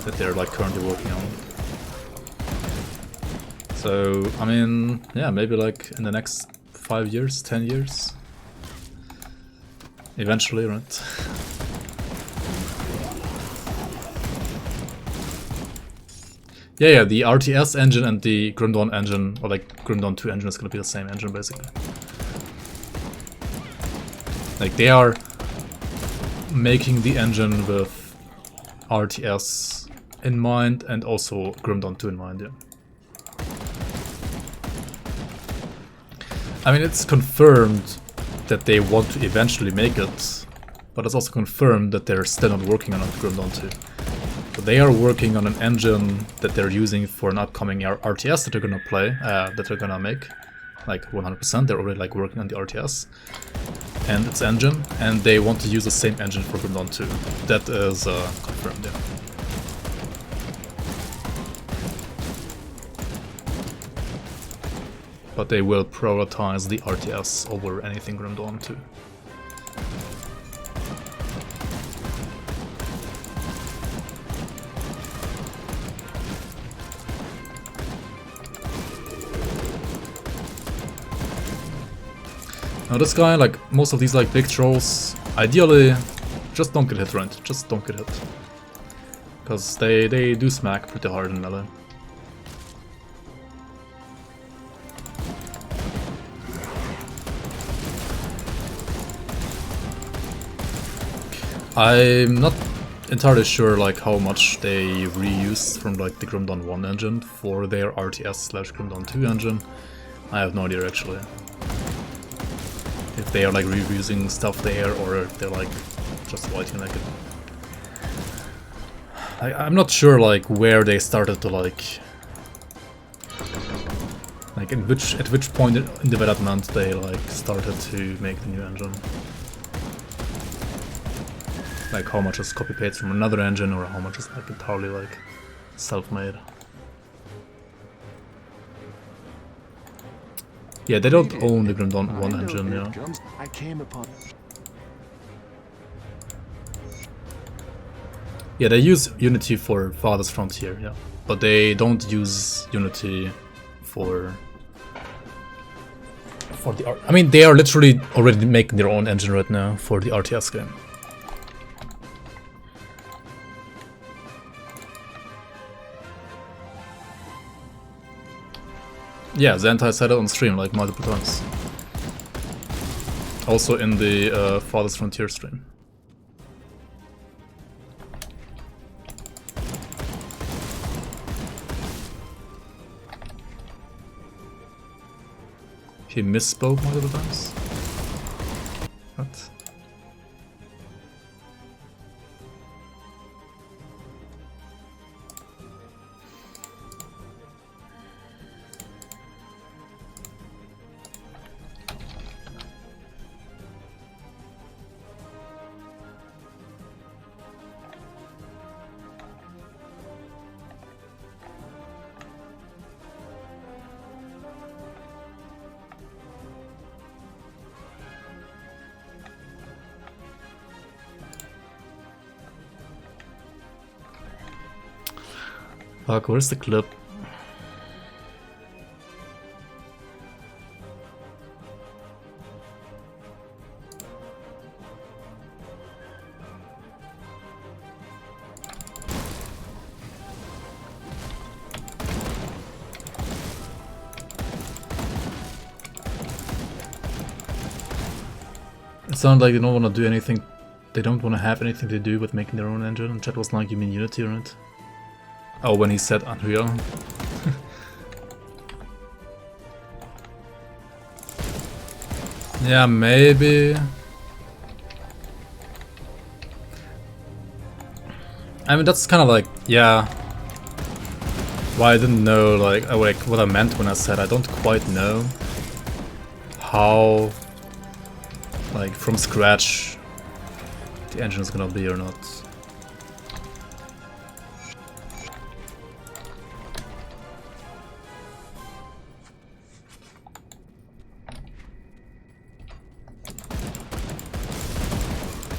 that they're like currently working on. So I mean, yeah, maybe like in the next 5 years, 10 years, eventually, right? Yeah, the RTS engine and the Grim Dawn engine, or like Grim Dawn 2 engine, is gonna be the same engine basically. Like they are making the engine with RTS in mind and also Grim Dawn 2 in mind, yeah. I mean, it's confirmed that they want to eventually make it, but it's also confirmed that they're still not working on Grim Dawn 2. So they are working on an engine that they're using for an upcoming RTS that they're gonna play, that they're gonna make, like 100%. They're already like working on the RTS and its engine, and they want to use the same engine for Grim Dawn 2. That is confirmed, yeah. But they will prioritize the RTS over anything Grim Dawn 2. Now this guy, like most of these like big trolls, ideally just don't get hit, right? Just don't get hit. Because they do smack pretty hard in melee. I'm not entirely sure like how much they reused from like the Grim Dawn 1 engine for their RTS / Grim Dawn 2 engine. I have no idea actually. If they are like reusing stuff there or if they're like just whiting like it. I'm not sure like where they started to like at which point in development they like started to make the new engine. Like how much is copy-paste from another engine or how much is like entirely like self-made. Yeah, they don't own the Grim Dawn 1 engine, yeah. I came upon. Yeah, they use Unity for Farthest Frontier, yeah. But they don't use Unity for the I mean, they are literally already making their own engine right now for the RTS game. Yeah, Zentai said it on stream like multiple times. Also in the Farthest Frontier stream. He misspoke multiple times? What? Fuck, where's the clip? It sounded like they don't want to do anything. They don't want to have anything to do with making their own engine. And chat was like, "You mean Unity, right?" Oh, when he said Unreal. Yeah, maybe. I mean, that's kind of like, yeah. Why I didn't know, like what I meant when I said I don't quite know how, like, from scratch, the engine is gonna be or not.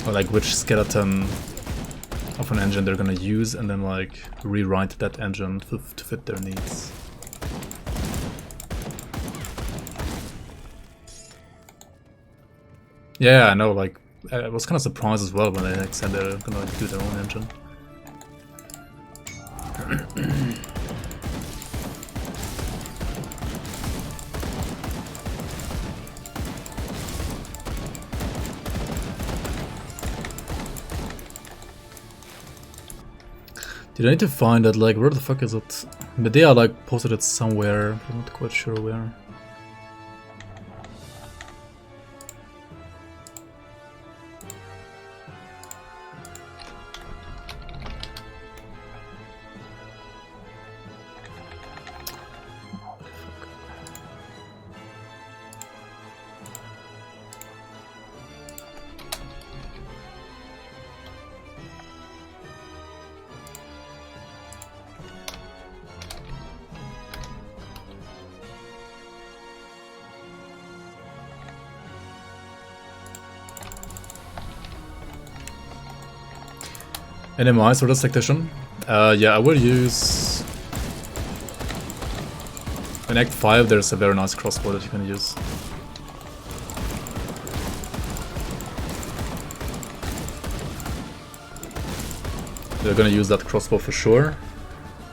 Or like which skeleton of an engine they're gonna use and then like rewrite that engine to fit their needs. Yeah, I know, like, I was kind of surprised as well when they like, said they're gonna like, do their own engine. Did I need to find it? Like, where the fuck is it? Medea like posted it somewhere, but I'm not quite sure where. NMIs for this Tactician? Yeah, I will use... In Act 5 there's a very nice crossbow that you can use. They're gonna use that crossbow for sure.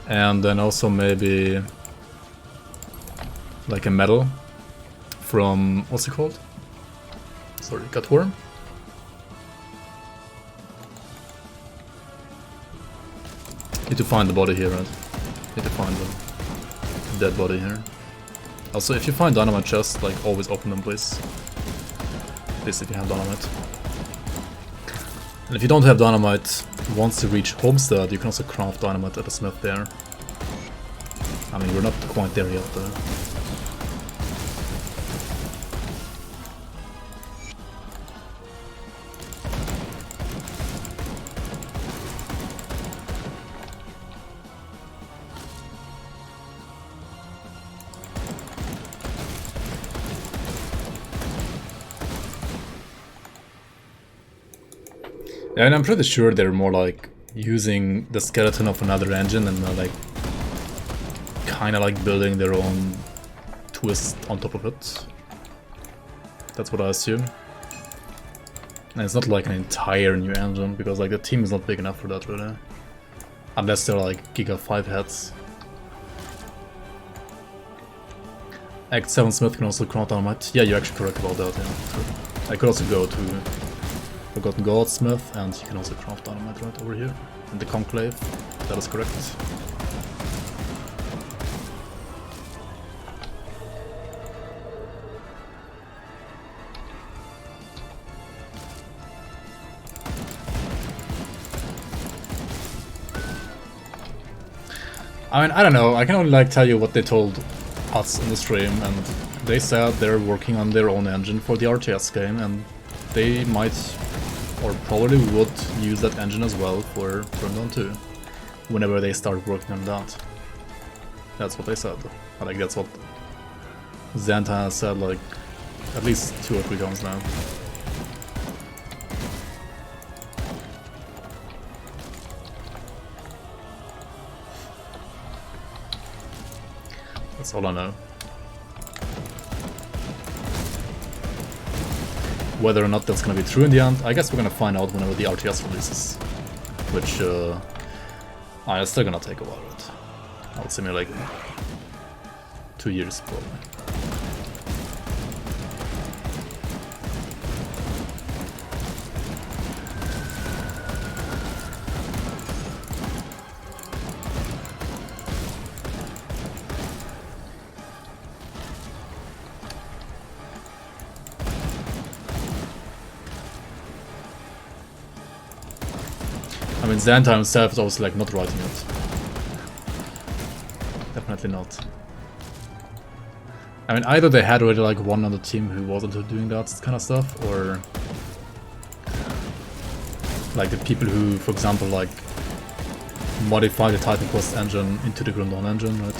And then also maybe... like a medal from... what's it called? Sorry, Cutworm? Need to find the body here, right? Need to find the dead body here. Also, if you find dynamite chests, like, always open them, please. Please, if you have dynamite. And if you don't have dynamite, once you reach Homestead, you can also craft dynamite at the smith there. I mean, we're not quite there yet, though. Yeah, and I'm pretty sure they're more like using the skeleton of another engine and like kind of like building their own twist on top of it. That's what I assume. And it's not like an entire new engine because like the team is not big enough for that really. Unless they're like Giga 5 heads. Act 7 Smith can also craft dynamite. Yeah, you're actually correct about that, yeah. I could also go to Forgotten Goldsmith, and you can also craft dynamite right over here in the Conclave. That is correct. I mean, I don't know, I can only like tell you what they told us in the stream, and they said they're working on their own engine for the RTS game, and they might or probably would use that engine as well for Dawn 2 whenever they start working on that. That's what they said. Like that's what Xanta has said like at least 2 or 3 times now. That's all I know. Whether or not that's gonna be true in the end, I guess we're gonna find out whenever the RTS releases. Which, it's still gonna take a while, right? I would say maybe like 2 years probably. I mean, Xanta himself is obviously like not writing it. Definitely not. I mean, either they had already like one on the team who wasn't doing that kind of stuff, or Like the people who, for example, like modify the Titan Quest engine into the Grim Dawn engine, right?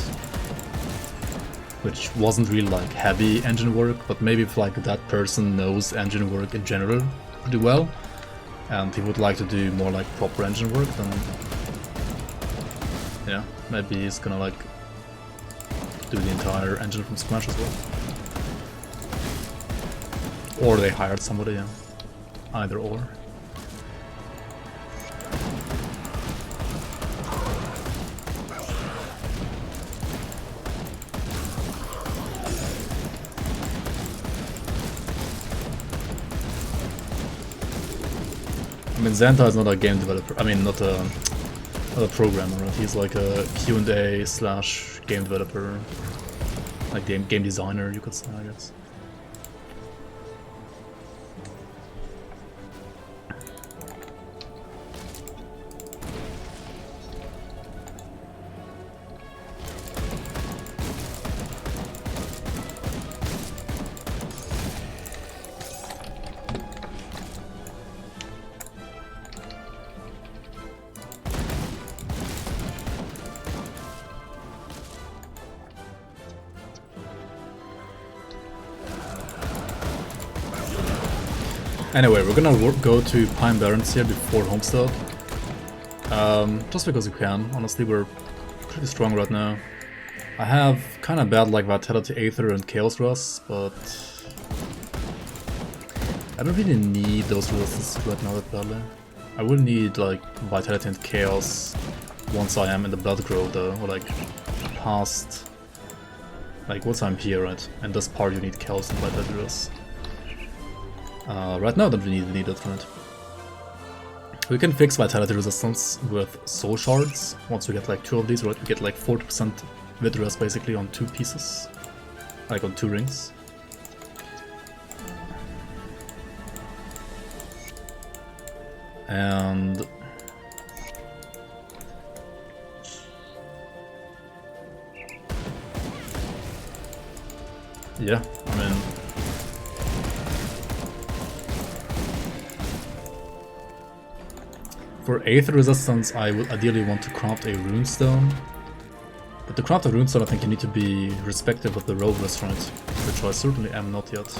Which wasn't really like heavy engine work, but maybe if like that person knows engine work in general pretty well, and he would like to do more like proper engine work, then yeah, maybe he's gonna like do the entire engine from scratch as well. Or they hired somebody, yeah. Either or. I mean, Xanta is not a game developer. I mean, not a programmer, right? He's like a Q&A / game developer, like game designer, you could say, I guess. Anyway, we're gonna go to Pine Barrens here before Homestead. Just because we can. Honestly, we're pretty strong right now. I have kind of bad like Vitality, Aether, and Chaos Rust, but I don't really need those rusts right now that badly. I will need like Vitality and Chaos once I am in the Blood Grove though, or like past, like once I'm here, right? And this part you need Chaos and Vitality Rust. Right now I don't really need it, right? We can fix Vitality Resistance with Soul Shards. Once we get like 2 of these, right? We get like 40% Vit Rest basically on 2 pieces. Like on 2 rings. And yeah, I mean, for Aether Resistance, I would ideally want to craft a Runestone. But to craft a Runestone, I think you need to be respective of the Rovers, right? Which I certainly am not yet.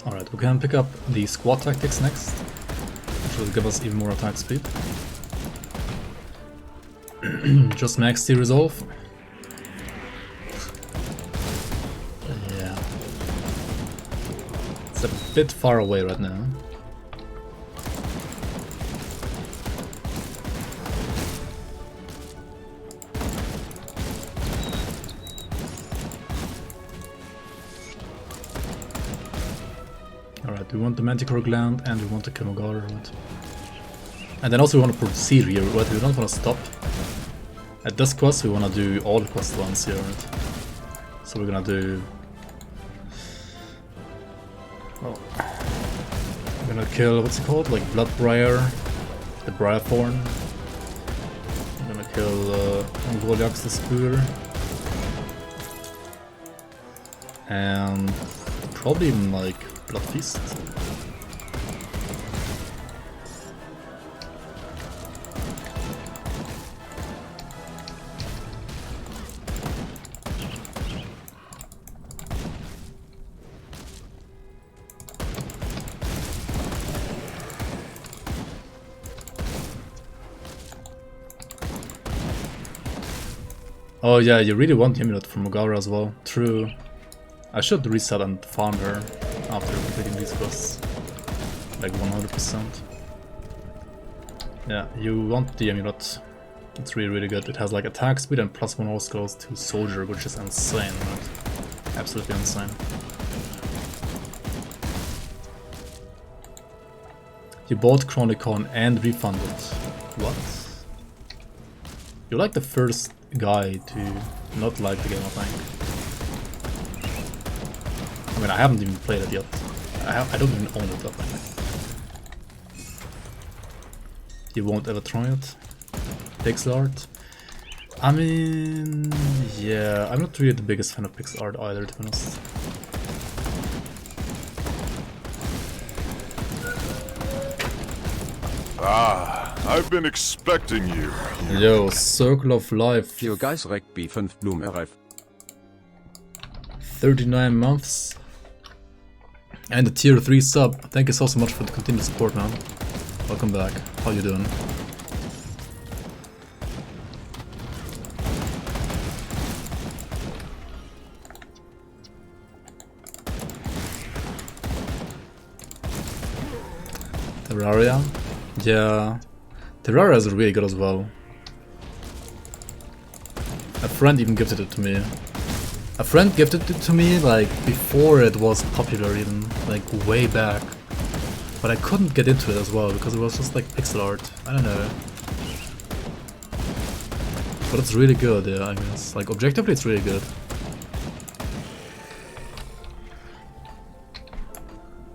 Alright, we can pick up the squad tactics next, which will give us even more attack speed. Just max the resolve. Yeah. It's a bit far away right now. Alright, we want the Manticore Gland and we want the Kamogara, right? And then also we want to proceed here, right? We don't want to stop. At this quest we want to do all the quest lines here, right? So we're gonna do... Oh. We're gonna kill, what's it called? Like Bloodbriar, the Briarthorn. I'm gonna kill Goliax the Spear. And probably even like Blood Feast. Oh yeah, you really want the amulet from Mogara as well. True. I should reset and farm her after completing these quests. Like 100%. Yeah, you want the amulet. It's really good. It has like attack speed and +1 all skills to soldier, which is insane, right? Absolutely insane. You bought Chronicon and refunded. What? You're like the first guy to not like the game, I think. I mean, I haven't even played it yet. I don't even own it, I think. You won't ever try it? Pixel art? I mean, yeah, I'm not really the biggest fan of pixel art either, to be honest. I've been expecting you. Yo, Circle of Life. Für Guys Rugby 5 Blumen RF. 39 months. And a tier 3 sub. Thank you so much for the continued support, man. Welcome back. How you doing? Terraria? Yeah. Terraria is really good as well. A friend even gifted it to me. A friend gifted it to me like before it was popular even, like way back. But I couldn't get into it as well because it was just like pixel art. I don't know. But it's really good, yeah, I guess. Like objectively it's really good.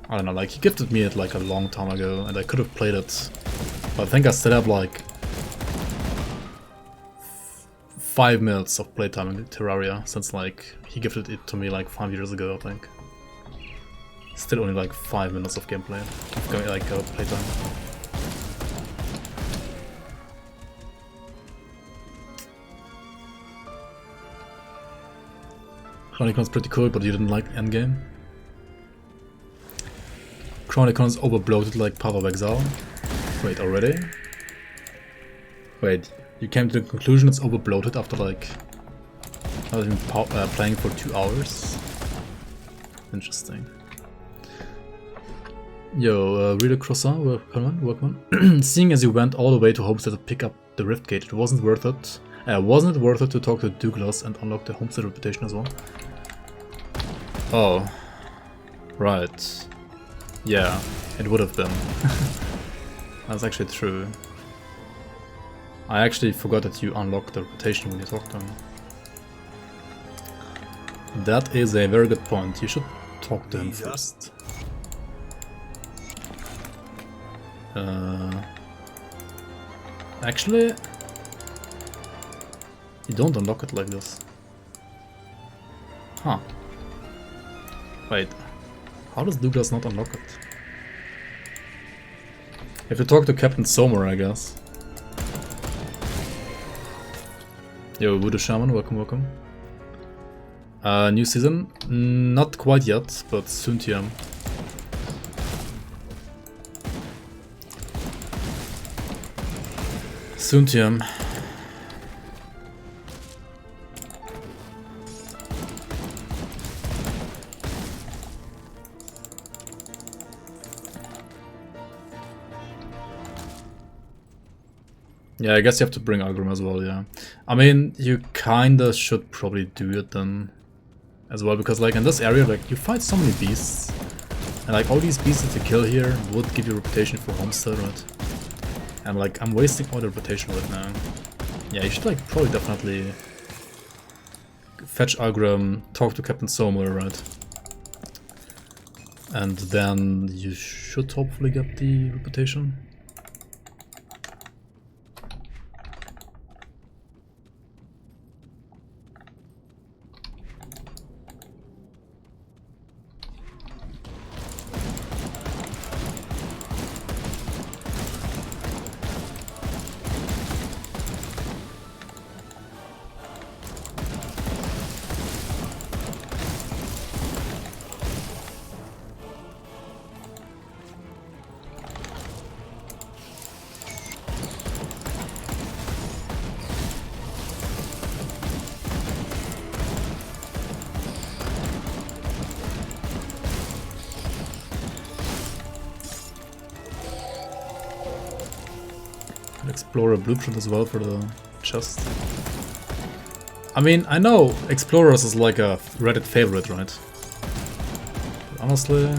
I don't know, like he gifted me it like a long time ago and I could have played it. But I think I still have like 5 minutes of playtime in Terraria since like he gifted it to me like 5 years ago, I think. Still only like 5 minutes of gameplay, like playtime. Chronicle's pretty cool, but you didn't like Endgame. Chronicle's overbloated like Path of Exile. Wait, already? Wait, you came to the conclusion it's overbloated after like I've been playing for 2 hours? Interesting. Yo, read a croissant, welcome on. Seeing as you went all the way to Homestead to pick up the Rift Gate, it wasn't worth it. Wasn't it worth it to talk to Douglas and unlock the Homestead reputation as well? Oh, right. Yeah, it would have been. That's actually true. I actually forgot that you unlocked the reputation when you talked to him. That is a very good point. You should talk to him first. Actually, you don't unlock it like this. Huh. Wait, how does Douglas not unlock it? You have to talk to Captain Somer, I guess. Yo, Voodoo Shaman, welcome, welcome. New season? Not quite yet, but soon TM. Soon TM. Yeah, I guess you have to bring Agrum as well, yeah. I mean, you kinda should probably do it then as well, because like in this area, like you fight so many beasts, and like all these beasts that you kill here would give you reputation for Homestead, right? And like I'm wasting all the reputation right now. Yeah, you should like probably definitely fetch Agrum, talk to Captain Somer, right? And then you should hopefully get the reputation. Explorer blueprint as well for the chest. I mean, I know Explorers is like a Reddit favorite, right? But honestly,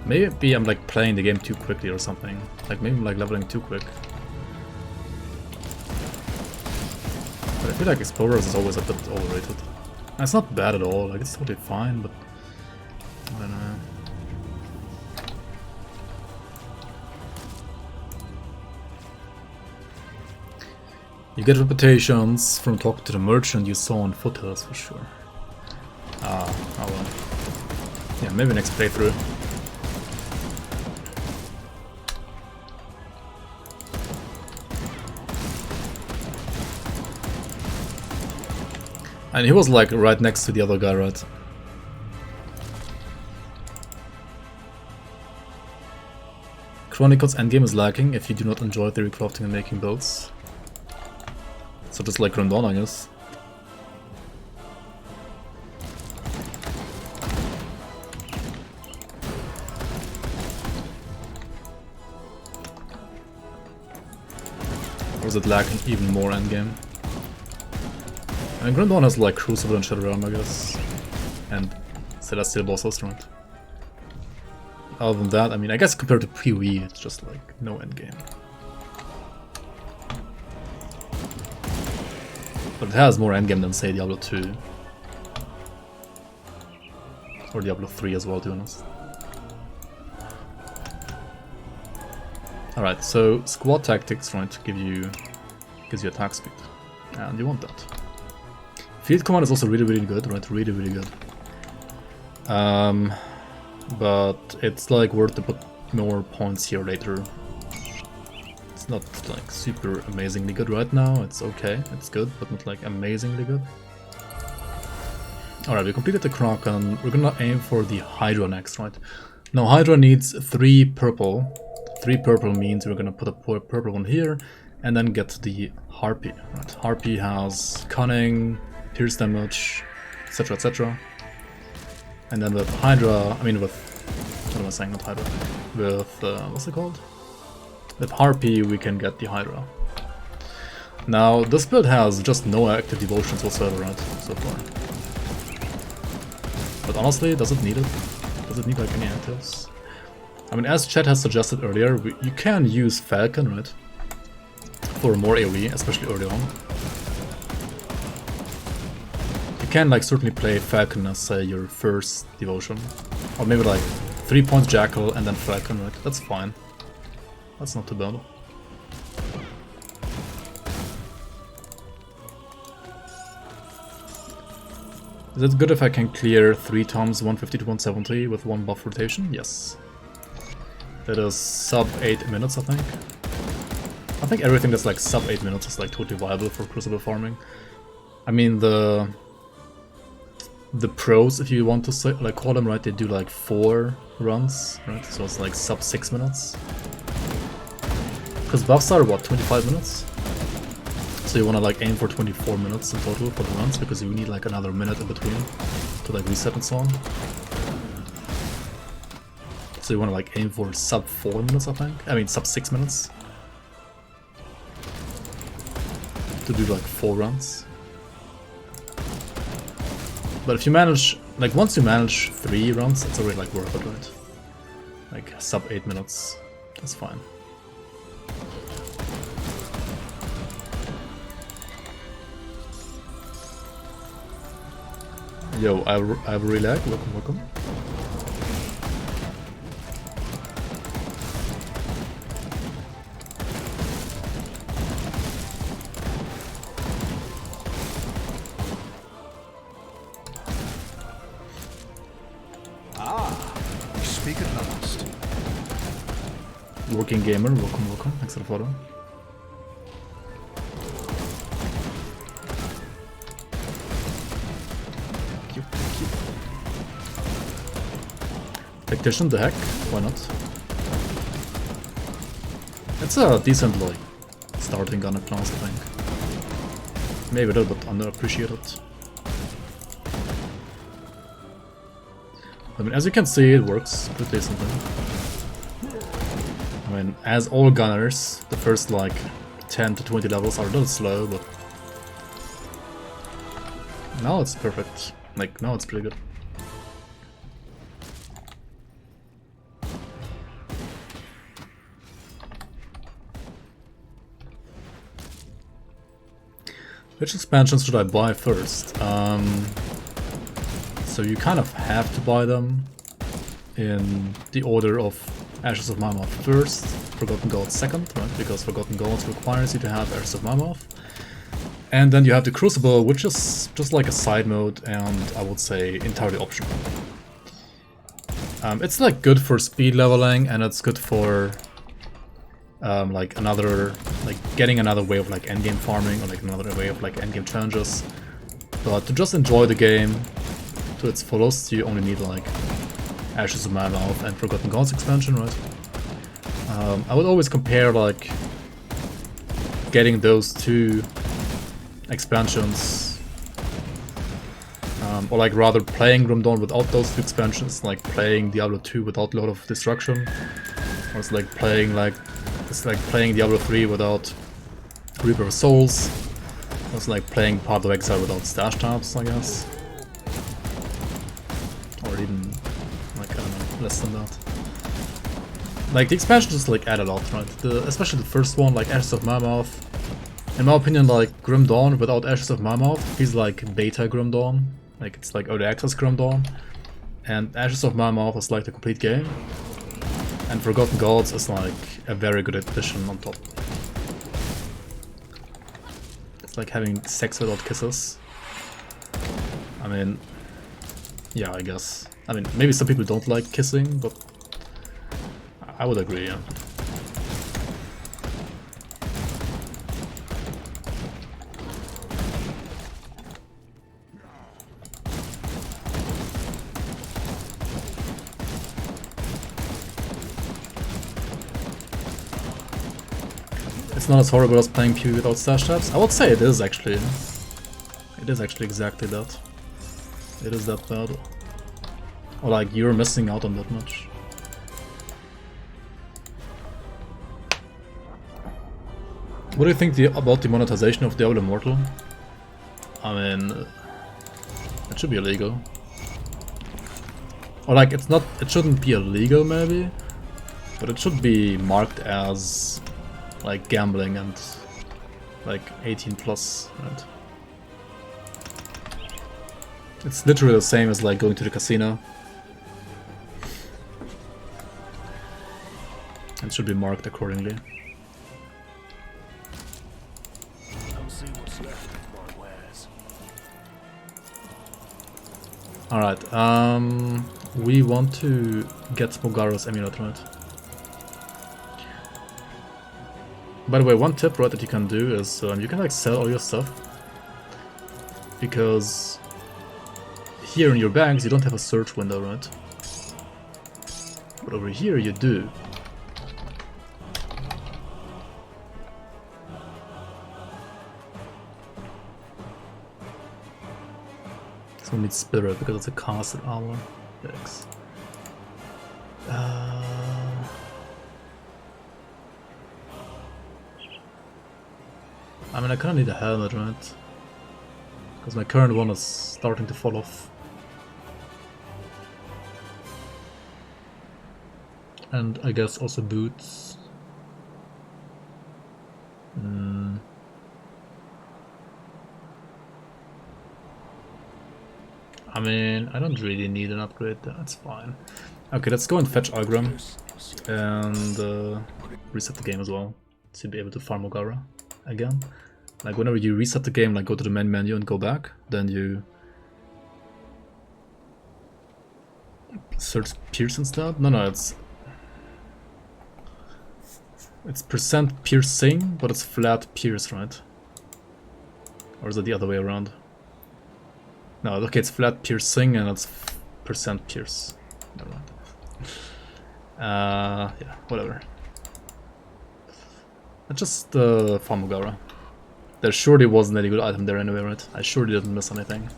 maybe I'm like playing the game too quickly or something. Like maybe I'm like leveling too quick. feel like Explorers is always a bit overrated. And it's not bad at all, like it's totally fine, but I don't know. You get reputations from talking to the merchant you saw on Foothills for sure. Ah, oh well. Yeah, maybe next playthrough. And he was like right next to the other guy, right? Chronicles endgame is lacking if you do not enjoy the recrafting and making builds. So just like Grim Dawn, I guess. Or is it lacking even more endgame? And Grim Dawn has like Crucible and Shadow Realm, I guess. And Celestial bosses, right? Other than that, I mean, I guess compared to PoE, it's just like no endgame. But it has more endgame than, say, Diablo 2. Or Diablo 3 as well, to be honest. Alright, so squad tactics, right, gives you attack speed. And you want that. Field command is also really good, right? Really good. But it's like worth to put more points here later. It's not like super amazingly good right now. It's okay, it's good, but not like amazingly good. Alright, we completed the Kraken. We're gonna aim for the Hydra next, right? Now Hydra needs 3 purple. 3 purple means we're gonna put a purple one here and then get the Harpy. Right? Harpy has Cunning, Pierce damage, etc, etc. And then with Hydra, I mean with, what am I saying, not Hydra? With, what's it called? With Harpy we can get the Hydra. Now this build has just no active devotions whatsoever, right, so far. But honestly, does it need it? Does it need like any actives? I mean, as chat has suggested earlier, you can use Falcon, right? For more AoE, especially early on. You can like certainly play Falcon as say your first devotion. Or maybe like 3 points Jackal and then Falcon, right? That's fine. That's not too bad. Is it good if I can clear 3 times 150 to 170 with 1 buff rotation? Yes. That is sub 8 minutes, I think. I think everything that's like sub 8 minutes is like totally viable for Crucible farming. I mean the pros, if you want to say, like call them, right, they do like 4 runs, right? So it's like sub 6 minutes. Because buffs are what, 25 minutes? So you want to like aim for 24 minutes in total for the runs, because you need like another minute in between to like reset and so on. So you want to like aim for sub 4 minutes, I think. I mean sub 6 minutes. To do like 4 runs. But if you manage, like once you manage 3 runs, it's already like worth it, right? Like sub 8 minutes, that's fine. Yo, I have a relag, welcome. We speak at last. Working gamer, welcome, thanks for the follow. Tactician, the heck? Why not? It's a decent, like, starting gunner class, I think. Maybe a little bit underappreciated. I mean, as you can see, it works pretty decently. I mean, as all gunners, the first, like, 10 to 20 levels are a little slow, but now it's perfect. Like, now it's pretty good. Which expansions should I buy first? So you kind of have to buy them in the order of Ashes of Mammoth first, Forgotten Gods second, right? Because Forgotten Gods requires you to have Ashes of Mammoth. And then you have the Crucible, which is just like a side mode and I would say entirely optional. It's like good for speed leveling and it's good for like getting another way of like endgame farming or like another way of like endgame challenges. But to just enjoy the game to its fullest, you only need like Ashes of Mammoth and Forgotten Gods expansion, right? I would always compare like getting those two expansions, or like rather playing Grim Dawn without those two expansions, like playing Diablo 2 without Lord of Destruction, or it's like playing Diablo 3 without Reaper of Souls, or it's like playing Path of Exile without Stash Tabs, I guess. Or even like, I don't know, less than that. Like the expansions just like add a lot, right? Especially the first one, like Ashes of Mammoth. In my opinion, like Grim Dawn without Ashes of Mammoth feels like beta Grim Dawn. Like it's like early access Grim Dawn. And Ashes of Mammoth is like the complete game. And Forgotten Gods is like a very good addition on top. It's like having sex without kisses. I mean, yeah, I guess. I mean, maybe some people don't like kissing, but I would agree, yeah. It's not as horrible as playing PvE without stash tabs. I would say it is actually. It is actually exactly that. It is that bad. Or like you're missing out on that much. What do you think about the monetization of Diablo Immortal? I mean, it should be illegal. Or like it's not, it shouldn't be illegal maybe, but it should be marked as like gambling and like 18 plus, right? It's literally the same as like going to the casino. It should be marked accordingly. I'll see what's left of my wares. Alright, we want to get Smogaro's amulet, right? By the way, one tip, right, that you can do is you can like sell all your stuff, because here in your bags you don't have a search window, right? But over here you do. So we need Spirit because it's a casted armor. Thanks. I mean, I kinda need a helmet, right? Because my current one is starting to fall off. And I guess also boots. I mean, I don't really need an upgrade, that's fine. Okay, let's go and fetch Algrim and reset the game as well to be able to farm Mogara again. Like whenever you reset the game, like go to the main menu and go back, then you search Pierce instead. No, it's percent piercing, but it's flat Pierce, right? Or is it the other way around? No, okay, it's flat piercing and it's percent pierce. Never mind. Yeah, whatever. Let's just farm Mogara. There surely wasn't any good item there anyway, right? I surely didn't miss anything.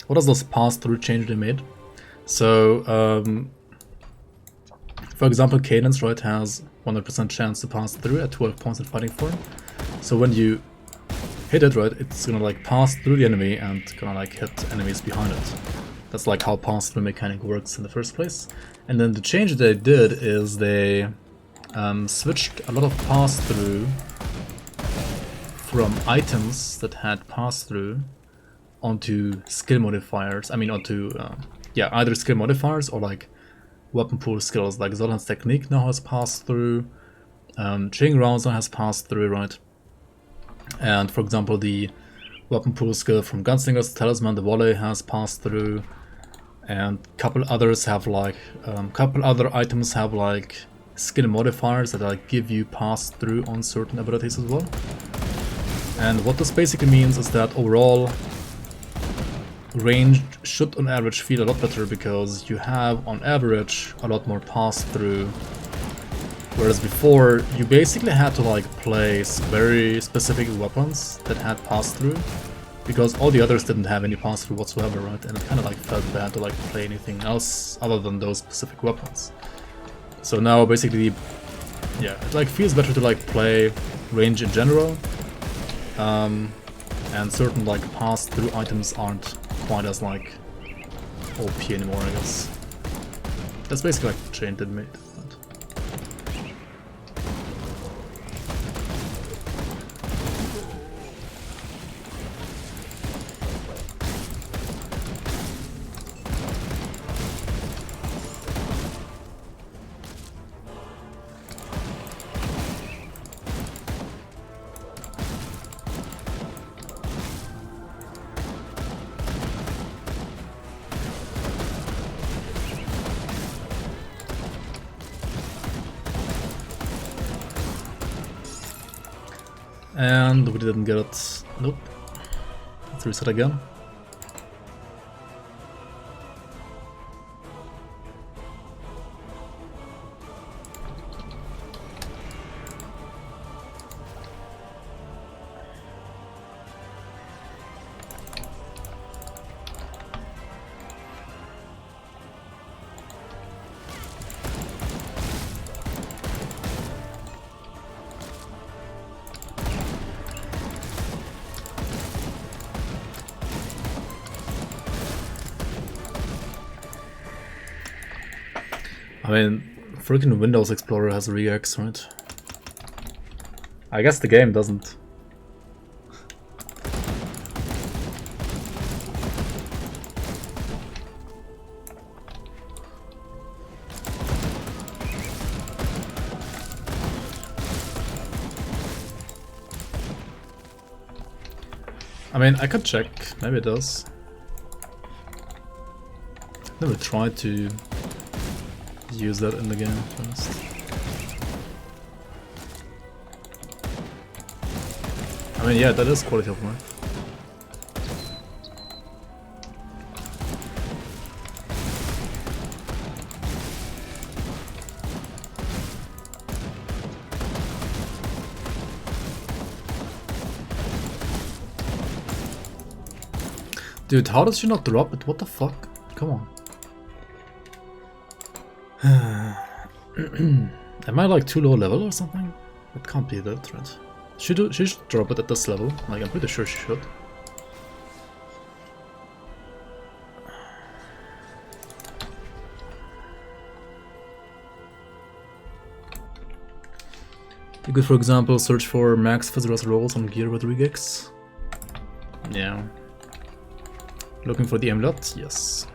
What does this pass-through change they made? So, for example, Cadence, right, has 100% chance to pass through at 12 points in fighting form. So when you hit it, right, it's gonna like pass through the enemy and gonna like hit enemies behind it. That's like how pass-through mechanic works in the first place. And then the change they did is they switched a lot of pass-through from items that had pass-through onto skill modifiers. I mean, onto yeah, either skill modifiers or like weapon pool skills. Like Zolan's technique now has pass-through. Ching Rouser has pass-through, right? And for example, the weapon pool skill from Gunslinger's Talisman, the volley, has pass-through. And couple others have like couple other items have like skill modifiers that like give you pass through on certain abilities as well. And what this basically means is that overall ranged should on average feel a lot better because you have on average a lot more pass through, whereas before you basically had to like place very specific weapons that had pass through, because all the others didn't have any pass-through whatsoever, right? And it kind of like felt bad to like play anything else other than those specific weapons. So now basically, yeah, it like feels better to like play range in general, and certain like pass-through items aren't quite as like OP anymore, I guess. That's basically like the change they made. And we didn't get it. Nope. Let's reset again. I mean, freaking Windows Explorer has regex, right? I guess the game doesn't. I mean, I could check. Maybe it does. Never tried to use that in the game first. I mean, yeah, that is quality of life. Dude, how does she not drop it? What the fuck? Come on. Am I like too low level or something? It can't be that, right? She should drop it at this level. Like, I'm pretty sure she should. You could, for example, search for max Fizz rolls on gear with regex. Yeah. Looking for the amulet? Yes.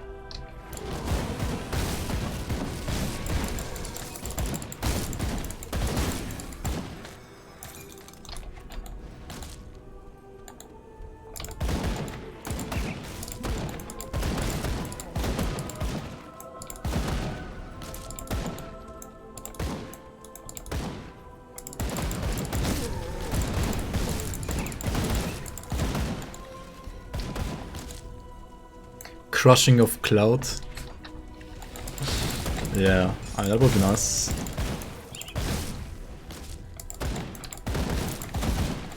Crushing of Cloud. Yeah, I mean, that would be nice.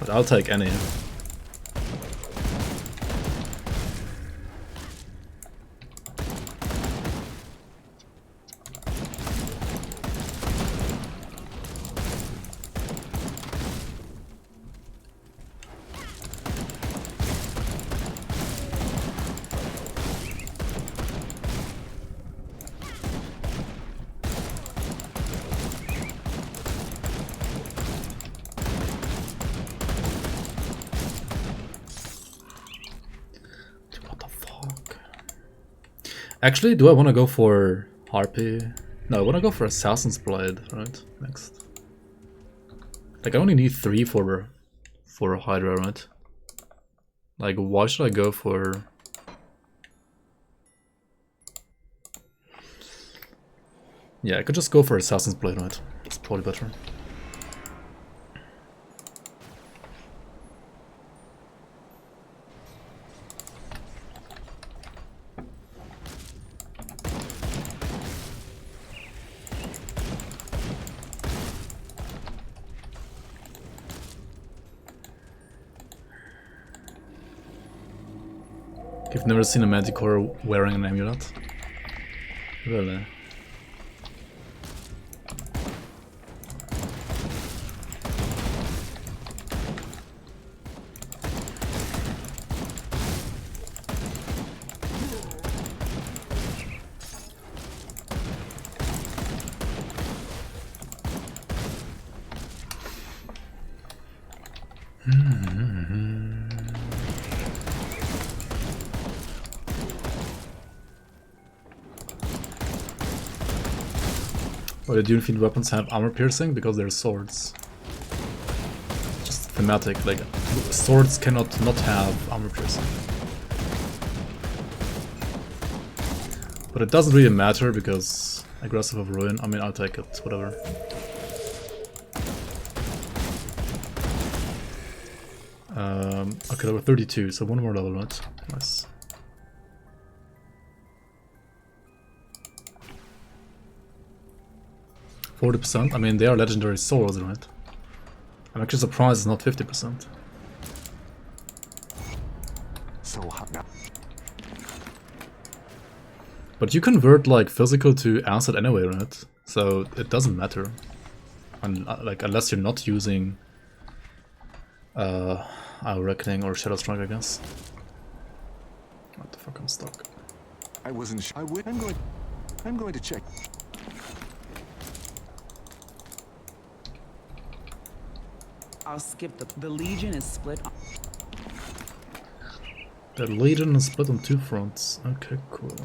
But I'll take any. Actually, do I want to go for Harpy? No, I want to go for Assassin's Blade, right? Next. Like, I only need 3 for Hydra, right? Like, why should I go for... Yeah, I could just go for Assassin's Blade, right? It's probably better. You've never seen a Manticore wearing an amulet? Really? Why do Dune Fiend weapons have armor piercing? Because they're swords. Just thematic, like swords cannot not have armor piercing. But it doesn't really matter because aggressive of ruin, I mean I'll take it, whatever. Okay, level 32, so 1 more level, right? Nice. %? I mean, they are legendary swords, right? I'm actually surprised it's not 50%. So hot now. But you convert, like, physical to acid anyway, right? So it doesn't matter. Like, unless you're not using Our Reckoning or Shadow Strike, I guess. What the fuck, I'm stuck. I wasn't sure. I'm going to check. I'll skip the Legion is split. The Legion is split on 2 fronts. Okay, cool.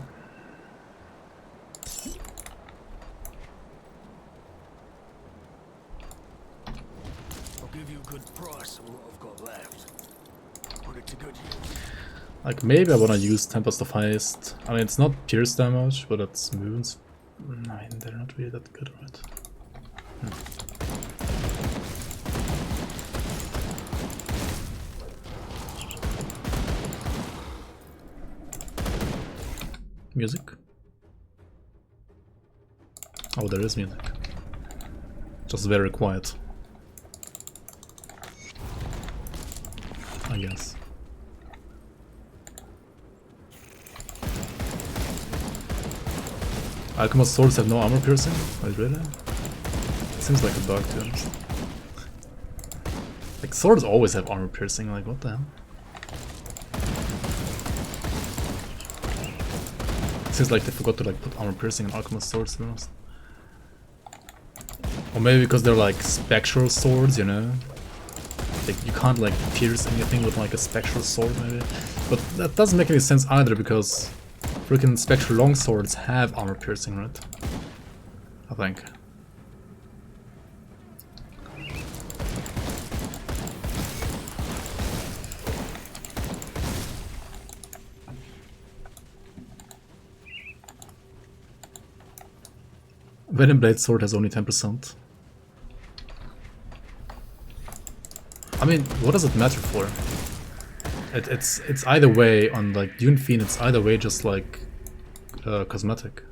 I'll give you a good price on what I've got left. Put it to good use. Like, maybe I wanna use Tempest of Haste. I mean, it's not pierce damage, but it's moons. I mean, they're not really that good, right? Music? Oh, there is music. Just very quiet. I guess. Alchemist swords have no armor piercing? Wait, really? Seems like a bug, to be honest. Like, swords always have armor piercing, like, what the hell? Seems like they forgot to, like, put armor piercing in alchemist swords, to be honest. Or maybe because they're, like, spectral swords, you know? Like, you can't, like, pierce anything with, like, a spectral sword, maybe. But that doesn't make any sense either, because freaking spectral longswords have armor piercing, right? I think. Venom Blade sword has only 10%. I mean, what does it matter for? It's either way on, like, Dune Fiend, it's either way just like cosmetic.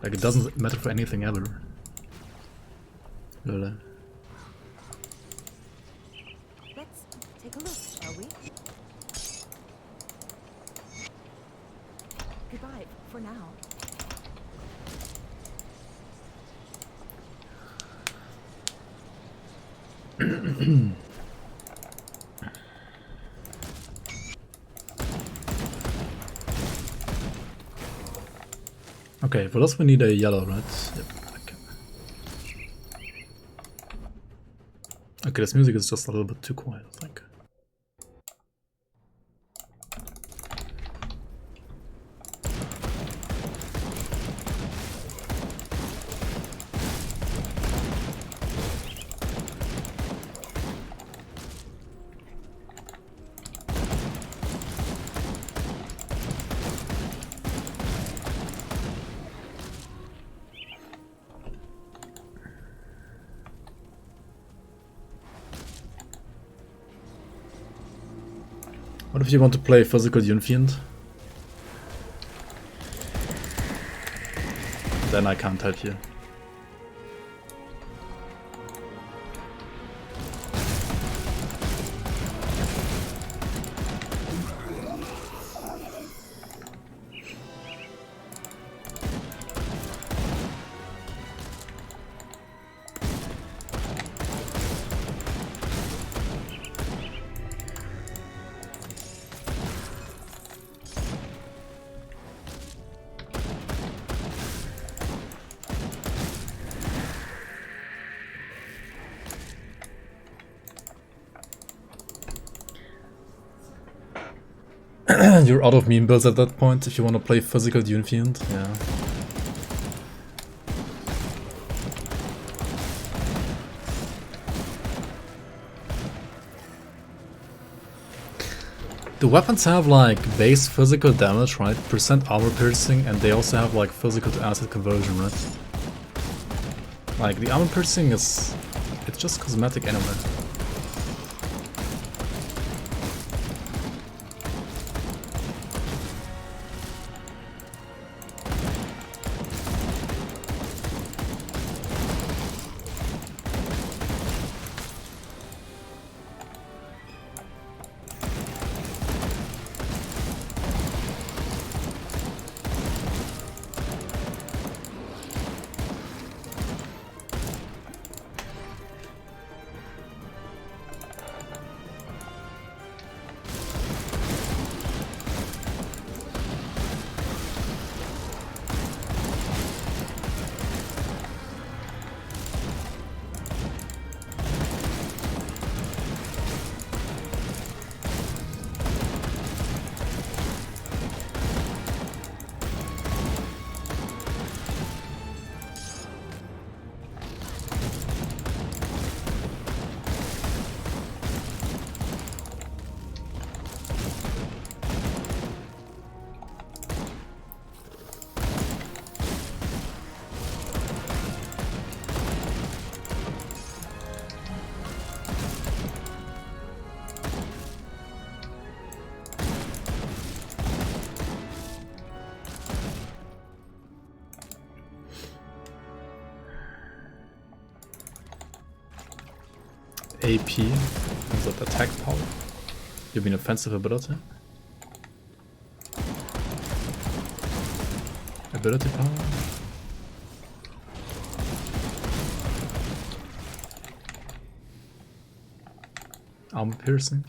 Like, it doesn't matter for anything ever. Really. Let's take a look, shall we? Goodbye for now. Okay, for us we need a yellow, right? Yep, okay. Okay, this music is just a little bit too quiet, I think. What if you want to play physical Unfiend? Then I can't help you. You're out of meme builds at that point if you want to play physical Unfiend, yeah. The weapons have like base physical damage, right? Percent armor piercing, and they also have like physical to acid conversion, right? Like the armor piercing is... it's just cosmetic anyway. AP, is that attack power? You mean offensive ability? Ability power? Armor piercing?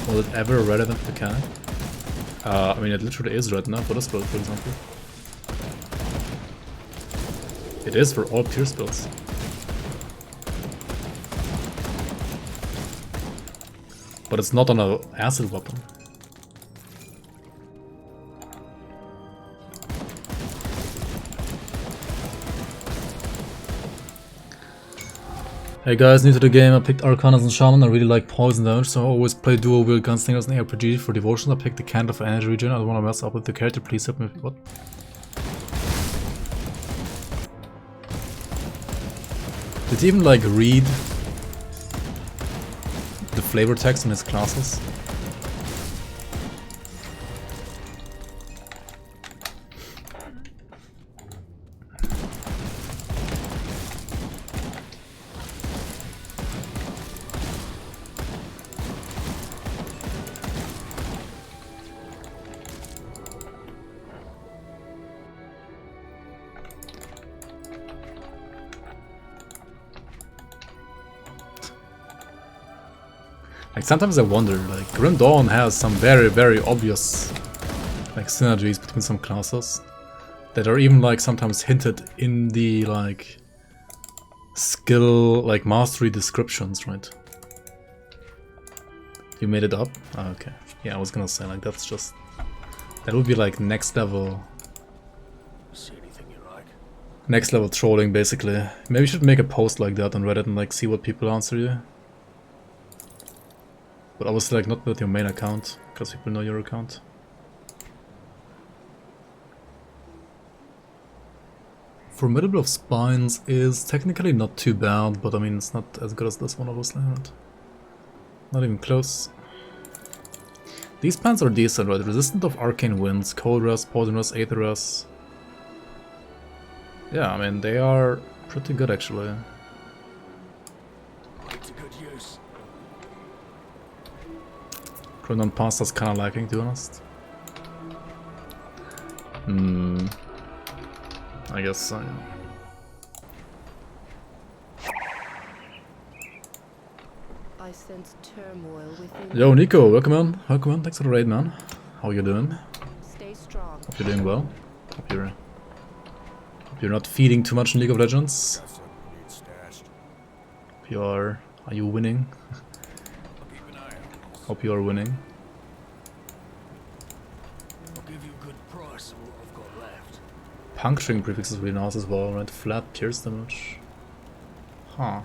Was it ever a relevant mechanic? I mean, it literally is right now for this build, for example. It is for all pierce builds. But it's not on an acid weapon. Hey guys, new to the game, I picked Arcanas and Shaman. I really like poison damage, so I always play dual wield gunslingers and RPG. For devotion, I picked the Candle for energy regen. I don't want to mess up with the character, please help me. What? Did he even like read the flavor text in his classes? Like sometimes I wonder, like Grim Dawn has some very obvious like synergies between some classes that are even like sometimes hinted in the like skill like mastery descriptions, right? You made it up? Oh, okay. Yeah, I was gonna say like that's just that would be like next level. See anything you like? Next level trolling basically. Maybe you should make a post like that on Reddit and like see what people answer you. But obviously like not with your main account, because people know your account. Formidable of Spines is technically not too bad, but I mean it's not as good as this one obviously, right? Not even close. These pants are decent, right? Resistant of arcane winds, cold rust, poison rust, aether rust. Yeah, I mean, they are pretty good actually. Put to good use. Chronon Pasta's kinda lacking, to be honest. I guess so, yeah. I sense turmoil within. Yo, Nico, welcome on. Welcome on. Thanks for the raid, man. How you doing? Stay strong. Hope you're doing well. Hope you're not feeding too much in League of Legends. Got something we need stashed. Hope you are you winning? I'll keep an eye out. Hope you are winning. I'll give you a good price on what I've got left. Puncturing prefix is really nice as well, right? Flat pierce damage. Huh.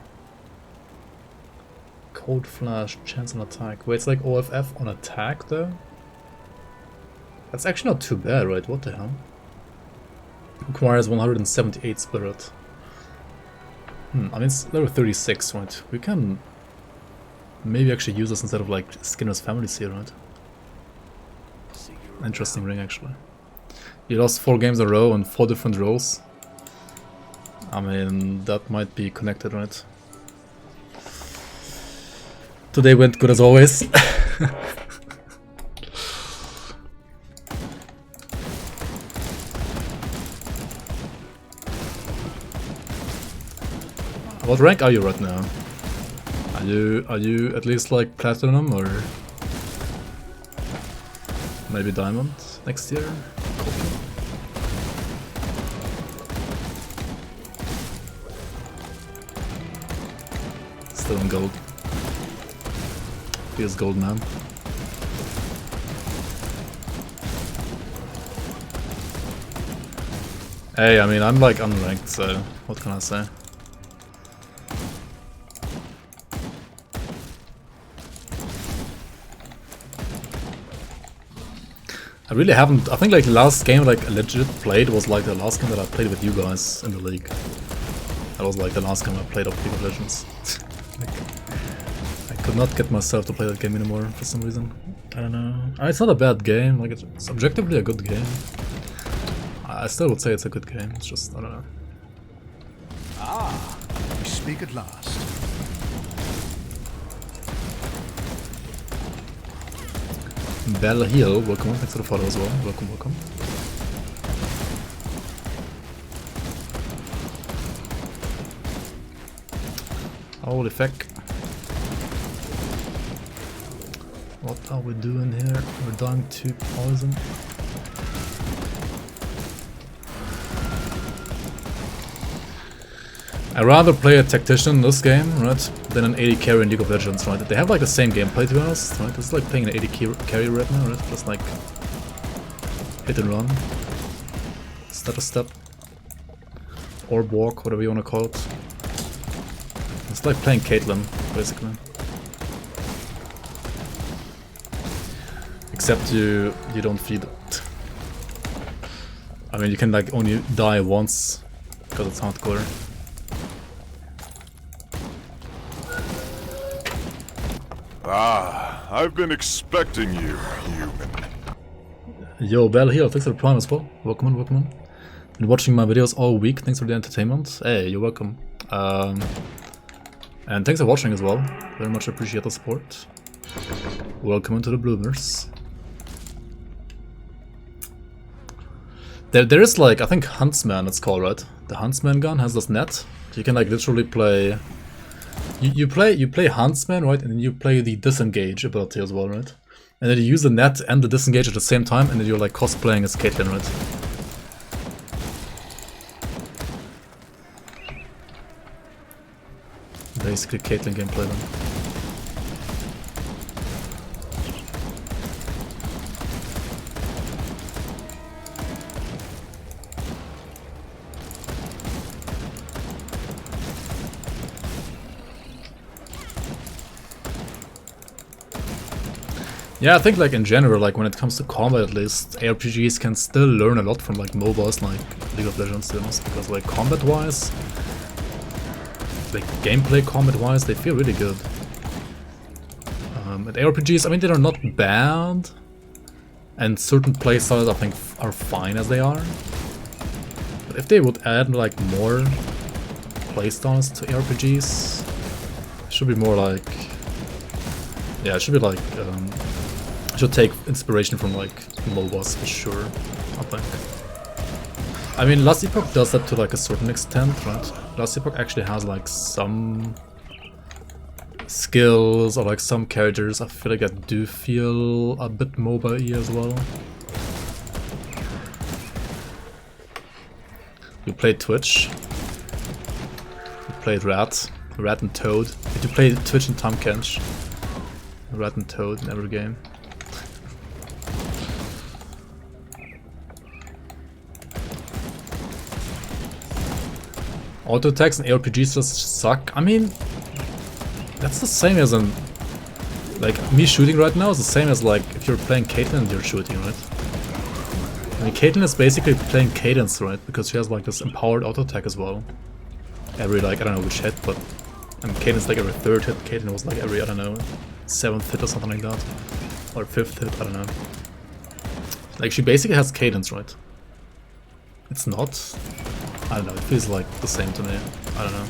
Cold flash, chance on attack. Wait, it's like OFF on attack though? That's actually not too bad, right? What the hell? Requires 178 spirit. I mean, it's level 36, right? We can maybe actually use this instead of like Skinner's Family Seal, right? See you Interesting ring, actually. You lost 4 games in a row on 4 different roles. I mean, that might be connected, right? Today went good as always. What rank are you right now? Are you at least like platinum or maybe diamond next year? Still in gold. Here's gold, man. Hey, I mean, I'm like unranked, so what can I say? I really haven't. I think like the last game like legit played was like the last game that I played with you guys in the league. That was like the last game I played of League of Legends. Like, I could not get myself to play that game anymore for some reason. I don't know. It's not a bad game. Like it's objectively a good game. I still would say it's a good game. It's just I don't know. Ah, we speak at last. Bell Hill, welcome. Thanks for the follow as well. Welcome, welcome. Holy fuck. What are we doing here? We're dying to poison. I'd rather play a Tactician in this game, right, than an AD carry in League of Legends, right? They have like the same gameplay to be honest, right? It's like playing an AD carry right now, right? Just like hit and run, step a step, orb walk, whatever you want to call it. It's like playing Caitlyn, basically. Except you don't feed it. I mean, you can like only die once because it's hardcore. Ah, I've been expecting you, human. Yo, Bell here, thanks for the prime as well. Welcome on, welcome on. Been watching my videos all week, thanks for the entertainment. Hey, you're welcome. And thanks for watching as well. Very much appreciate the support. Welcome into the Bloomers. There is like, I think Huntsman it's called, right? The Huntsman gun has this net. You can like literally play... You play Huntsman, right? And then you play the disengage ability as well, right? And then you use the net and the disengage at the same time, and then you're like cosplaying as Caitlyn, right? Basically Caitlyn gameplay then. Yeah, I think like in general, like when it comes to combat at least, ARPGs can still learn a lot from like MOBAs like League of Legends, to be honest, because like combat-wise, like gameplay combat-wise, they feel really good. And ARPGs, I mean, they're not bad. And certain playstyles, I think, are fine as they are. But if they would add, like, more playstyles to ARPGs, it should be more like... Yeah, it should be like... it should take inspiration from, like, MOBAs for sure, I think. I mean, Last Epoch does that to, like, a certain extent, right? Last Epoch actually has, like, some skills or like some characters I feel like I do feel a bit MOBA-y as well. You played Twitch. You played Rat and Toad. Did you play Twitch and Tom Kench? Rat and Toad in every game. Auto attacks and ARPGs just suck. I mean, that's the same as an... Like, me shooting right now is the same as, like, if you're playing Caitlyn and you're shooting, right? I mean, Caitlyn is basically playing Cadence, right? Because she has, like, this empowered auto attack as well. Every, like, I don't know which hit, but... I mean, Cadence, like, every third hit. Caitlyn was, like, every, I don't know, 7th hit or something like that. Or 5th hit, I don't know. Like, she basically has Cadence, right? It's not? I don't know, it feels like the same to me. I don't know.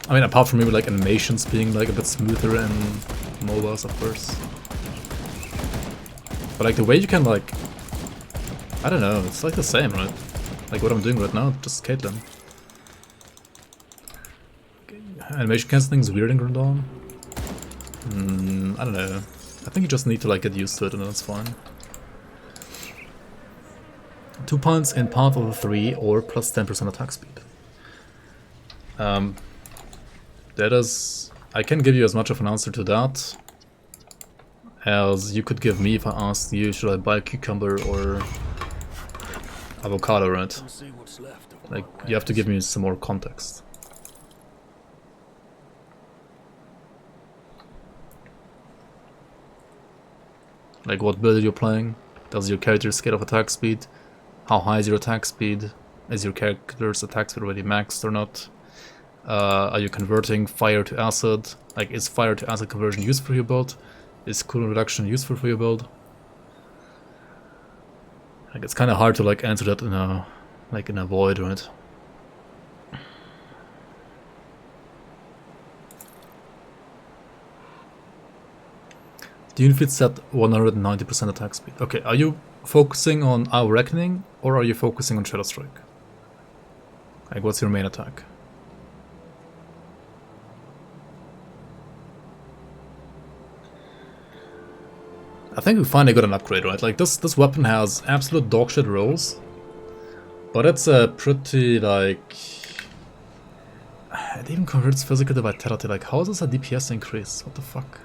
I mean, apart from maybe like animations being like a bit smoother in MOBAs, of course. But like the way you can like... I don't know, it's like the same, right? Like what I'm doing right now, just Caitlyn. Animation cancelling is weird in Grim Dawn. I don't know. I think you just need to like get used to it and that's fine. 2 points in path of the 3 or plus 10% attack speed. That is... I can give you as much of an answer to that as you could give me if I asked you should I buy a cucumber or avocado, right? Don't see what's left of Like, my you have to give me some more context. Like what build you're playing? Does your character scale of attack speed? How high is your attack speed? Is your character's attack speed already maxed or not? Are you converting fire to acid? Like, is fire to acid conversion useful for your build? Is cooldown reduction useful for your build? Like, it's kind of hard to like answer that in a in a void, right? The unit set 190% attack speed. Okay, are you focusing on Our Reckoning or are you focusing on Shadow Strike? Like, what's your main attack? I think we finally got an upgrade, right? Like, this weapon has absolute dogshit rolls, but it's a pretty, like... It even converts physical to vitality. Like, how is this a DPS increase? What the fuck?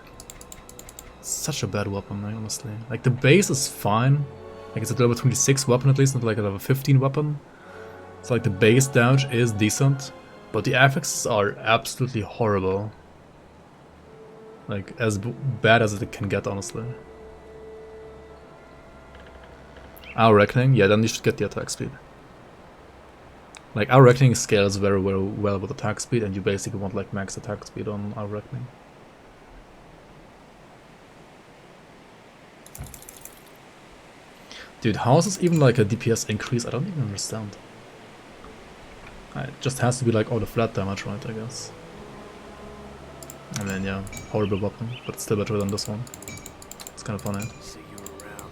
It's such a bad weapon, like, honestly. Like, the base is fine. Like, it's a level 26 weapon at least, not like a level 15 weapon. So, like, the base damage is decent, but the affixes are absolutely horrible. Like, as bad as it can get, honestly. Our Reckoning, yeah, then you should get the attack speed. Like, Our Reckoning scales very, very well with attack speed, and you basically want like max attack speed on Our Reckoning. Dude, how is this even like a DPS increase? I don't even understand. It just has to be like all the flat damage, right, I guess. And then, yeah, horrible weapon, but still better than this one. It's kind of funny. See you around.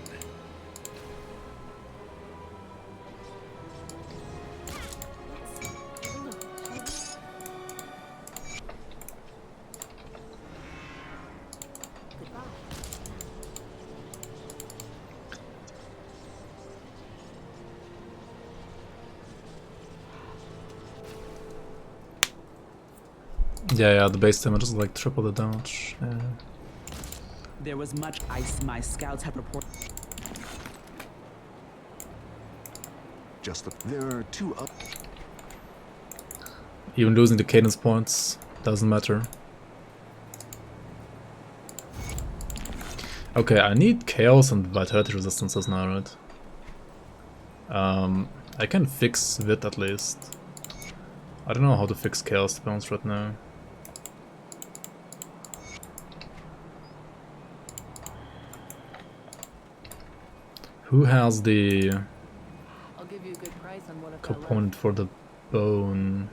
Yeah, the base damage is like triple the damage. Yeah. There was much ice my scouts had reported. There are 2 up. Even losing the cadence points doesn't matter. Okay, I need chaos and vitality resistances now, right? I can fix Vit at least. I don't know how to fix chaos bounce right now. Who has the I'll give you a good price on one of component for the bone?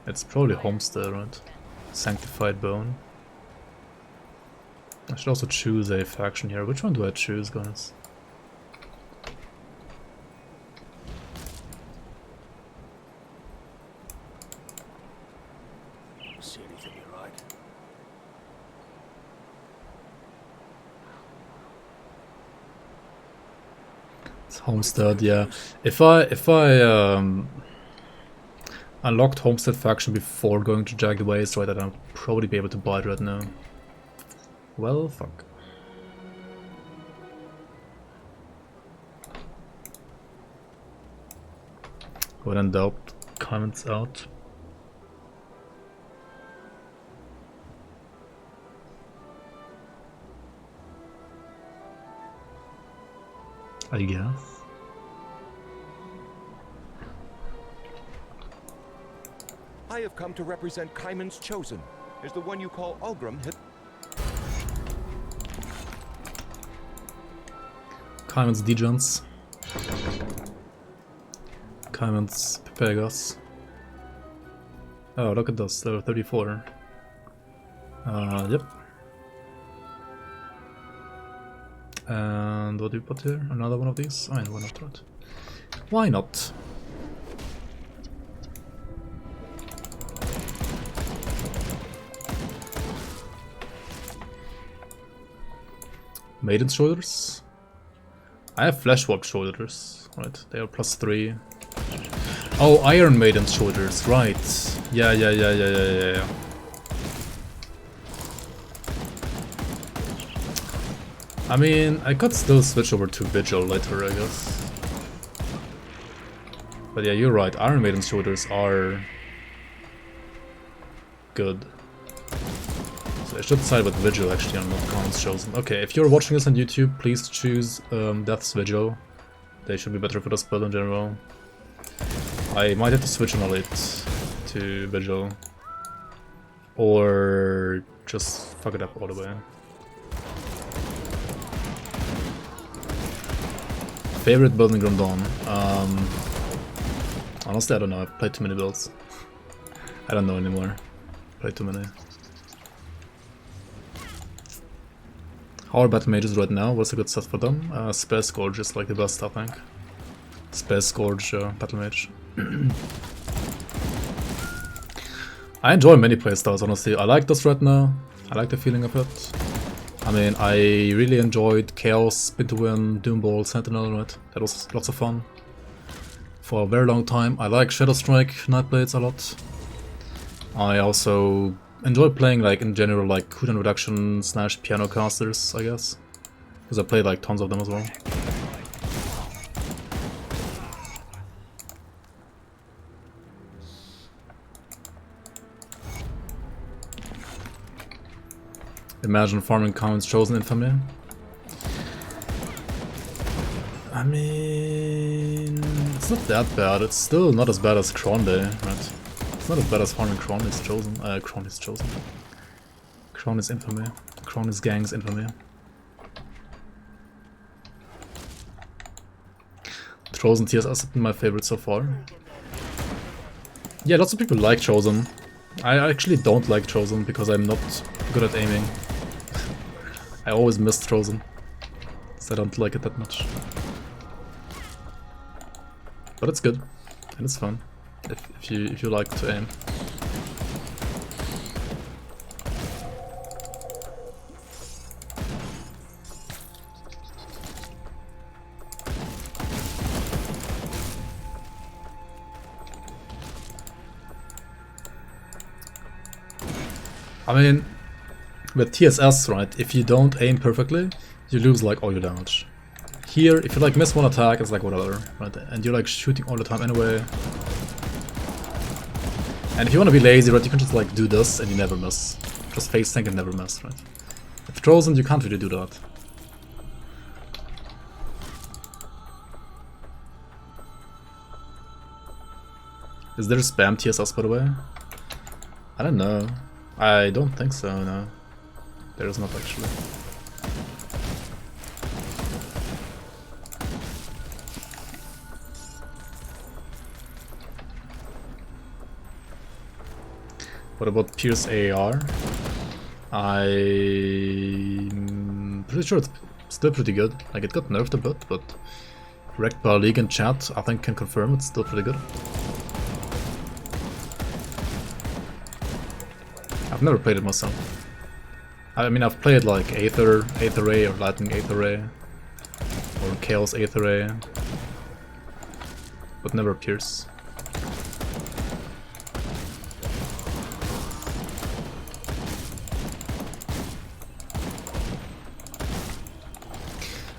It's probably Homestead, right? Sanctified bone. I should also choose a faction here. Which one do I choose, guys? See anything you like? It's Homestead, yeah. If I unlocked Homestead faction before going to Jagged Ways, right, then I'll probably be able to buy it right now. Well, fuck. When in doubt, comments out. I guess. I have come to represent Kaiman's Chosen. Is the one you call Ulgrim hit? Kaiman's Degens. Kaiman's Pepegas. Oh, look at this, there are 34. Yep. And what do we put here? Another one of these? I mean, why not, right? Why not? Maiden's Shoulders? I have Flesh Warp Shoulders, right? They are +3. Oh, Iron Maiden's Shoulders, right. Yeah. I mean, I could still switch over to Vigil later, I guess. But yeah, you're right, Iron Maiden's Shoulders are good. So I should side with Vigil actually on not Khan's Chosen. Okay, if you're watching this on YouTube, please choose Death's Vigil. They should be better for the spell in general. I might have to switch on Elite to Vigil. Or just fuck it up all the way. Favorite build in Grim Dawn? Honestly, I don't know. I've played too many builds. I don't know anymore. Played too many. How are battle mages right now? What's a good set for them? Space Scourge is like the best, I think. Space Scourge battle mage. I enjoy many playstyles, honestly. I like this right now. I like the feeling of it. I mean, I really enjoyed Chaos, Spinterwind, Doomball, Sentinel, right? That was lots of fun. For a very long time. I like Shadow Strike, Nightblades a lot. I also enjoy playing, like, in general, like, cooldown reduction / piano casters, I guess. Because I played, like, tons of them as well. Imagine farming Khan's Chosen Infamy. I mean, it's not that bad. It's still not as bad as Kronde, right? It's not as bad as farming Kronde's Chosen. Kronde's Chosen. Kronde's Infamy. Kronde's Gang's Infamy. Chosen TSS has been my favorite so far. Yeah, lots of people like Chosen. I actually don't like Chosen because I'm not good at aiming. I always miss Chosen, so I don't like it that much. But it's good, and it's fun, if you like to aim. I mean, with TSS, right, if you don't aim perfectly, you lose like all your damage. Here, if you like miss one attack, it's like whatever, right, and you're like shooting all the time anyway. And if you want to be lazy, right, you can just like do this and you never miss. Just face tank and never miss, right. If Chosen, you can't really do that. Is there spam TSS, by the way? I don't know. I don't think so, no. There is not actually. What about Pierce AR? I'm pretty sure it's still pretty good. Like, it got nerfed a bit, but Wrecked by League and chat, I think, can confirm it's still pretty good. I've never played it myself. I mean, I've played like Aether Ray, or Lightning Aether Ray, or Chaos Aether Ray, but never Pierce.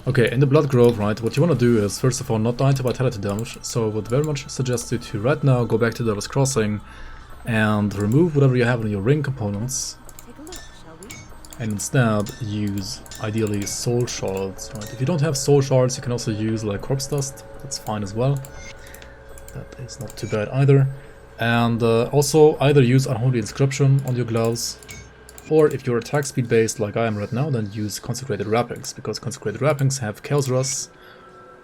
Okay, in the Blood Grove, right, what you want to do is, first of all, not die to vitality damage, so I would very much suggest you to right now go back to Devil's Crossing and remove whatever you have in your ring components, Take a look, shall we? and instead use, ideally, soul shards, right? If you don't have soul shards, you can also use like corpse dust, that's fine as well. That is not too bad either. And also either use Unholy Inscription on your gloves, or if you're attack speed based like I am right now, then use Consecrated Wrappings, because Consecrated Wrappings have Chaos Rush,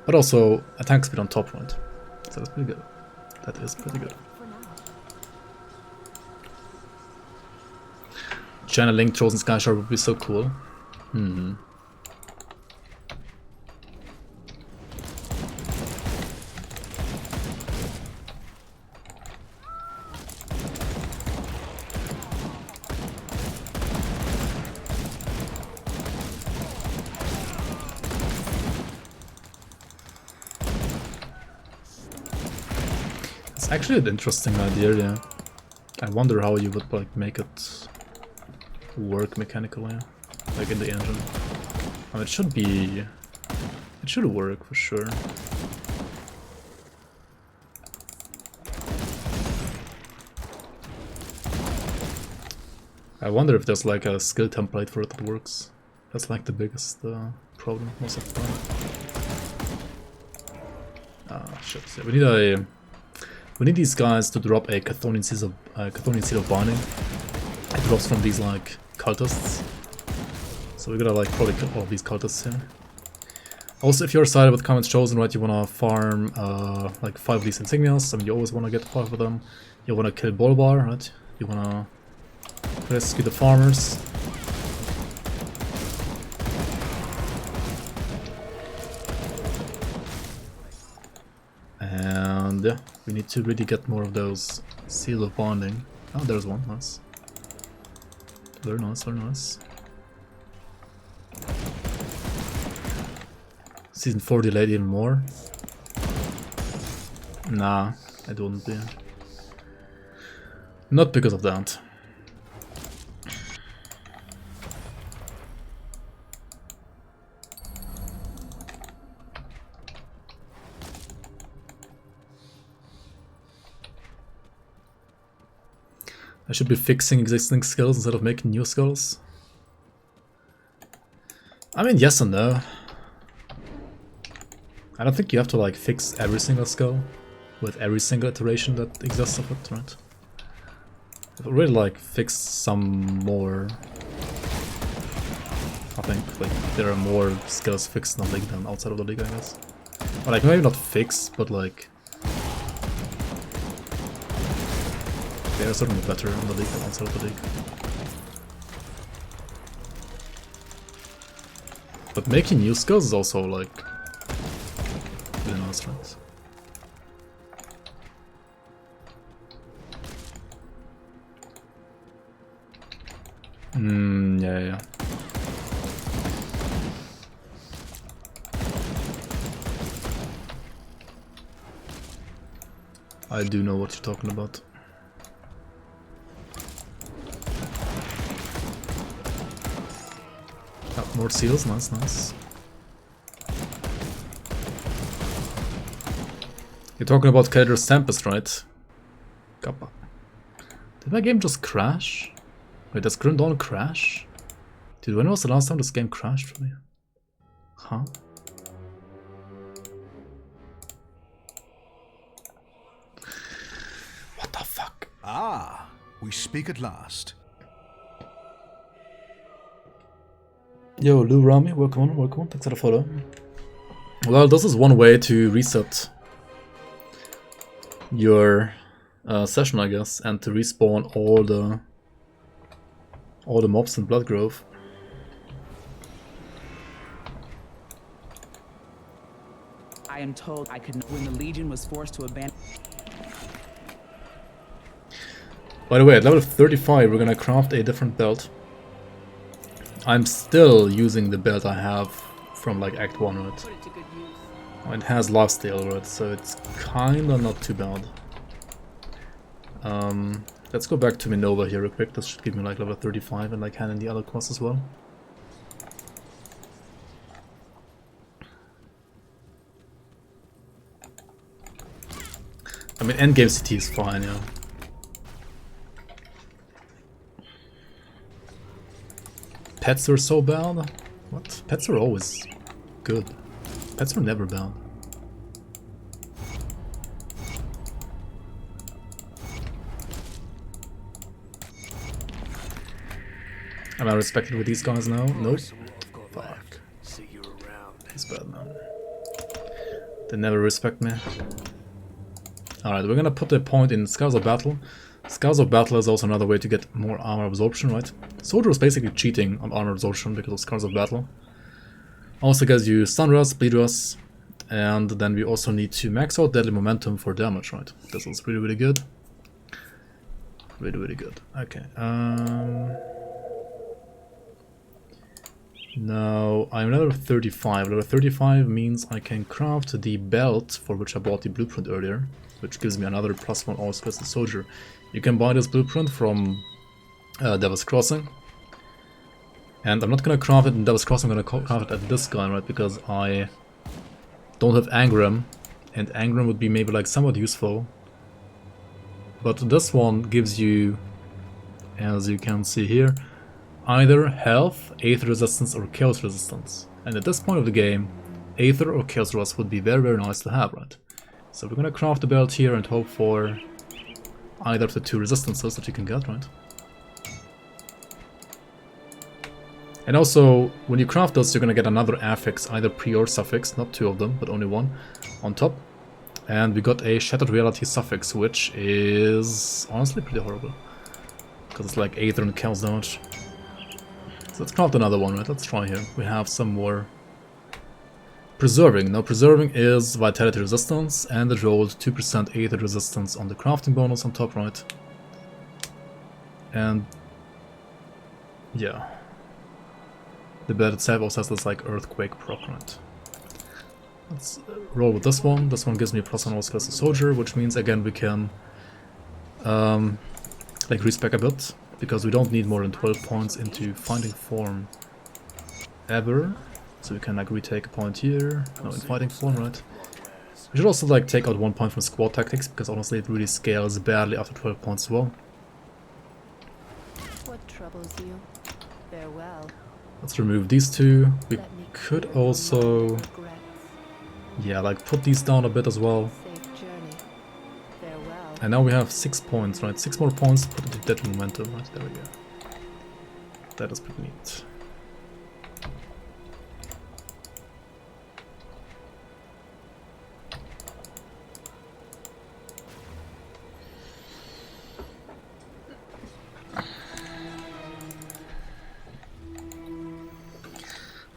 but also attack speed on top, right? So that's pretty good. That is pretty good. For now. Channeling Chosen Sky Shard would be so cool. It's actually an interesting idea, yeah. I wonder how you would like make it work mechanically, like in the engine. I mean, it should work for sure. I wonder if there's like a skill template for it that works. That's like the biggest problem most of the time. Ah, shit. Yeah, we need these guys to drop a Chthonian Seed of Binding. It drops from these like cultists. So we gotta like probably kill all of these cultists here. Also, if you're sided with Knight Chosen, right, you wanna farm like 5 of these insignias. I mean, you always wanna get 5 of them. You wanna kill Bolbar, right? You wanna rescue the farmers. And yeah, we need to really get more of those Seal of Bonding. Oh, there's one, nice. Very nice, very nice. Season 4 delayed even more. Nah, it wouldn't be. Not because of that. I should be fixing existing skills instead of making new skills. I mean, yes and no. I don't think you have to like fix every single skill with every single iteration that exists of it, right? I've already like fixed some more. I think like there are more skills fixed in the league than outside of the league, I guess. Or like maybe not fixed, but like they are certainly better in the league than outside of the league. But making new skills is also like really nice, right? Yeah. I do know what you're talking about. More seals, nice, nice. You're talking about Cadence Tempest, right? Kappa. Did my game just crash? Wait, does Grim Dawn crash? Dude, when was the last time this game crashed for me? Huh? Ah, we speak at last. Yo, Lou Rami, welcome on, thanks for the follow. Well, this is one way to reset your session, I guess, and to respawn all the mobs in Bloodgrove. I am told I could when the Legion was forced to abandon. By the way, at level 35 we're gonna craft a different belt. I'm still using the belt I have from like Act 1, right? Put it to good use. It has lifesteal, right? So it's kinda not too bad. Let's go back to Minova here real quick. This should give me like level 35 and like hand in the other quests as well. I mean, endgame CT is fine, yeah. Pets are so bad? What? Pets are always good. Pets are never bad. Am I respected with these guys now? Nope. Fuck. He's bad, man. They never respect me. Alright, we're gonna put a point in Scars of Battle. Scars of Battle is also another way to get more armor absorption, right? Soldier is basically cheating on armor absorption because of Scars of Battle. Also gives you Stun Rust, Bleed Rust, and then we also need to max out Deadly Momentum for damage, right? This is really, really good. Really, really good. Okay. Now, I'm level 35. Level 35 means I can craft the belt for which I bought the blueprint earlier, which gives me another +1 all skills to Soldier. You can buy this blueprint from Devil's Crossing. And I'm not gonna craft it in Devil's Crossing, I'm gonna craft it at this guy, right? Because I don't have Angram, and Angram would be maybe like somewhat useful. But this one gives you, as you can see here, either health, Aether resistance, or chaos resistance. And at this point of the game, Aether or chaos rust would be very, very nice to have, right? So we're gonna craft the belt here and hope for either of the two resistances that you can get, right? And also, when you craft those, you're gonna get another affix, either pre or suffix, not two of them, but only one, on top. And we got a Shattered Reality suffix, which is honestly pretty horrible. Because it's like Aether and chaos damage. So let's craft another one, right? Let's try here. We have some more Preserving. Now Preserving is Vitality Resistance, and it rolled 2% Aether Resistance on the crafting bonus on top, right? And yeah. The bed itself also has this like Earthquake proc, right? Let's roll with this one. This one gives me +1 all skills to Soldier, which means again we can like respec a bit, because we don't need more than 12 points into Finding Form ever. So we can like retake a point here, no, in Fighting Form, right? We should also like take out 1 point from Squad Tactics, because honestly it really scales badly after 12 points as well. What troubles you? Farewell. Let's remove these two. We Let me could clear your also, regrets. yeah, like put these down a bit as well. Safe journey. Farewell. And now we have 6 points, right? 6 more points to put into Deadly Momentum, right? There we go. That is pretty neat.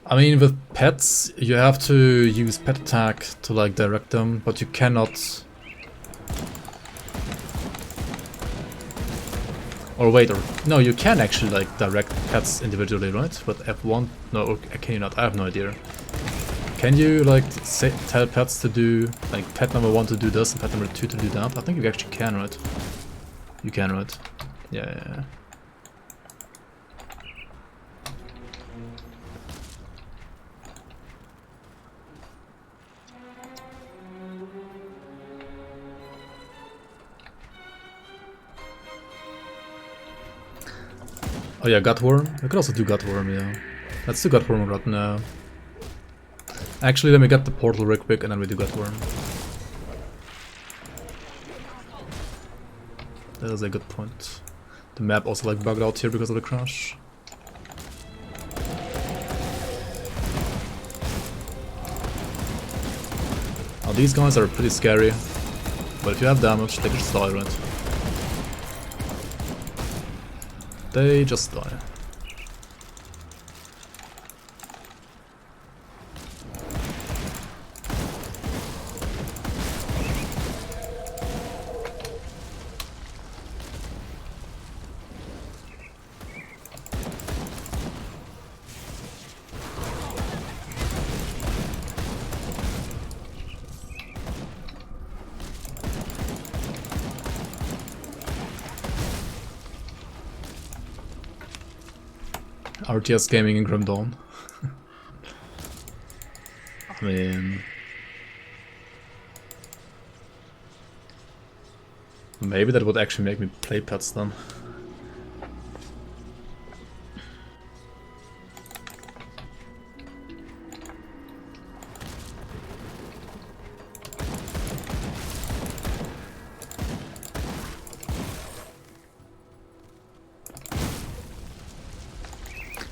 I mean, with pets, you have to use pet attack to like direct them, but you cannot. Or wait, or no, you can actually like direct pets individually, right? But F1, no, or can you not? I have no idea. Can you like say, tell pets to do like pet number 1 to do this and pet number 2 to do that? I think you actually can, right? You can, right? Yeah. Oh yeah, Gutworm. We could also do Gutworm, yeah. Let's do Gutworm right now. Actually, let me get the portal real quick and then we do Gutworm. That is a good point. The map also like bugged out here because of the crash. Now these guys are pretty scary, but if you have damage, they just die, right? They just die. RTS gaming in Grim Dawn. I mean, maybe that would actually make me play pets then.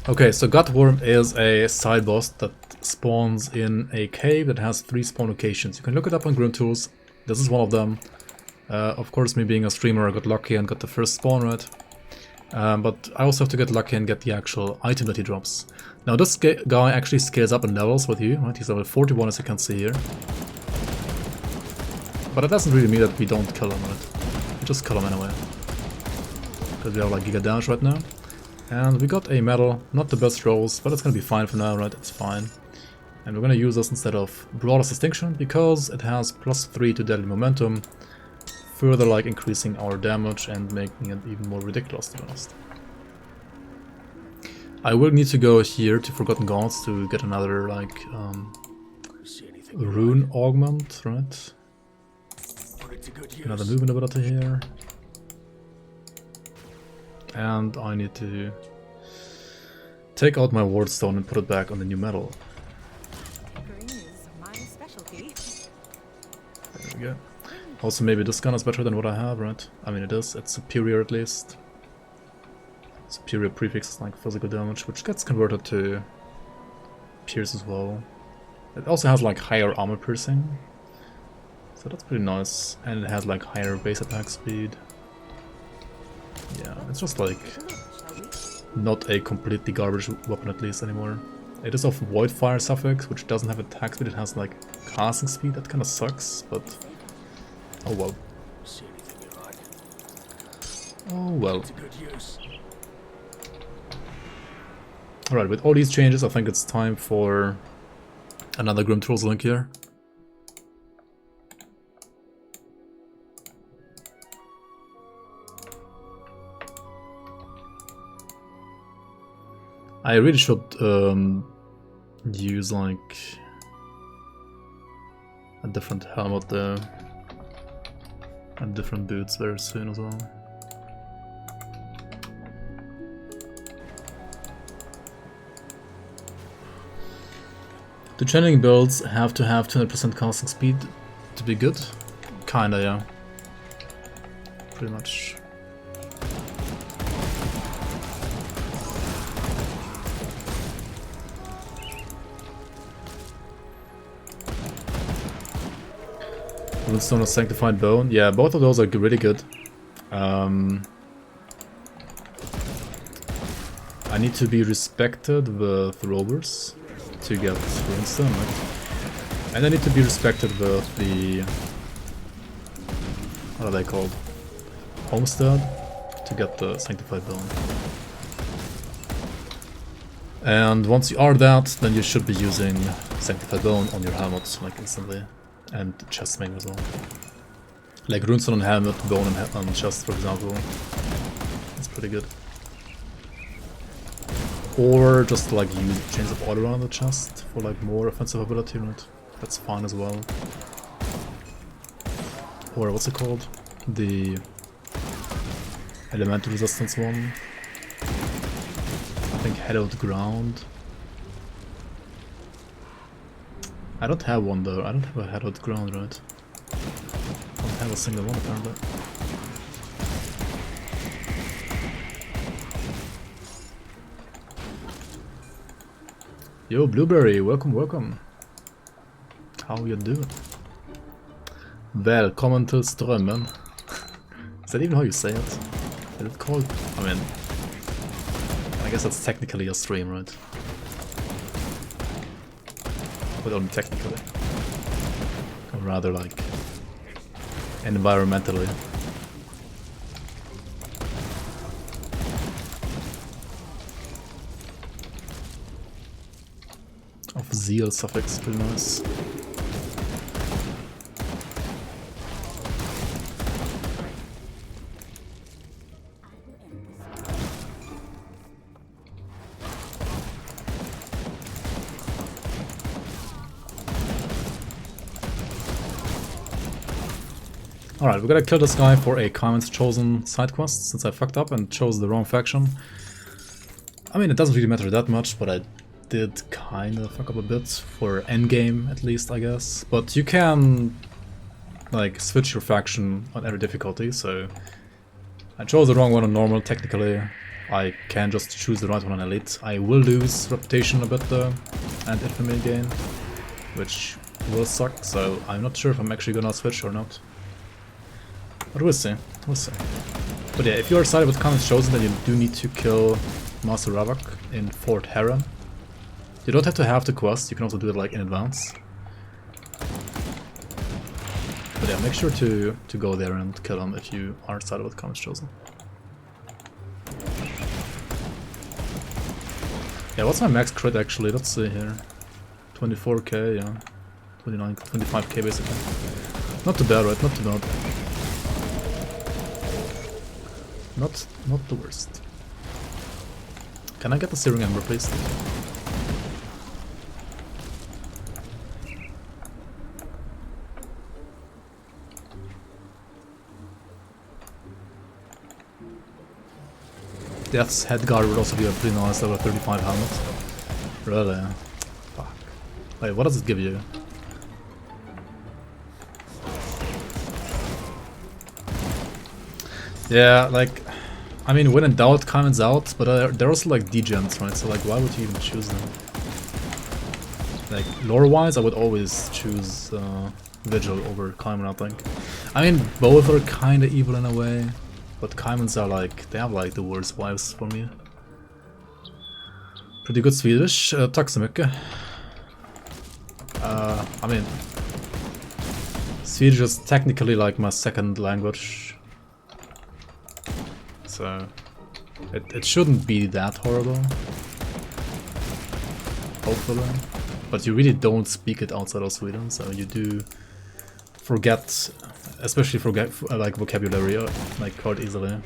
Okay, so Gutworm is a side boss that spawns in a cave that has 3 spawn locations. You can look it up on GRIMTOOLS. This is one of them. Of course, me being a streamer, I got lucky and got the first spawn right. But I also have to get lucky and get the actual item that he drops. Now this guy actually scales up in levels with you, right? He's level 41 as you can see here. But it doesn't really mean that we don't kill him, right? We just kill him anyway. Because we have like Giga Dash right now. And we got a medal, not the best rolls, but it's gonna be fine for now, right? It's fine. And we're gonna use this instead of Brawler's Distinction because it has +3 to deadly momentum, further like increasing our damage and making it even more ridiculous, to be honest. I will need to go here to Forgotten Gods to get another like rune augment, right? Another movement ability here. And I need to take out my ward stone and put it back on the new medal. Green is my specialty. There we go. Also maybe this gun is better than what I have, right? I mean it is, it's superior at least. Superior prefixes like physical damage, which gets converted to pierce as well. It also has like higher armor piercing. So that's pretty nice. And it has like higher base attack speed. Yeah, it's just like not a completely garbage weapon at least anymore. It is of Void Fire suffix, which doesn't have attack speed, it has like casting speed, that kinda sucks, but oh well. Oh well. Alright, with all these changes I think it's time for another GRIMTOOLS link here. I really should use like a different helmet there and different boots very soon as well. The channeling builds have to have 200% casting speed to be good? Kinda, yeah. Pretty much. Stone of Sanctified Bone. Yeah, both of those are really good. I need to be respected with rovers to get Runestone, right? And I need to be respected with the... what are they called? Homestead to get the Sanctified Bone. And once you are that, then you should be using Sanctified Bone on your helmet like instantly. And chest main as well. Like Runestone on helmet, bone on chest for example. That's pretty good. Or just like use Chains of Order on the chest for like more offensive ability, right? That's fine as well. Or what's it called? The Elemental Resistance one. I think Hallowed Ground. I don't have one though, I don't have a Hallowed Ground, right? I don't have a single one apparently. Yo, Blueberry, welcome, welcome. How you doing? Välkommen till strömmen. Is that even how you say it? Is it called? I mean, I guess that's technically a stream, right? But only technically. Or rather, like, environmentally. Of zeal suffix, pretty nice. Alright, we gotta kill this guy for a Cadence chosen side quest, since I fucked up and chose the wrong faction. I mean, it doesn't really matter that much, but I did kinda fuck up a bit, for endgame at least, I guess. But you can, like, switch your faction on every difficulty, so I chose the wrong one on normal, technically. I can just choose the right one on elite. I will lose reputation a bit though, and infamy gain, which will suck, so I'm not sure if I'm actually gonna switch or not. But we'll see, we'll see. But yeah, if you are sided with Cadence chosen, then you do need to kill Master Ravak in Fort Heron. You don't have to have the quest, you can also do it like in advance. But yeah, make sure to go there and kill him if you are sided with Cadence chosen. Yeah, what's my max crit actually? Let's see here. 24k, yeah. 29, 25k basically. Not too bad, right? Not too bad. Not the worst. Can I get the Searing Ember, please? Death's Headguard would also be a pretty nice level 35 helmet. Really? Fuck. Wait, what does it give you? Yeah, like, I mean, when in doubt, Cadence out, but they're also like degens, right? So like, why would you even choose them? Like, lore-wise, I would always choose Vigil over Kaiman, I think. I mean, both are kinda evil in a way, but Kaimans are like, they have like the worst wives for me. Pretty good Swedish, tack så mycket. I mean, Swedish is technically like my second language. So, it shouldn't be that horrible. Hopefully. But you really don't speak it outside of Sweden, so you do forget, especially forget like vocabulary, like quite easily.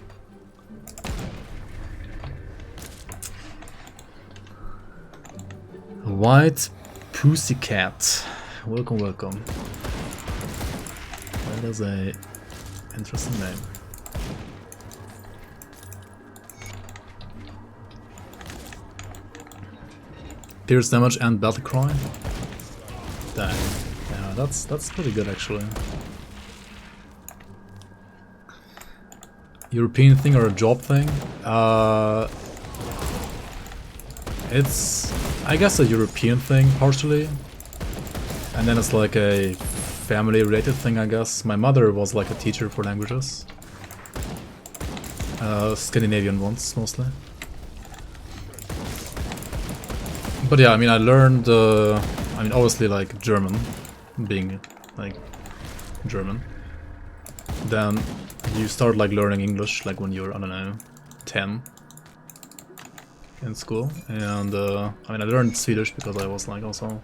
White Pussycat. Welcome, welcome. That is a interesting name. Pierce damage and battle cry. Dang. Yeah, that's pretty good actually. European thing or a job thing? It's, I guess, a European thing partially, and then it's like a family-related thing, I guess. My mother was like a teacher for languages, Scandinavian ones mostly. But yeah, I mean, I learned, I mean, obviously, like, German, being, like, German. Then you start, like, learning English, like, when you're, I don't know, 10 in school. And, I mean, I learned Swedish because I was, like, also...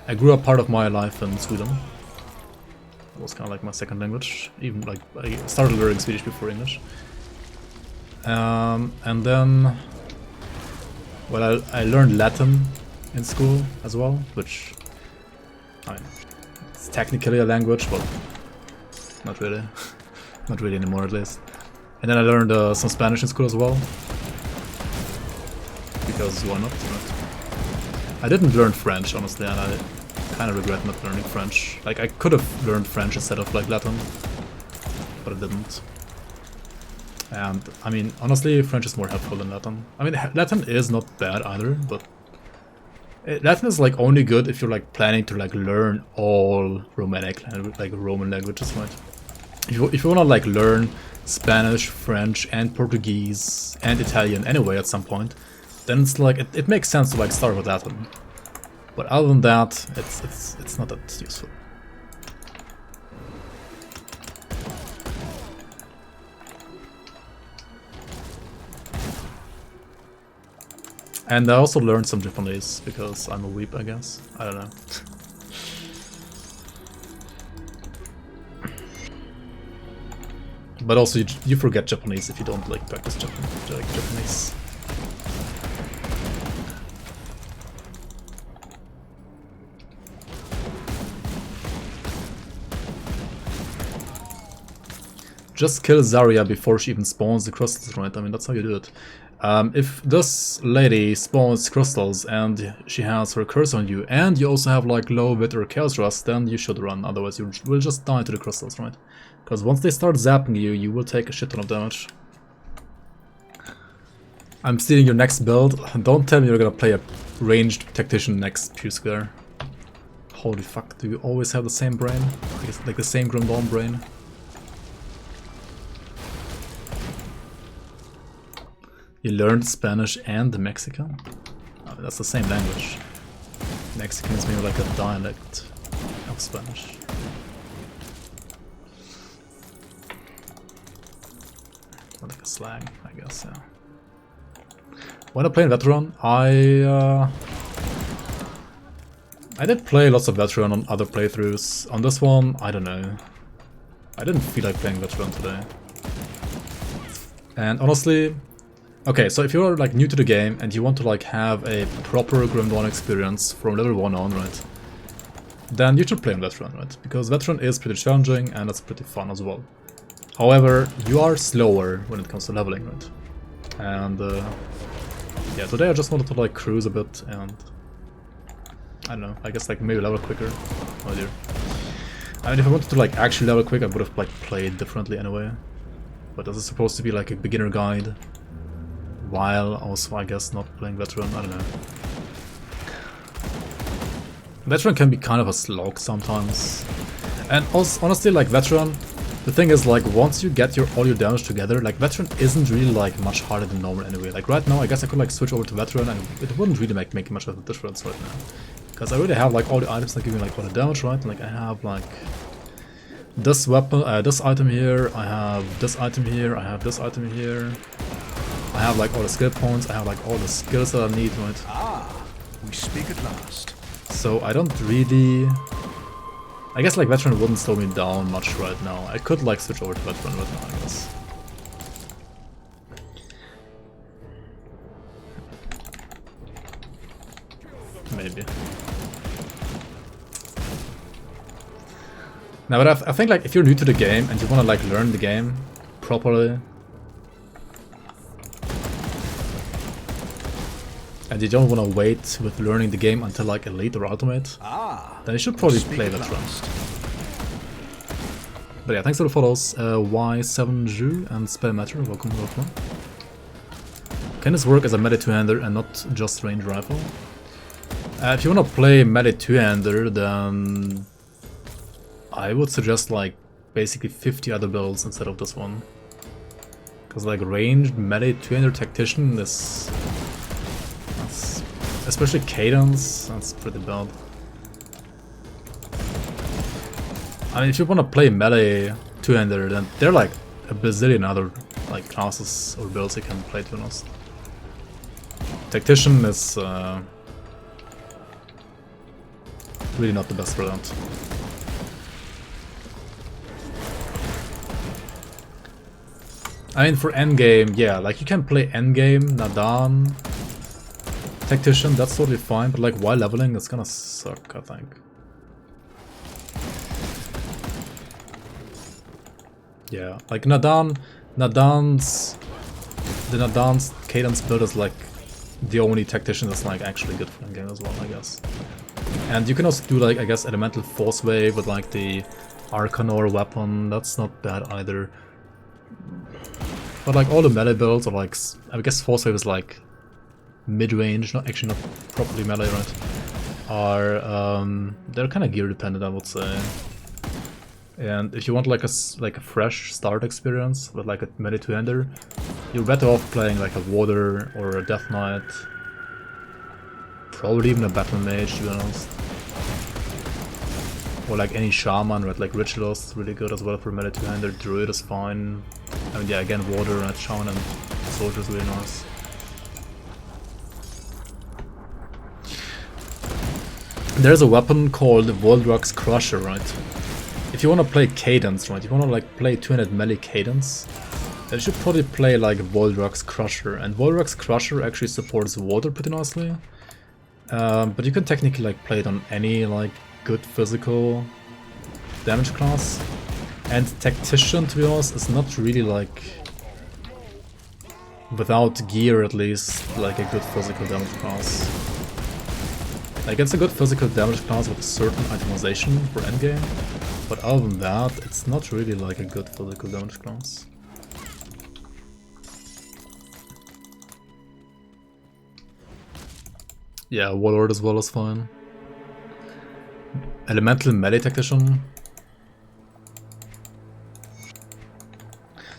I grew up part of my life in Sweden. It was kind of like my second language. Even, like, I started learning Swedish before English. And then... Well, I learned Latin in school as well, which, I mean, it's technically a language, but not really. Not really anymore, at least. And then I learned some Spanish in school as well, because why not? I didn't learn French, honestly, and I kind of regret not learning French. Like, I could have learned French instead of, like, Latin, but I didn't. And, I mean, honestly, French is more helpful than Latin. I mean, Latin is not bad either, but Latin is like only good if you're like planning to like learn all Roman languages, right? If you wanna like learn Spanish, French, and Portuguese and Italian anyway at some point, then it's like it makes sense to like start with Latin. But other than that, it's not that useful. And I also learned some Japanese because I'm a weeb, I guess. I don't know. But also you forget Japanese if you don't like practice Japanese. Just kill Zarya before she even spawns the crystals, right? I mean, that's how you do it. If this lady spawns crystals and she has her curse on you, and you also have like low wit or chaos rust, then you should run, otherwise you will just die to the crystals, right? Because once they start zapping you, you will take a shit ton of damage. I'm stealing your next build. Don't tell me you're gonna play a ranged tactician next Pure Square. Holy fuck, do you always have the same brain? Like the same Grimdawn brain? You learned Spanish and Mexican? Oh, that's the same language. Mexican is maybe like a dialect of Spanish. Or like a slang, I guess, yeah. When I play in Veteran, I did play lots of Veteran on other playthroughs. On this one, I don't know. I didn't feel like playing Veteran today. And honestly, okay, so if you're like new to the game and you want to like have a proper Grimdawn experience from level 1 on, right? Then you should play on Veteran, right? Because Veteran is pretty challenging and it's pretty fun as well. However, you are slower when it comes to leveling, right? And yeah, today I just wanted to like cruise a bit and I don't know, I guess like maybe level quicker. Oh dear. I mean, if I wanted to like actually level quick, I would have like played differently anyway. But this is supposed to be like a beginner guide, while also I guess not playing Veteran, I don't know. Veteran can be kind of a slog sometimes. And also, honestly, like Veteran, the thing is like once you get all your damage together, like Veteran isn't really like much harder than normal anyway. Like right now I guess I could like switch over to Veteran and it wouldn't really make much of a difference right now. Because I already have like all the items that give me like all the damage, right? Like I have like this weapon, this item here, I have this item here, I have this item here. I have like all the skill points, I have like all the skills that I need, right? Ah, we speak at last. So I don't really... I guess like Veteran wouldn't slow me down much right now. I could like switch over to Veteran right now, I guess. Maybe. Now, but I think like if you're new to the game and you want to like learn the game properly, and you don't want to wait with learning the game until like Elite or Ultimate, then you should probably play Veteran. But yeah, thanks for the follows, Y7Ju and Spellmatter, welcome. Can this work as a melee two-hander and not just range rifle? If you want to play melee two-hander, then I would suggest like basically 50 other builds instead of this one. Because like ranged melee two-hander tactician is... especially Cadence, that's pretty bad. I mean, if you want to play melee two-hander, then there are like a bazillion other like classes or builds you can play, to be honest. Tactician is really not the best for that. I mean, for endgame, yeah, like you can play endgame, Nadan, Tactician, that's totally fine, but like while leveling, it's gonna suck, I think. Yeah, like the Nadan's Cadence build is like the only Tactician that's like actually good for endgame as well, I guess. And you can also do like, I guess, Elemental Force Wave with like the Arcanor weapon, that's not bad either. But like all the melee builds are like, I guess Force Wave is like mid-range, not properly melee, right? are they're kind of gear dependent, I would say. And if you want like a fresh start experience with like a melee two-hander, you're better off playing like a Warder or a Death Knight. Probably even a Battle Mage, to be honest. Or like any Shaman, right? Like Ritualist is really good as well for melee two-hander. Druid is fine. I mean, yeah, again, Warder and Shaman and Soldier is really nice. There's a weapon called Voldrag's Crusher, right? If you want to play Cadence, right? If you want to like play two-handed melee Cadence, then you should probably play like Voldrag's Crusher. And Voldrag's Crusher actually supports Water pretty nicely. But you can technically like play it on any like good physical damage class. And Tactician, to be honest, is not really like, without gear at least, like a good physical damage class. Like it's a good physical damage class with a certain itemization for endgame, but other than that, it's not really like a good physical damage class. Yeah, Warlord as well is fine. Elemental melee Tactician.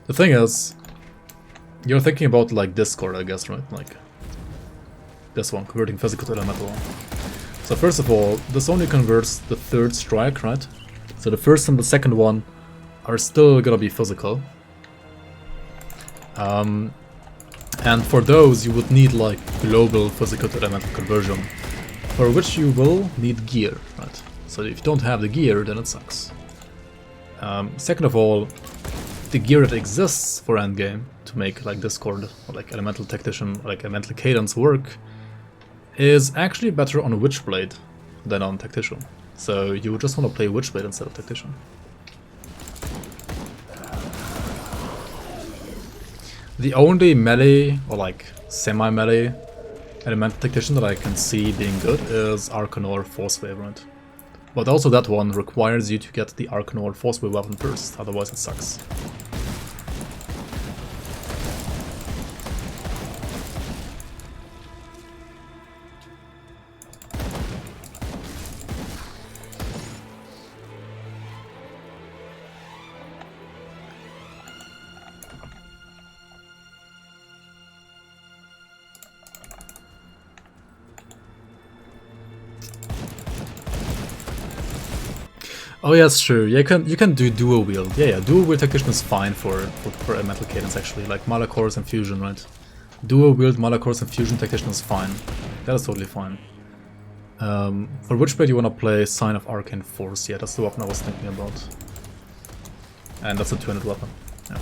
The thing is, you're thinking about like Discord, I guess, right? Like this one, converting physical to elemental. So first of all, this only converts the third strike, right? So the first and the second one are still gonna be physical. And for those you would need like global physical to elemental conversion, for which you will need gear, right? So if you don't have the gear, then it sucks. Second of all, the gear that exists for endgame to make like Discord or like elemental Tactician or like elemental Cadence work is actually better on Witchblade than on Tactician. So you would just want to play Witchblade instead of Tactician. The only melee or like semi-melee elemental Tactician that I can see being good is Arcanor Forcewave, right? But also that one requires you to get the Arcanor Forcewave weapon first, otherwise it sucks. Oh yeah, it's true. Yeah, you can do dual wield. Yeah, dual wield Tactician is fine for elemental Cadence actually, like Malachor's and Fusion, right? Dual wield Malachor's and Fusion Tactician is fine. That is totally fine. For Witchblade you wanna play Sign of Arcane Force. Yeah, that's the weapon I was thinking about. And that's a two-handed weapon. Yeah.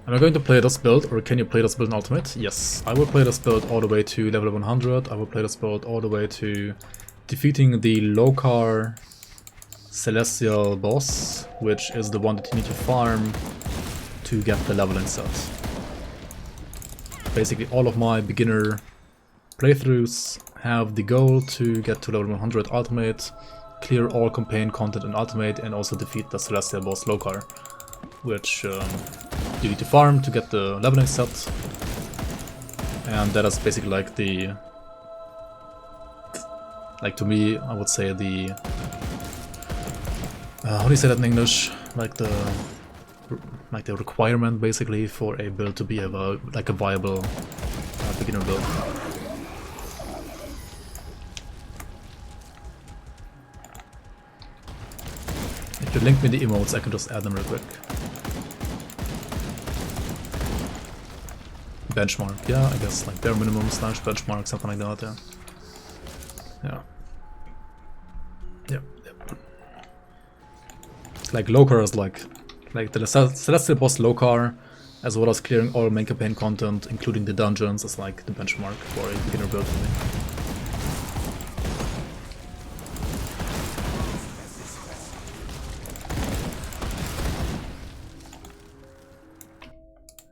Am I going to play this build, or can you play this build in Ultimate? Yes, I will play this build all the way to level 100, I will play this build all the way to defeating the Lokar Celestial boss, which is the one that you need to farm to get the leveling set. Basically all of my beginner playthroughs have the goal to get to level 100 Ultimate, clear all campaign content in Ultimate, and also defeat the Celestial boss Lokar, which you need to farm to get the leveling set, and that is basically like the, like to me, I would say the, how do you say that in English? Like the requirement basically for a build to be a viable beginner build. If you link me the emotes, I can just add them real quick. Benchmark, yeah, I guess like bare minimum / benchmark, something like that, yeah. Yep. Like Lokar is like the Celestial boss Lokar, as well as clearing all main campaign content, including the dungeons, is like the benchmark for a beginner build for me.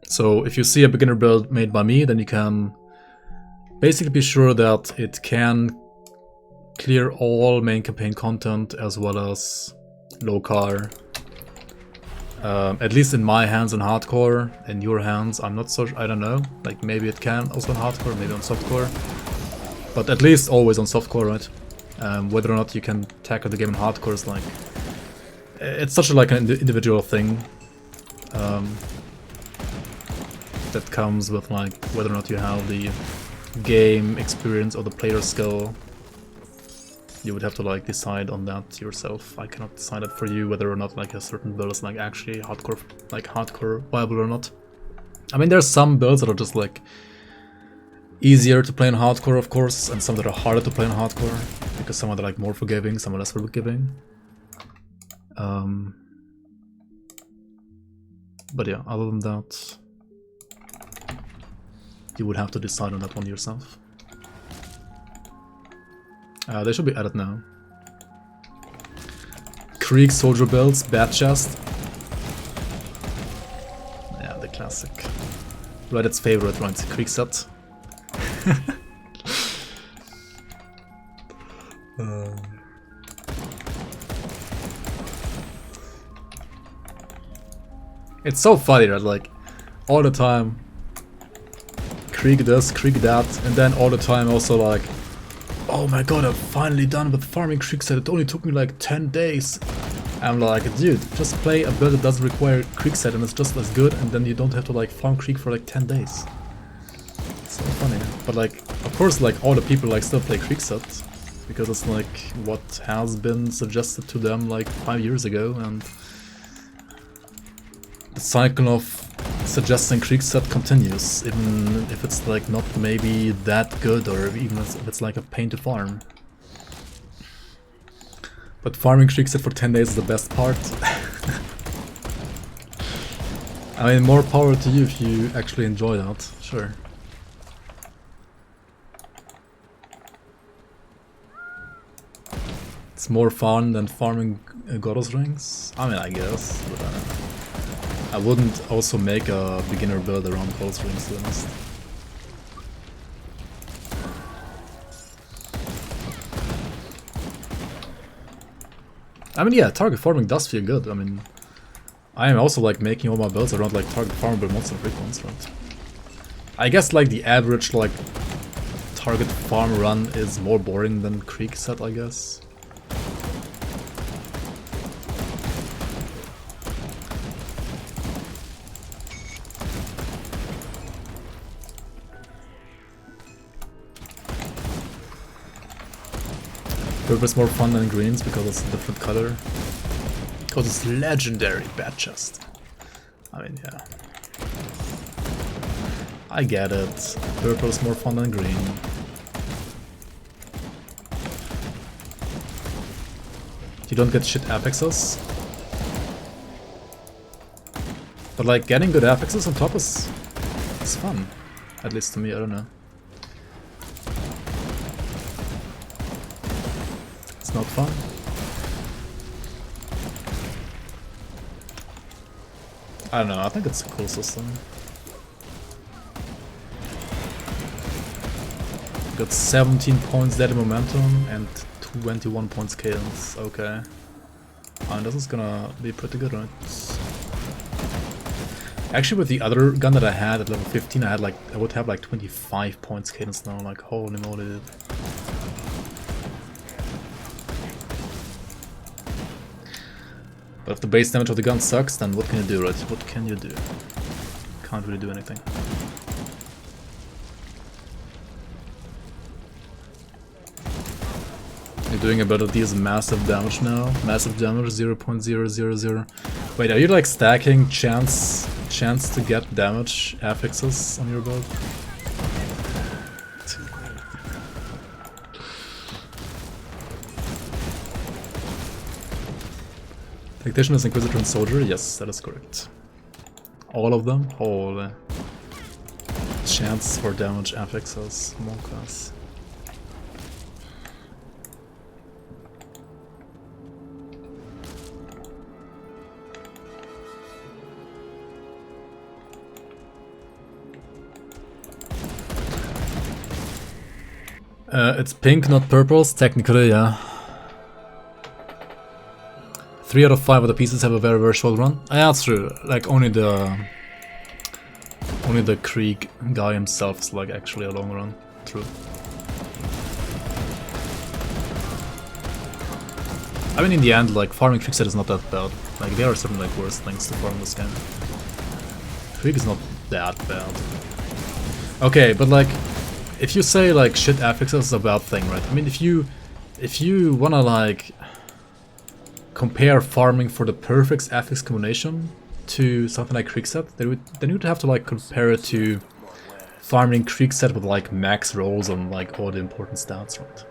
So if you see a beginner build made by me, then you can basically be sure that it can clear all main campaign content as well as low car. At least in my hands on hardcore, in your hands I'm not so, I don't know, like maybe it can also on hardcore, maybe on softcore, but at least always on softcore, right? Whether or not you can tackle the game in hardcore is like, it's such a, like an individual thing that comes with like whether or not you have the game experience or the player skill. You would have to like decide on that yourself. I cannot decide it for you whether or not like a certain build is like actually hardcore viable or not. I mean, there's some builds that are just like easier to play in hardcore, of course, and some that are harder to play in hardcore because some are like more forgiving, some are less forgiving. But yeah, other than that, you would have to decide on that one yourself. They should be added now. Krieg soldier builds, bad chest. Yeah, the classic. Reddit's favorite, right? Krieg set. It's so funny, right? Like, all the time, Krieg this, Krieg that, and then all the time also like, oh my god, I'm finally done with farming Krieg set, it only took me like 10 days. I'm like, dude, just play a build that doesn't require Krieg set and it's just as good, and then you don't have to like farm Krieg for like 10 days. It's so funny. But like, of course, like all the people like still play Krieg set, because it's like what has been suggested to them like 5 years ago, and the cycle of suggesting Krieg set continues, even if it's like not maybe that good, or even if it's like a pain to farm. But farming Krieg set for 10 days is the best part. I mean, more power to you if you actually enjoy that, sure. It's more fun than farming Goddess rings? I mean, I guess, but I wouldn't also make a beginner build around Goddess rings, to be honest. I mean, yeah, target farming does feel good. I mean, I am also like making all my builds around like target farmable monster frequencies, right? I guess like the average like target farm run is more boring than Krieg set, I guess. Purple is more fun than greens because it's a different color. Because it's legendary bad chest. I mean, yeah. I get it. Purple is more fun than green. You don't get shit affixes. But like getting good affixes on top is fun. At least to me, I don't know. Not fun. I don't know, I think it's a cool system. Got 17 points deadly momentum and 21 points cadence. Okay. And this is gonna be pretty good, right? Actually, with the other gun that I had at level 15, I would have like 25 points cadence now. Like, holy moly, dude. But if the base damage of the gun sucks, then what can you do, right? What can you do? Can't really do anything. You're doing about these massive damage now. Massive damage, 0.000. Wait, are you like stacking chance to get damage affixes on your build? Tactician is Inquisitor and Soldier? Yes, that is correct. All of them? Holy. Chance for damage affixes, monk class. It's pink, not purples, technically, yeah. 3 out of 5 of the pieces have a very, very short run. Yeah, that's true. Like, only the Krieg guy himself is like actually a long run. True. I mean, in the end, like, farming Krieg set is not that bad. Like, there are certain like worse things to farm this game. Krieg is not that bad. Okay, but like, if you say like shit affixes is a bad thing, right? I mean, if you wanna like compare farming for the perfect affix combination to something like Krieg set, then you would have to like compare it to farming Krieg set with like max rolls on like all the important stats, right?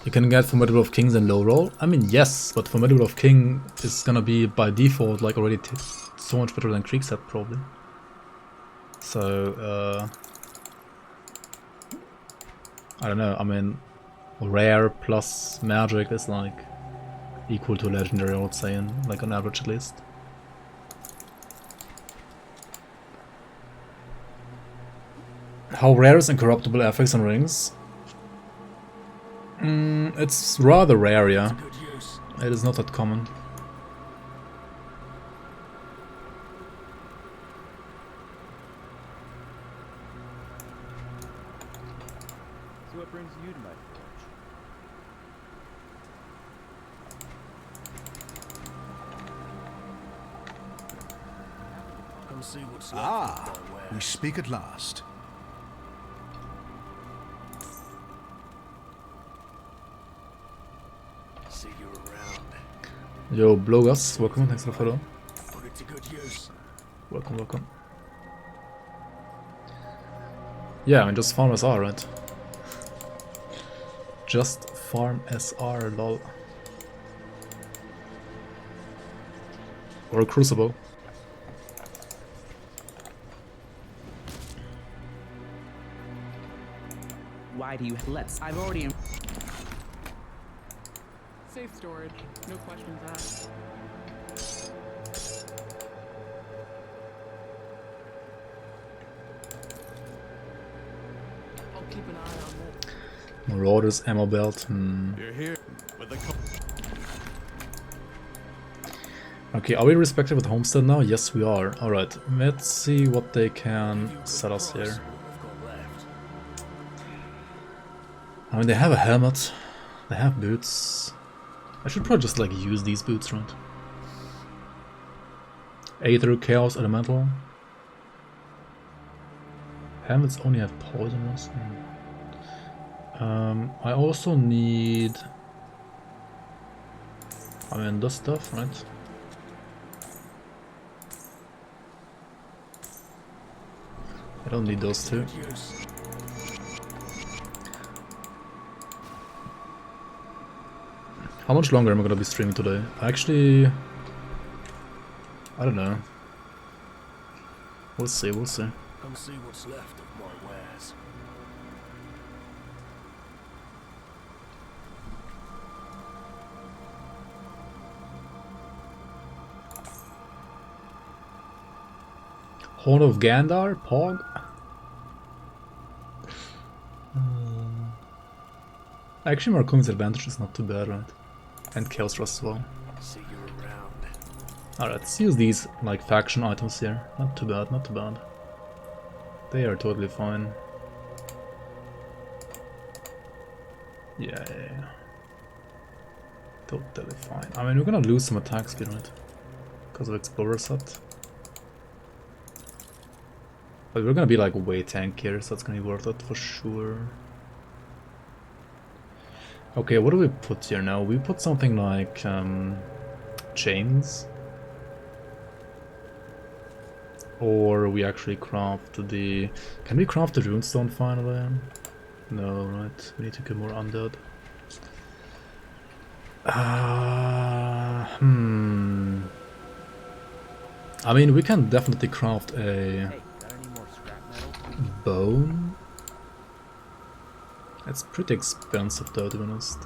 You can get Formidable of Kings and low roll? I mean, yes, but Formidable of King is gonna be by default like already so much better than Krieg set probably. So, I don't know, I mean, rare plus magic is like equal to legendary, I would say, in like on average at least. How rare is Incorruptible affix and rings? It's rather rare, yeah. It is not that common. So what brings you to my forge? Come see what's left Ah, of my we wares. speak at last. See you around. Yo, Blogas, welcome, thanks for the follow. Put it to good use. Welcome, welcome. Yeah, I mean, just farm SR, right? Just farm SR, lol. Or a Crucible. Why do you I've already Safe storage, no questions asked. I'll keep an eye on it. Marauders, ammo belt. You're here with the Okay, are we respected with Homestead now? Yes, we are. Alright, let's see what they can set us here. I mean, they have a helmet, they have boots. I should probably just like use these boots, right? Aether, Chaos, Elemental. Helmets only have poisonous. I also need... I mean, this stuff, right? I don't need those two. How much longer am I gonna be streaming today? Actually, I don't know. We'll see, we'll see. Come see what's left of my wares. Horn of Gandar, Pog. Actually, Marcome's advantage is not too bad, right? And Chaos Rust as well. See you around. Alright, let's use these like faction items here. Not too bad, not too bad. They are totally fine. Yeah. Totally fine. I mean, we're gonna lose some attack speed, right? Because of Explorer set. But we're gonna be like way tankier, so that's gonna be worth it for sure. Okay, what do we put here now? We put something like chains. Or we actually craft the... Can we craft the runestone finally? No, right? We need to get more undead. I mean, we can definitely craft a bone. It's pretty expensive though, to be honest.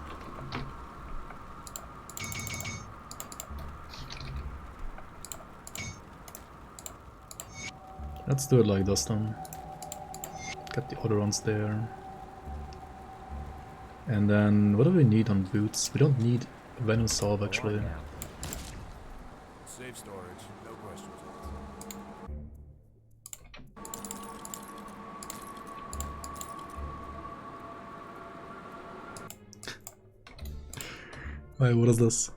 Let's do it like this then. Get the other ones there. And then, what do we need on boots? We don't need Venom Salve actually. Safe storage, no questions asked. Wait, what is this?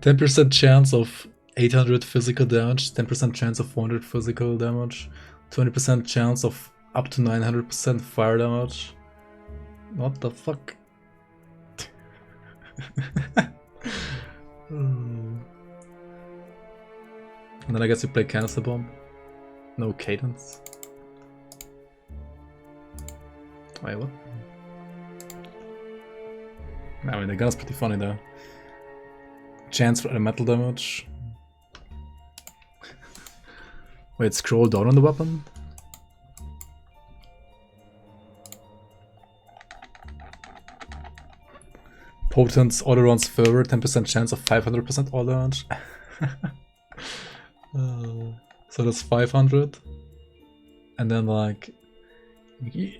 10% chance of 800 physical damage, 10% chance of 400 physical damage, 20% chance of up to 900% fire damage. What the fuck? And then I guess you play Canister Bomb. No Cadence. Wait, what? I mean, the gun's pretty funny though. Chance for elemental damage. Wait, scroll down on the weapon? Potent auto runs further, 10% chance of 500% all damage. So that's 500. And then like...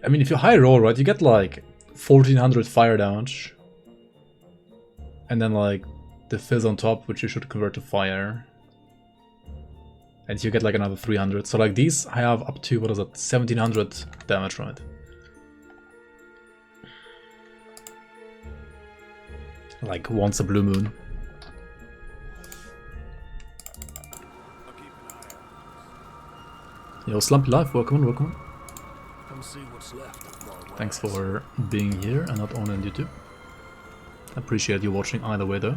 I mean, if you high roll, right, you get like 1400 fire damage. And then like the fizz on top, which you should convert to fire. And you get like another 300. So like these I have up to, what is it, 1700 damage, right? Like once a blue moon. Yo, Slumpy Life, welcome on, welcome on. Come see what's left of my Thanks for being here and not only on YouTube. Appreciate you watching either way though.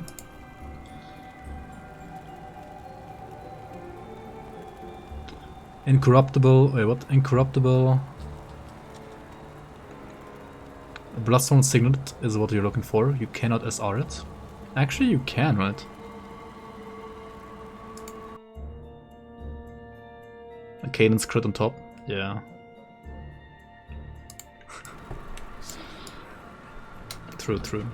Incorruptible, wait what? Incorruptible. Bloodstone Signet is what you're looking for. You cannot SR it. Actually you can, right? A Cadence crit on top, yeah. True, true.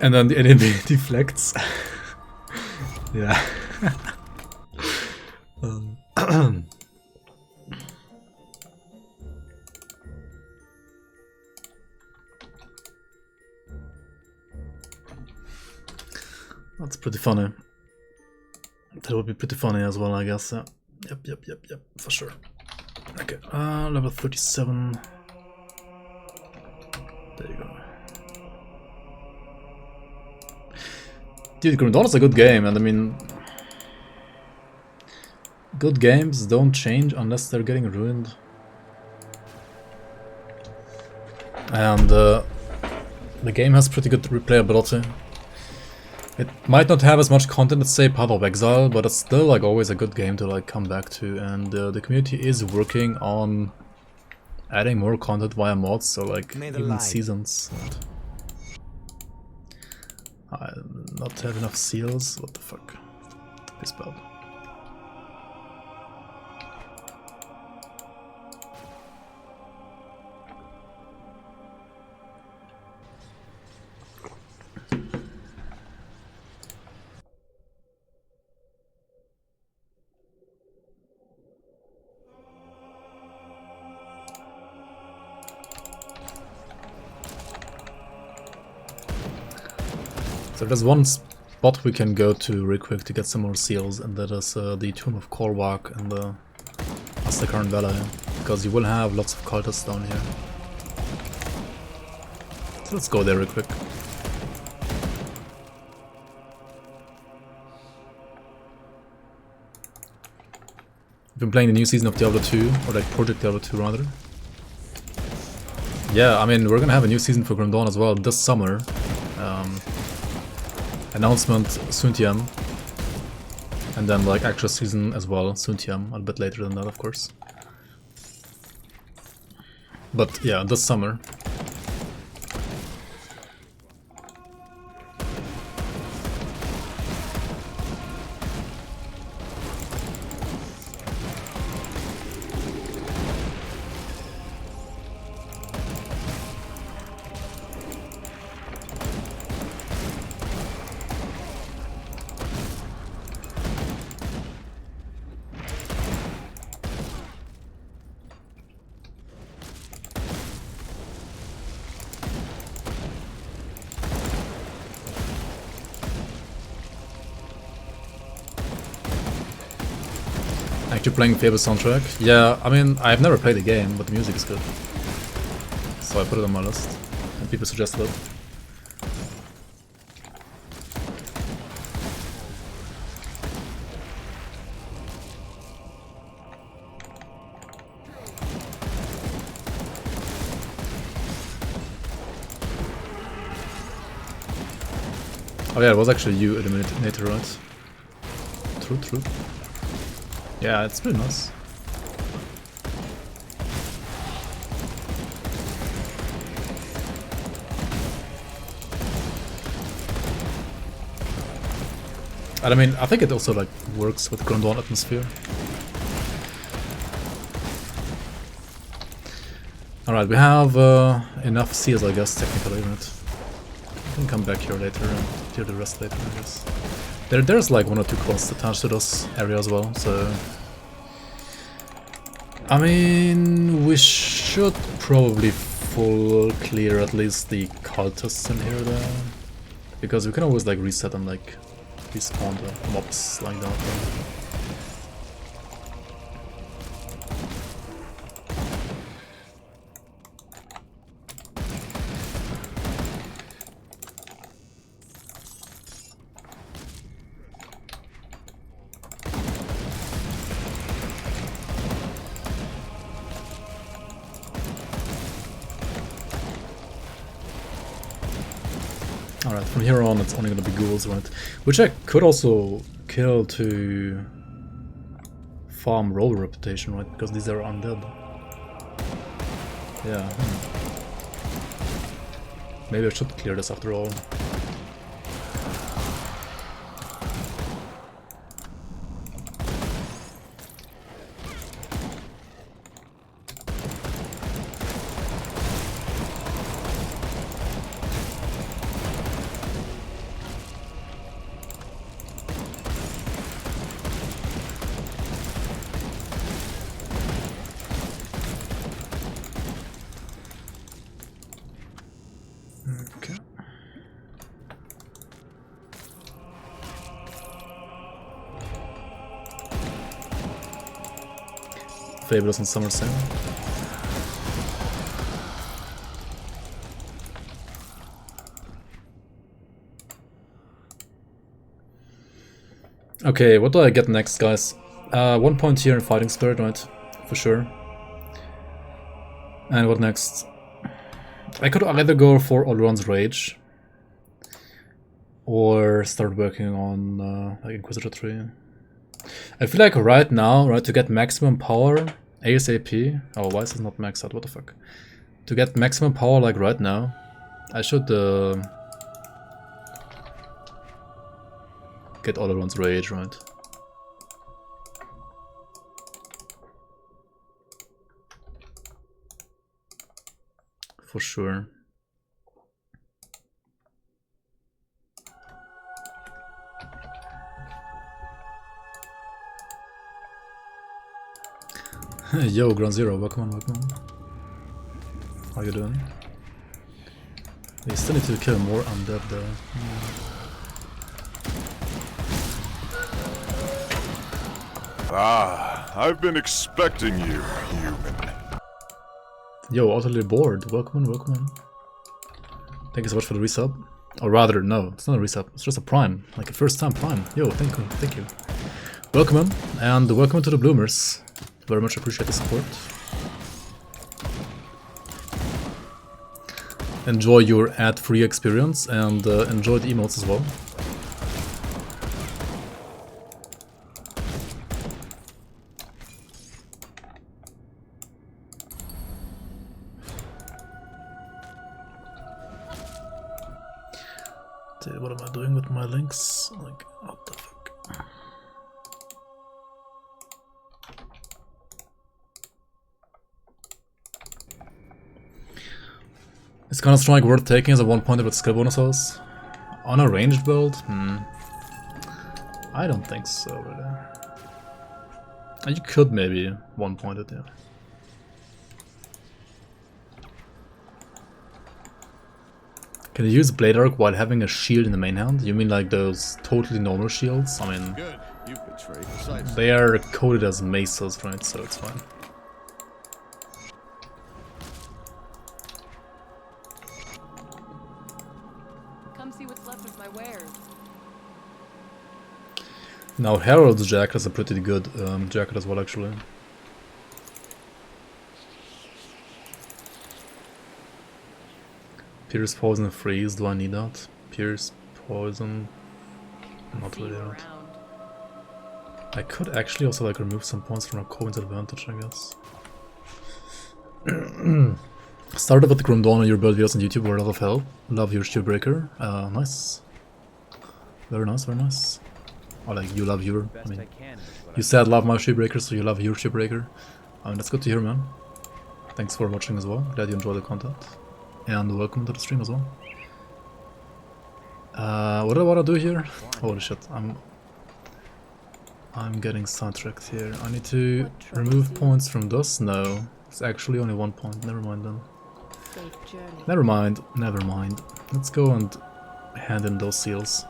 And then the enemy deflects. Yeah. That's pretty funny. That would be pretty funny as well, I guess. Yep, for sure. Okay, level 37. There you go. Dude, GRIMTOOLS is a good game, and I mean... Good games don't change unless they're getting ruined. And the game has pretty good replayability. It might not have as much content as, say, Path of Exile, but it's still like always a good game to like come back to, and the community is working on adding more content via mods, so like even seasons. I not have enough seals? What the fuck? This bad. So there's one spot we can go to real quick to get some more seals, and that is the Tomb of Korwak and the Aztecan Valley, because you will have lots of cultists down here. So let's go there real quick. I've been playing the new season of Diablo 2, or like Project Diablo 2 rather. Yeah, I mean, we're gonna have a new season for Grim Dawn as well this summer. Announcement soon TM, and then like actual season as well soon TM, a bit later than that of course. But yeah, this summer. Actually playing Fable soundtrack? Yeah, I mean, I've never played the game, but the music is good. So I put it on my list, and people suggested it. Oh yeah, it was actually you eliminator, right? True. Yeah, it's pretty nice. And I mean, I think it also like works with Ground 1 atmosphere. Alright, we have enough seals, I guess, technically, right? We can come back here later and do the rest later, I guess. There's like 1 or 2 quests attached to this area as well, so... I mean, we should probably full clear at least the cultists in here though. Because we can always like reset and like respawn the mobs like that. Alright, from here on it's only gonna be ghouls, right? Which I could also kill to farm roller reputation, right? Because these are undead. Yeah. Maybe I should clear this after all. Okay. Fable and Summer Sale. Okay, what do I get next, guys? 1 point here in Fighting Spirit, right? For sure. And what next? I could either go for Olron's Rage or start working on like Inquisitor 3. I feel like right now, right, to get maximum power ASAP. Oh, why is this not maxed out? What the fuck? To get maximum power like right now, I should get Olron's Rage, right? For sure. Yo, Ground Zero, welcome on. How you doing? We still need to kill more undead though. Ah, I've been expecting you, human. Yo, utterly bored. Welcome on. Thank you so much for the resub. Or rather, no, it's not a resub. It's just a prime, like a first time prime. Yo, thank you. Welcome on, and welcome to the Bloomers. Very much appreciate the support. Enjoy your ad-free experience and enjoy the emotes as well. Dude, what am I doing with my links? Like, what the fuck? Is Counter-Strike worth taking as a 1-pointer with skill bonuses? On a ranged build? I don't think so, really. You could maybe 1-point it, yeah. Can you use Blade Arc while having a shield in the main hand? You mean like those totally normal shields? I mean, You betrayed the sites. They are coded as mesas, right? So it's fine. Come see what's left of my wares. Now Harold's jacket is a pretty good jacket as well, actually. Pierce, poison, freeze. Do I need that? Pierce, poison. Not really that. I could actually also like remove some points from a coin's advantage, I guess. Started with the Grim Dawn on your build videos on YouTube were a lot of help. Love your Shieldbreaker. Nice. Very nice, very nice. Or like you love your, I mean, you said love my Shieldbreaker, so you love your Shieldbreaker. I mean, that's good to hear, man. Thanks for watching as well. Glad you enjoy the content. And welcome to the stream as well. What do I want to do here? Holy shit, I'm getting sidetracked here. I need to remove points from this? No. It's actually only 1 point. Never mind then. Never mind. Never mind. Let's go and hand in those seals.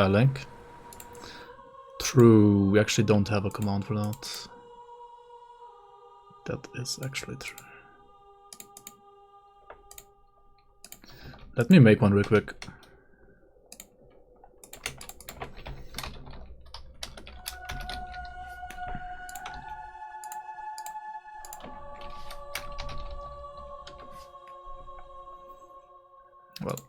Link. True, we actually don't have a command for that. That is actually true. Let me make one real quick. Well.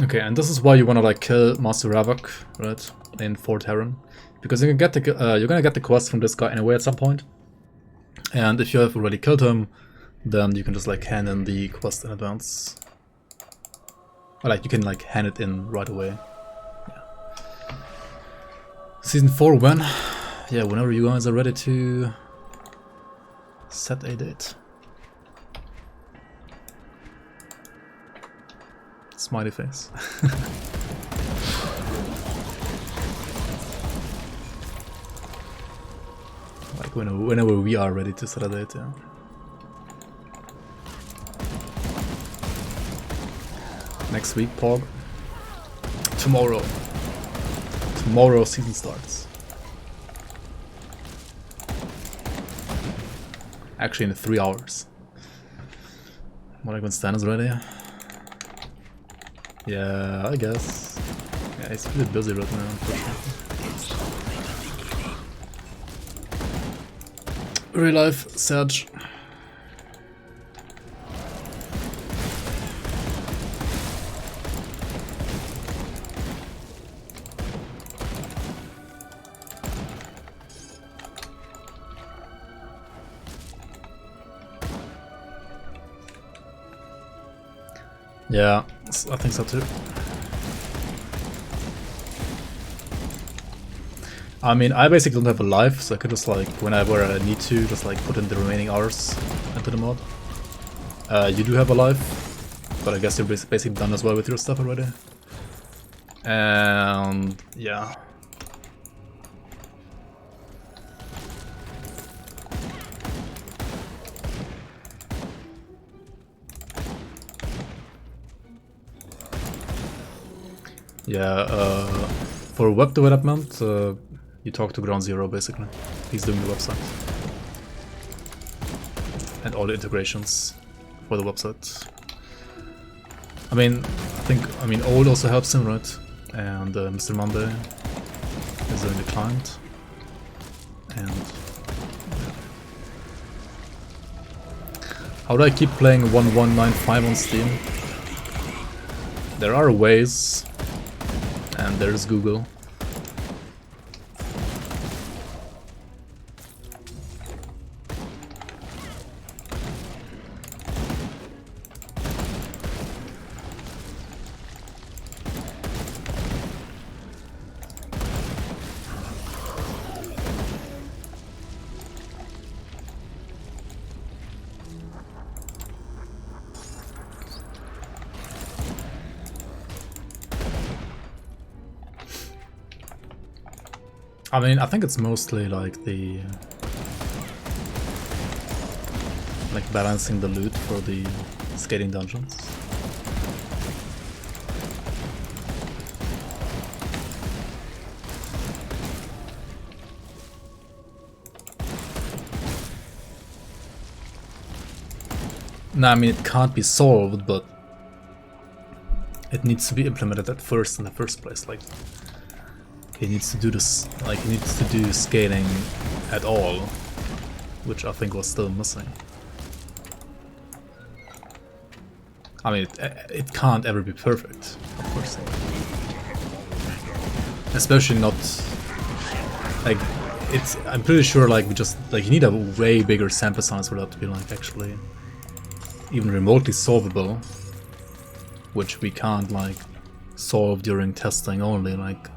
Okay, and this is why you wanna like kill Master Ravok, right? In Fort Heron, because you can get the you're gonna get the quest from this guy anyway at some point, and if you have already killed him, then you can just like hand in the quest in advance. Or like you can like hand it in right away. Yeah. Season 4 when? Yeah, whenever you guys are ready to set a date. Smiley face. Like whenever we are ready to set a date, yeah. Next week, Pog. Tomorrow. Tomorrow season starts. Actually in 3 hours. When Stan is ready. Yeah, I guess. Yeah, he's pretty busy right now, unfortunately. Real life, Serge. Yeah, I think so too. I mean, I basically don't have a life, so I could just like, whenever I need to, just like put in the remaining hours into the mod. You do have a life, but I guess you're basically done as well with your stuff already. And yeah. Yeah, for web development, you talk to Ground Zero basically. He's doing the website. And all the integrations for the website. I mean, Old also helps him, right? And Mr. Monday is doing the client. And how do I keep playing 1195 on Steam? There are ways. And there's Google. I mean, I think it's mostly like the like balancing the loot for the skating dungeons. No, I mean it can't be solved, but it needs to be implemented at first in the first place. Like, he needs to do this, like he needs to do skating at all, which I think was still missing. I mean, it can't ever be perfect, of course. Especially not like it's. I'm pretty sure like we just like you need a way bigger sample size for that to be like actually even remotely solvable, which we can't like solve during testing only. Like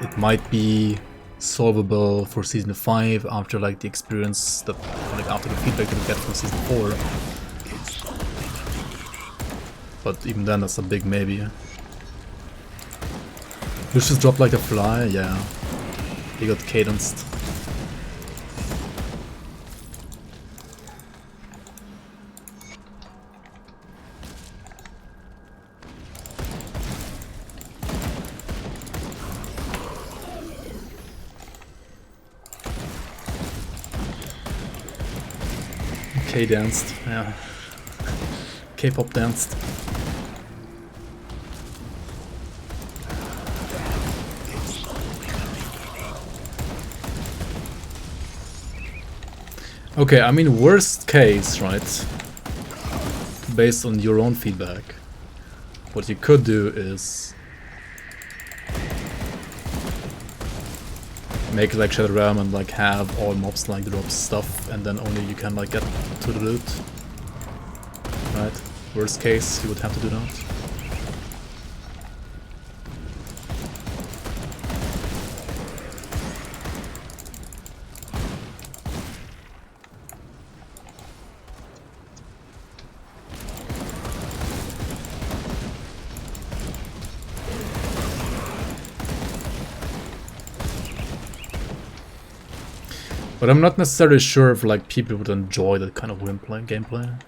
it might be solvable for season 5 after like the experience that like after the feedback that we get from season 4. But even then that's a big maybe. Lucius dropped like a fly, yeah. He got cadenced. K-danced, yeah. K-pop danced. Okay, I mean, worst case, right? Based on your own feedback, what you could do is make like Shadow Realm and like have all mobs like drop stuff, and then only you can like get to the loot. Right? Worst case, you would have to do that. But I'm not necessarily sure if like people would enjoy that kind of gameplay.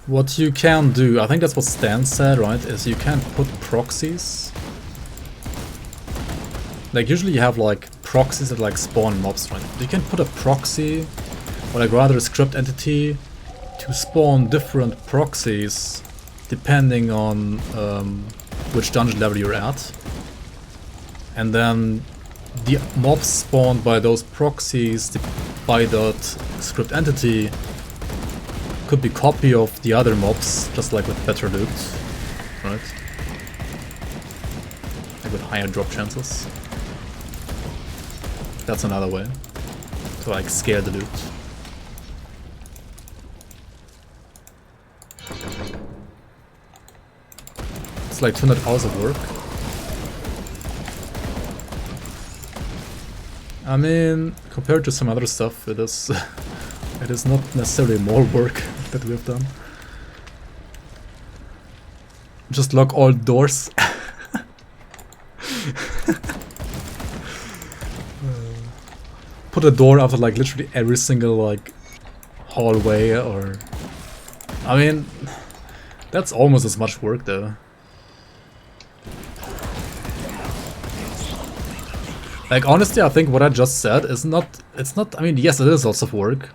What you can do, I think that's what Stan said, right, is you can put proxies. Like usually you have like proxies that like spawn mobs, right? You can put a proxy, or like rather a script entity, to spawn different proxies depending on which dungeon level you're at. And then the mobs spawned by those proxies by that script entity could be copy of the other mobs, just like with better loot, right? Like with higher drop chances. That's another way to like scale the loot. It's like 200 hours of work. I mean, compared to some other stuff, it is it is not necessarily more work that we have done. Just lock all doors. Put a door after like literally every single like hallway, or I mean, that's almost as much work though. Like honestly, I think what I just said is not, it's not, I mean, yes, it is lots of work,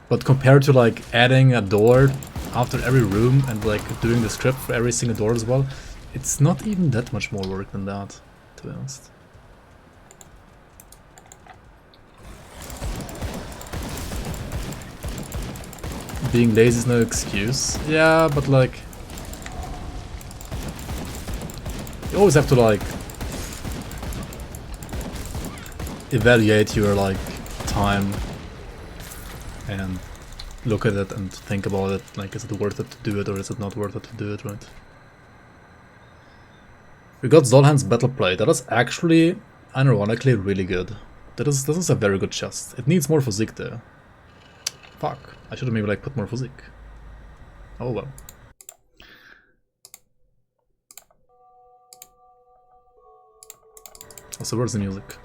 but compared to like adding a door after every room and like doing the script for every single door as well, it's not even that much more work than that, to be honest. Being lazy is no excuse. Yeah, but like, you always have to like evaluate your like time and look at it and think about it, like is it worth it to do it or is it not worth it to do it, right? We got Zolhan's Battle Play. That is actually, ironically, really good. This is a very good chest. It needs more physique though. Fuck. I should have maybe like put more physique. Oh well. Also, where's the music?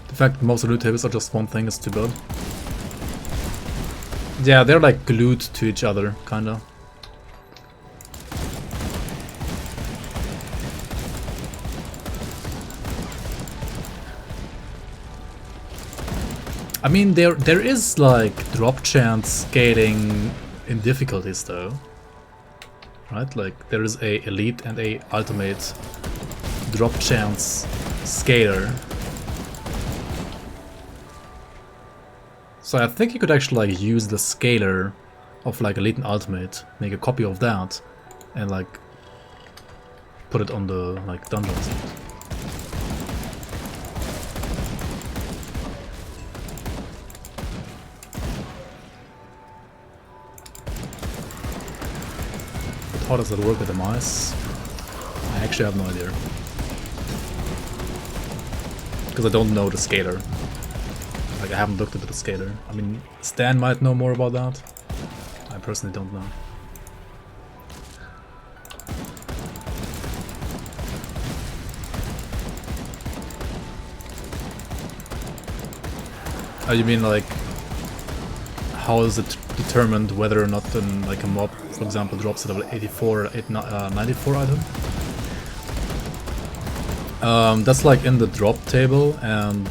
The fact that most of the loot tables are just one thing is too bad. Yeah, they're like glued to each other, kinda. I mean, there is like drop chance scaling in difficulties though, right? Like there is a elite and a ultimate drop chance scaler. So I think you could actually like use the scaler of like elite and ultimate, make a copy of that, and like put it on the like dungeons. How does that work with the mice? I actually have no idea. Because I don't know the scaler. Like, I haven't looked at the scaler. I mean, Stan might know more about that. I personally don't know. Oh, you mean like, how is it determined whether or not like a mob, for example, drops a level 84 or 94 item? That's like in the drop table, and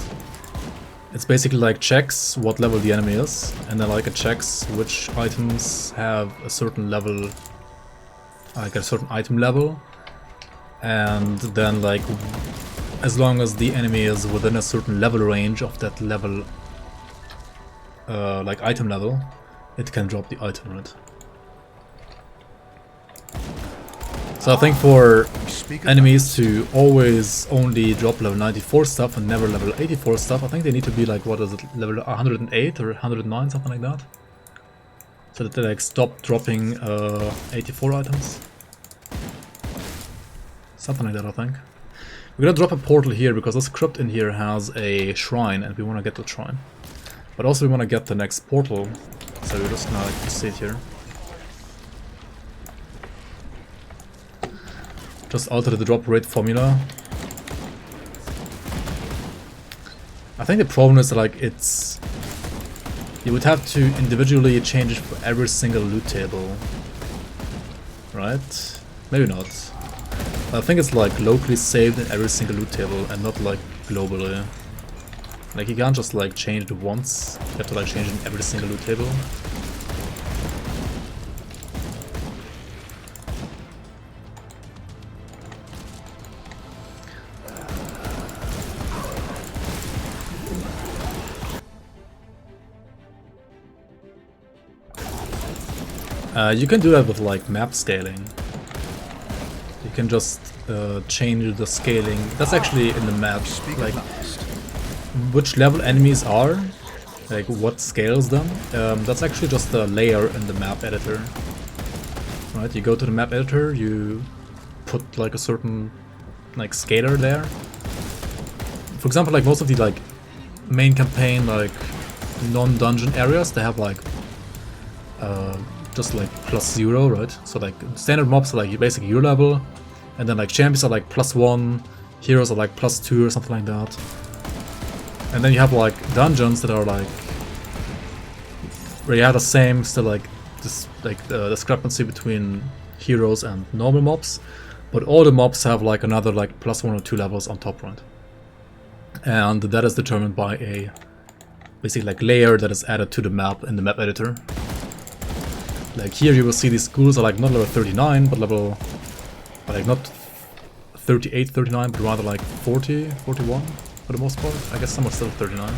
it's basically like checks what level the enemy is, and then like it checks which items have a certain level, like a certain item level, and then like as long as the enemy is within a certain level range of that level, like item level, it can drop the item, right? So I think for enemies to always only drop level 94 stuff and never level 84 stuff, I think they need to be like, what is it, level 108 or 109, something like that. So that they like stop dropping 84 items. Something like that, I think. We're gonna drop a portal here because this crypt in here has a shrine and we wanna get the shrine. But also we wanna get the next portal, so we're just gonna like proceed here. Just alter the drop rate formula. I think the problem is that, like, it's... you would have to individually change it for every single loot table. Right? Maybe not. I think it's like locally saved in every single loot table and not like globally. Like you can't just like change it once, you have to like change it in every single loot table. You can do that with like map scaling. You can just change the scaling. That's actually in the map, like which level enemies are, like what scales them. That's actually just a layer in the map editor. Right, you go to the map editor, you put like a certain like scaler there. For example, like most of the like main campaign like non-dungeon areas, they have like just like +0, right? So like standard mobs are like basically your level, and then like champions are like +1, heroes are like +2 or something like that. And then you have like dungeons that are like where you have the same, still like this like discrepancy between heroes and normal mobs, but all the mobs have like another like +1 or 2 levels on top, right? And that is determined by a basically like layer that is added to the map in the map editor. Like here you will see these schools are like not level 39, but level, like not 38, 39, but rather like 40, 41 for the most part. I guess some are still 39.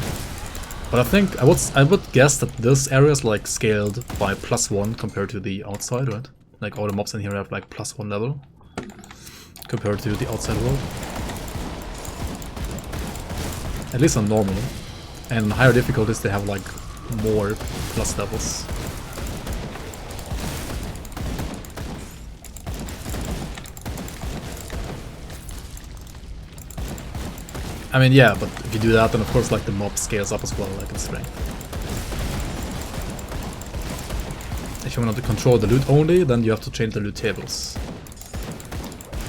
But I think, I would guess that this area is like scaled by +1 compared to the outside, right? Like all the mobs in here have like +1 level compared to the outside world. At least on normal. And on higher difficulties they have like more plus levels. I mean, yeah, but if you do that, then of course like the mob scales up as well, like in strength. If you want to control the loot only, then you have to change the loot tables.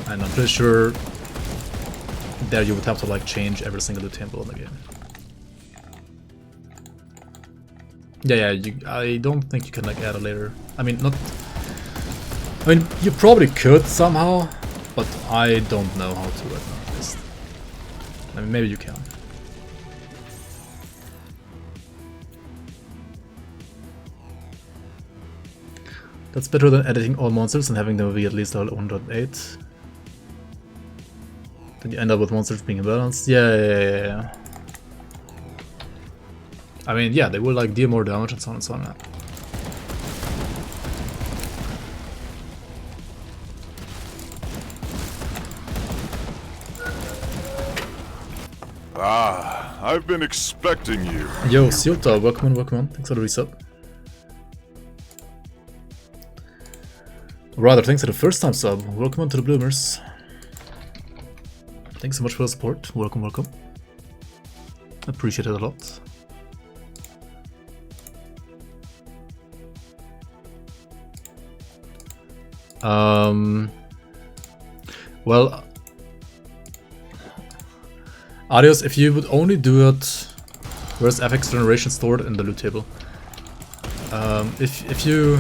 And I'm pretty sure there you would have to like change every single loot table in the game. Yeah, I don't think you can like add a later. I mean, you probably could somehow, but I don't know how to right now. At least. I mean, maybe you can. That's better than editing all monsters and having them be at least level 108. Then you end up with monsters being imbalanced. Yeah. I mean, yeah, they will like deal more damage and so on and so on. Ah, I've been expecting you. Yo, Silta, welcome on. Thanks for the resub. Rather, thanks for the first time sub. Welcome on to the Bloomers. Thanks so much for the support. Welcome. Appreciate it a lot. Well, Adios, if you would only do it, where's FX generation stored in the loot table? If you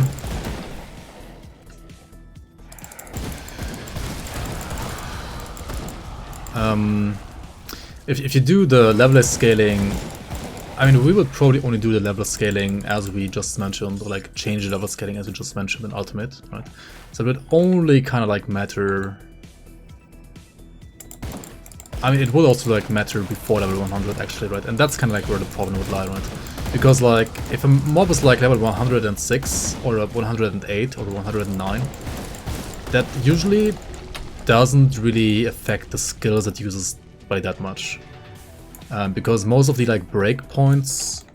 if you do the level scaling, I mean, we would probably only do the level scaling as we just mentioned, or like change the level scaling as we just mentioned in Ultimate, right? So it would only kind of like matter. I mean, it would also like matter before level 100 actually, right? And that's kind of like where the problem would lie, right? Because like if a mob is like level 106 or 108 or 109, that usually doesn't really affect the skills it uses by that much. Because most of the like breakpoints,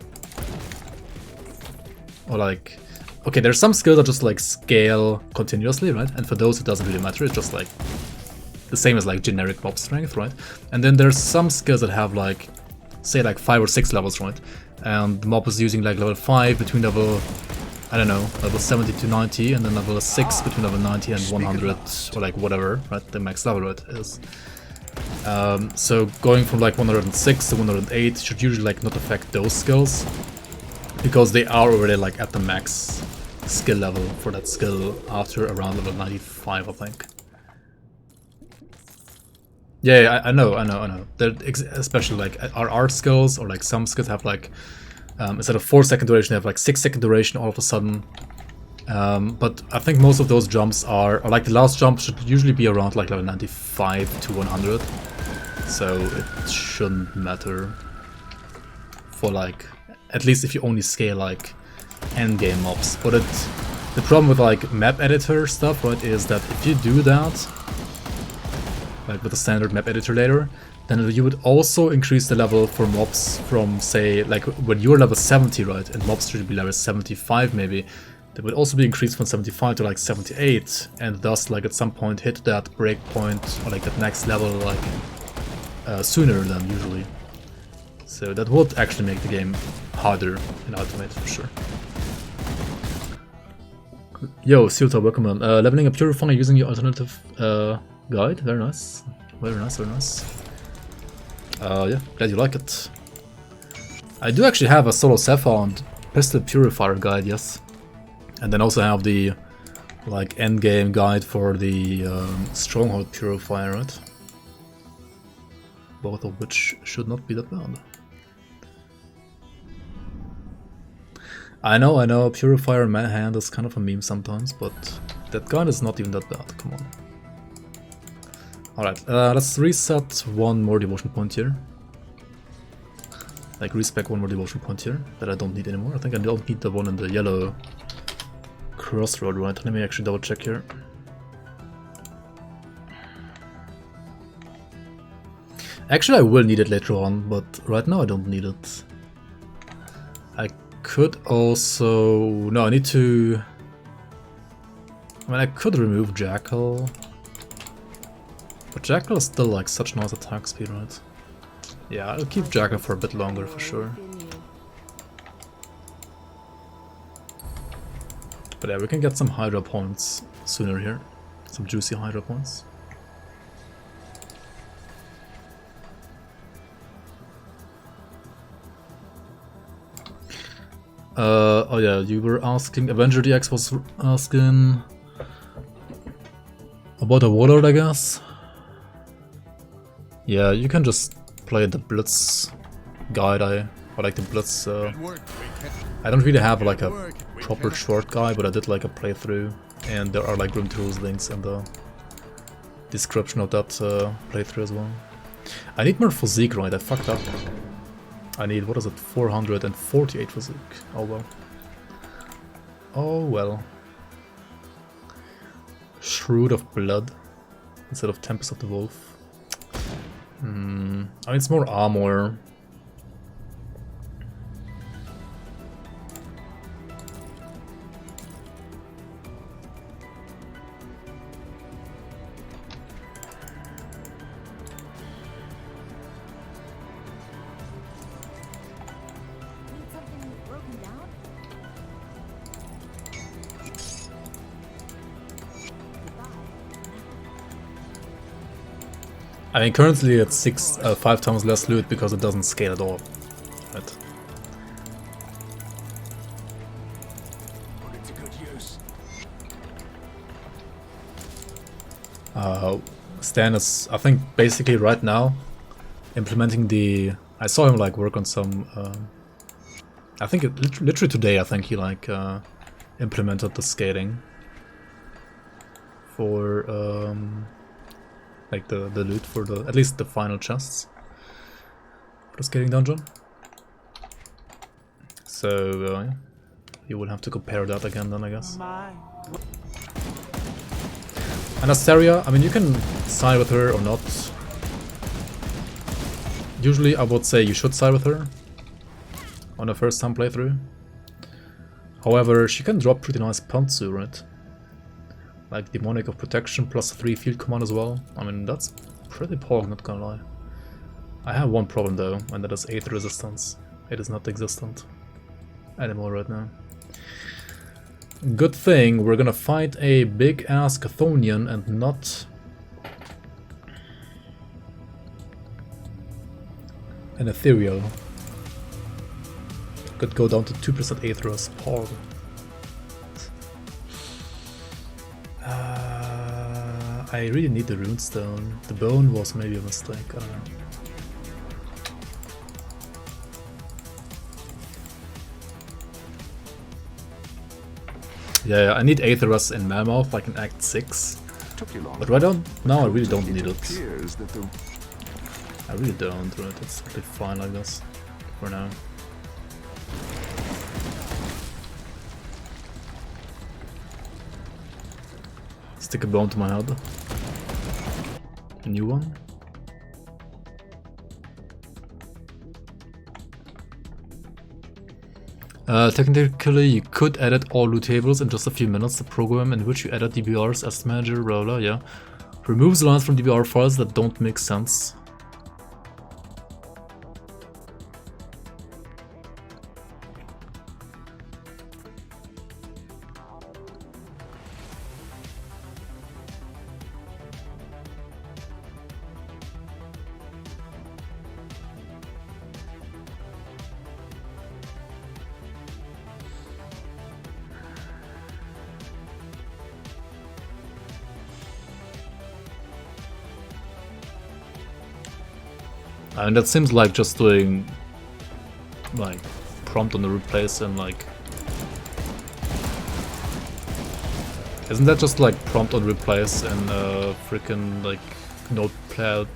or like, okay, there's some skills that just like scale continuously, right? And for those it doesn't really matter, it's just like the same as like generic mob strength, right? And then there's some skills that have like, say like 5 or 6 levels, right? And the mob is using like level 5 between level, I don't know, level 70 to 90, and then level 6 between level 90 and 100, or like whatever, right? The max level, right, is. So going from like 106 to 108 should usually like not affect those skills, because they are already like at the max skill level for that skill after around level 95, I think. Yeah, I know. They're especially like our art skills, or like some skills have like instead of 4-second duration, they have like 6-second duration all of a sudden. But I think most of those jumps are, or like the last jump should usually be around like level 95 to 100. So it shouldn't matter for like, at least if you only scale like endgame mobs. But the problem with like map editor stuff, right, is that if you do that, like with the standard map editor later, then you would also increase the level for mobs from, say, like when you're level 70, right, and mobs should be level 75 maybe, they would also be increased from 75 to like 78, and thus like at some point hit that breakpoint or like that next level like sooner than usually. So that would actually make the game harder in Ultimate for sure. Yo, Silta, welcome on. Leveling a Purifier using your alternative guide, very nice. Very nice. Yeah, glad you like it. I do actually have a Solo Sapphire and Pistol Purifier guide, yes. And then also have the like endgame guide for the Stronghold Purifier, right? Both of which should not be that bad. I know, Purifier Manhand is kind of a meme sometimes, but that guide is not even that bad, come on. Alright, let's reset one more devotion point here. Like respec one more devotion point here that I don't need anymore. I think I don't need the one in the yellow crossroad, right? Let me actually double check here. Actually, I will need it later on, but right now I don't need it. I could also... No, I need to... I mean, I could remove Jackal. But Jackal is still like such nice attack speed, right? Yeah, I'll keep Jackal for a bit longer for sure. But yeah, we can get some Hydra points sooner here. Some juicy Hydra points. Oh yeah, you were asking, Avenger DX was asking about a Warlord, I guess. Yeah, you can just play the Blitz guide, or like the Blitz. I don't really have like a proper short guide, but I did like a playthrough, and there are like GRIMTOOLS links in the description of that playthrough as well. I need more physique, right? I fucked up. I need, what is it, 448 physique. Oh well. Oh well. Shroud of Blood instead of Tempest of the Wolf. I mean, it's more armor. Need something broken down? I mean, currently it's 5 times less loot because it doesn't scale at all. Right. Put it to good use. Stan is, I think, basically right now implementing the... I saw him like work on some... I think literally today, I think he like implemented the scaling for like the loot for the, at least the final chests for the scaling dungeon. So you will have to compare that again then, I guess. And Asteria, I mean, you can side with her or not. Usually I would say you should side with her on a first time playthrough. However, she can drop pretty nice Pantsu, right? Like Demonic of Protection plus 3 field command as well. I mean, that's pretty poor, not gonna lie. I have one problem though, and that is 8 resistance. It is not existent anymore right now. Good thing we're gonna fight a big ass Chthonian and not an Ethereal. Could go down to 2% Aethras, Paul. I really need the runestone. The bone was maybe a mistake, I don't know. Yeah, I need Aethras in Mammoth, like in Act 6. But right now I really don't need it. I really don't, right? It's totally fine like this for now. Stick a bone to my head. A new one. Technically, you could edit all loot tables in just a few minutes. The program in which you edit DBRs as manager, blah blah, yeah. Removes lines from DBR files that don't make sense. And that seems like just doing like prompt on the replace and like, isn't that just like prompt on replace and freaking like Notepad++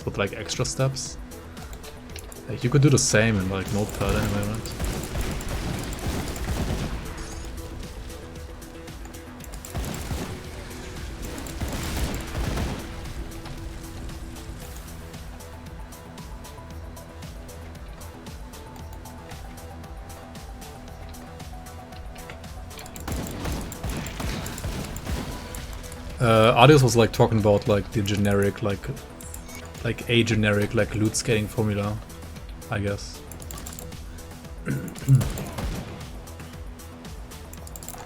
with like extra steps? Like you could do the same in like Notepad anyway, right? Adios was like talking about like the generic like a generic like loot scaling formula, I guess.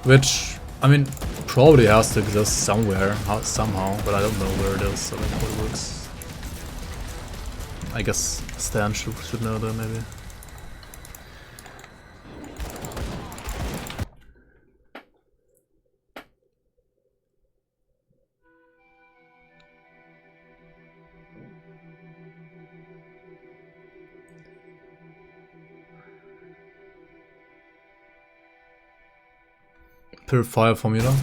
Which, I mean, probably has to exist somewhere, somehow, but I don't know where it is, so like how it works. I guess Stan should know that, maybe. Per fire formula.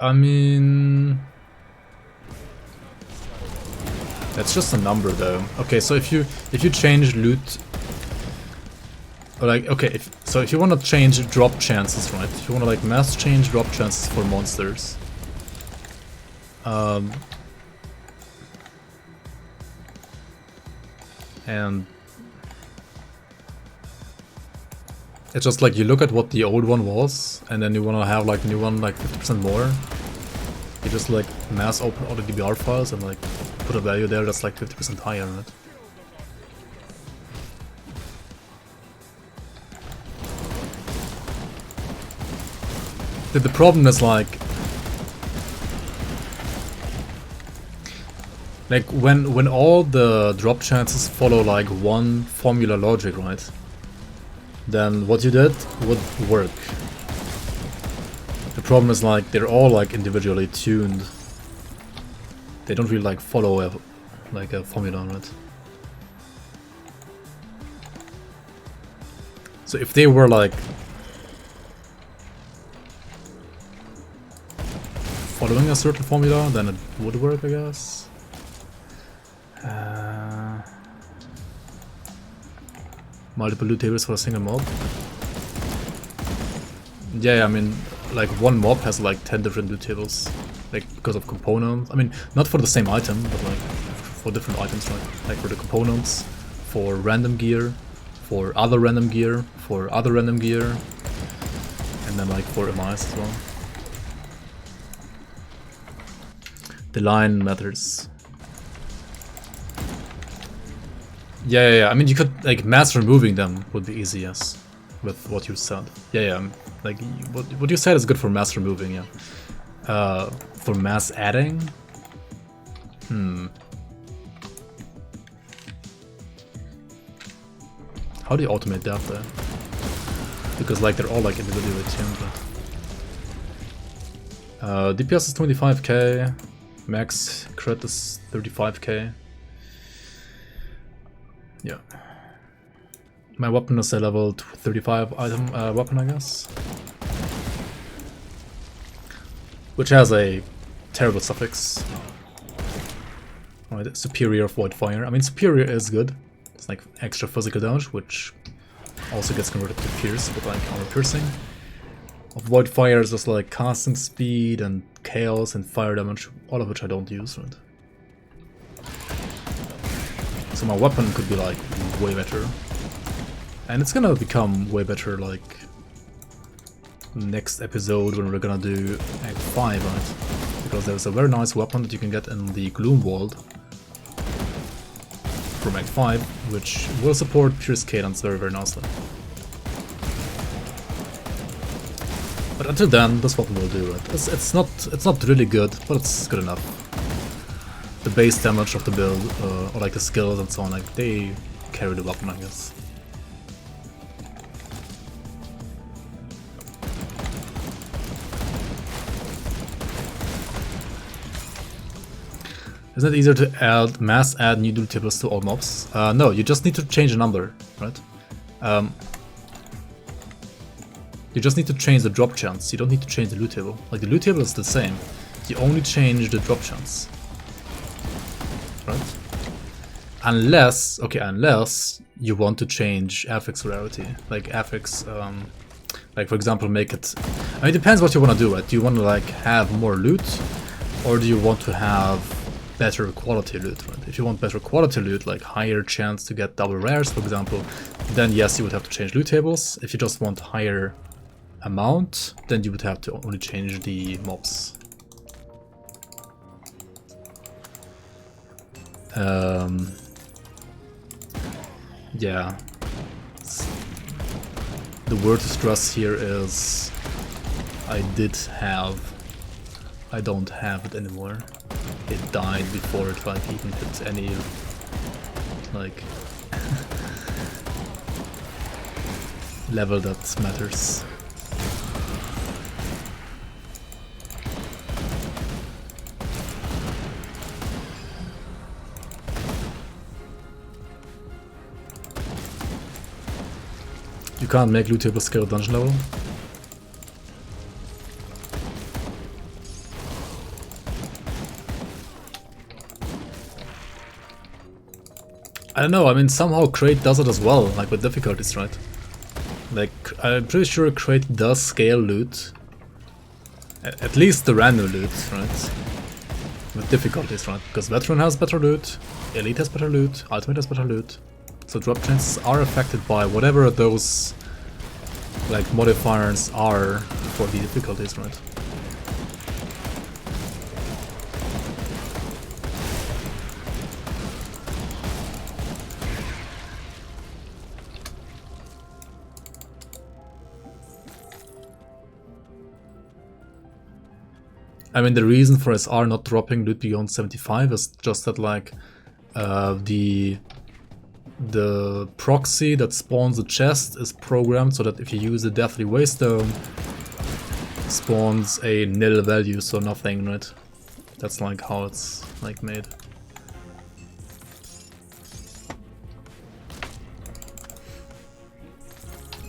I mean, that's just a number though. Okay, so if you change loot, or like, okay, so if you want to change drop chances, right? If you want to like mass change drop chances for monsters, and it's just like you look at what the old one was, and then you want to have like the new one like 50% more. You just like mass open all the DBR files and like put a value there that's like 50% higher, right? The problem is like when all the drop chances follow like one formula logic, right? Then what you did would work. The problem is like they're all like individually tuned. They don't really like follow a formula, right? So if they were like following a certain formula, then it would work, I guess. Multiple loot tables for a single mob. Yeah, I mean, like one mob has like 10 different loot tables, like because of components. I mean, not for the same item, but like for different items, right? Like for the components, for random gear, for other random gear, for other random gear, and then like for MIs as well. The line matters. Yeah. I mean, you could like mass removing them would be easy, yes, with what you said. Yeah. Like what you said is good for mass removing, yeah. For mass adding, how do you automate that though? Because like they're all like individually tuned. DPS is 25k, max crit is 35k. Yeah. My weapon is a level 35 item weapon, I guess. Which has a terrible suffix. Right, superior of void fire. I mean, superior is good. It's like extra physical damage, which also gets converted to pierce, but like armor piercing. Of void fire is just like casting speed and chaos and fire damage, all of which I don't use, right? So my weapon could be like way better. And it's gonna become way better like next episode when we're gonna do Act 5, right? Because there's a very nice weapon that you can get in the Gloom World from Act 5, which will support Pierce Cadence very, very nicely. But until then, this weapon will do it. It's not really good, but it's good enough. The base damage of the build, or like the skills and so on, like they carry the weapon, I guess. Isn't it easier to mass add new loot tables to all mobs? No, you just need to change the number, right? You just need to change the drop chance. You don't need to change the loot table. Like the loot table is the same. You only change the drop chance. Right? Unless you want to change affix rarity. Like affix, like for example make it... I mean, it depends what you want to do, right? Do you want to like have more loot? Or do you want to have better quality loot, right? If you want better quality loot, like higher chance to get double rares, for example, then yes, you would have to change loot tables. If you just want higher amount, then you would have to only change the mobs. Yeah. The word to stress here is I don't have it anymore. It died before it like even hit any like level that matters. You can't make loot table scale dungeon level. I don't know, I mean somehow Crate does it as well, like with difficulties, right? Like, I'm pretty sure Crate does scale loot. At least the random loot, right? With difficulties, right? Because Veteran has better loot, Elite has better loot, Ultimate has better loot. So drop chances are affected by whatever those like modifiers are for the difficulties, right? I mean, the reason for SR not dropping loot beyond 75 is just that, like, the proxy that spawns a chest is programmed so that if you use a Deathly Waystone, spawns a nil value, so nothing, right? That's like how it's like made.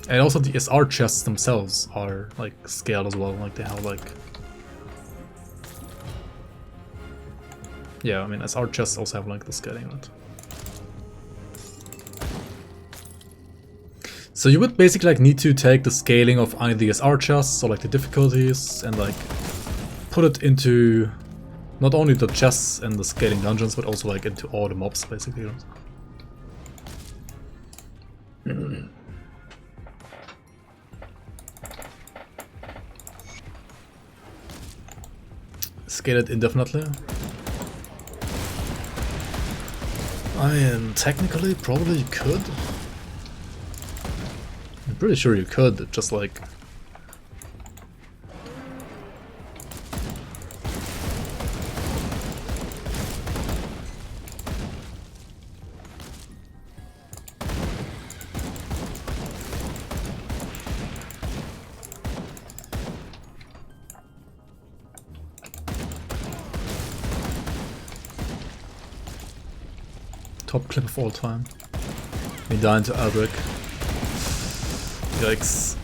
And also the SR chests themselves are like scaled as well, like they have like... Yeah, I mean SR chests also have like the scaling, right? So you would basically like need to take the scaling of either the SR chests or like the difficulties and like put it into not only the chests and the scaling dungeons, but also like into all the mobs basically. Right? Scale it indefinitely. I mean, technically, probably you could. I'm pretty sure you could, just like... Top clip of all time. Me dying to Albrecht. Yikes.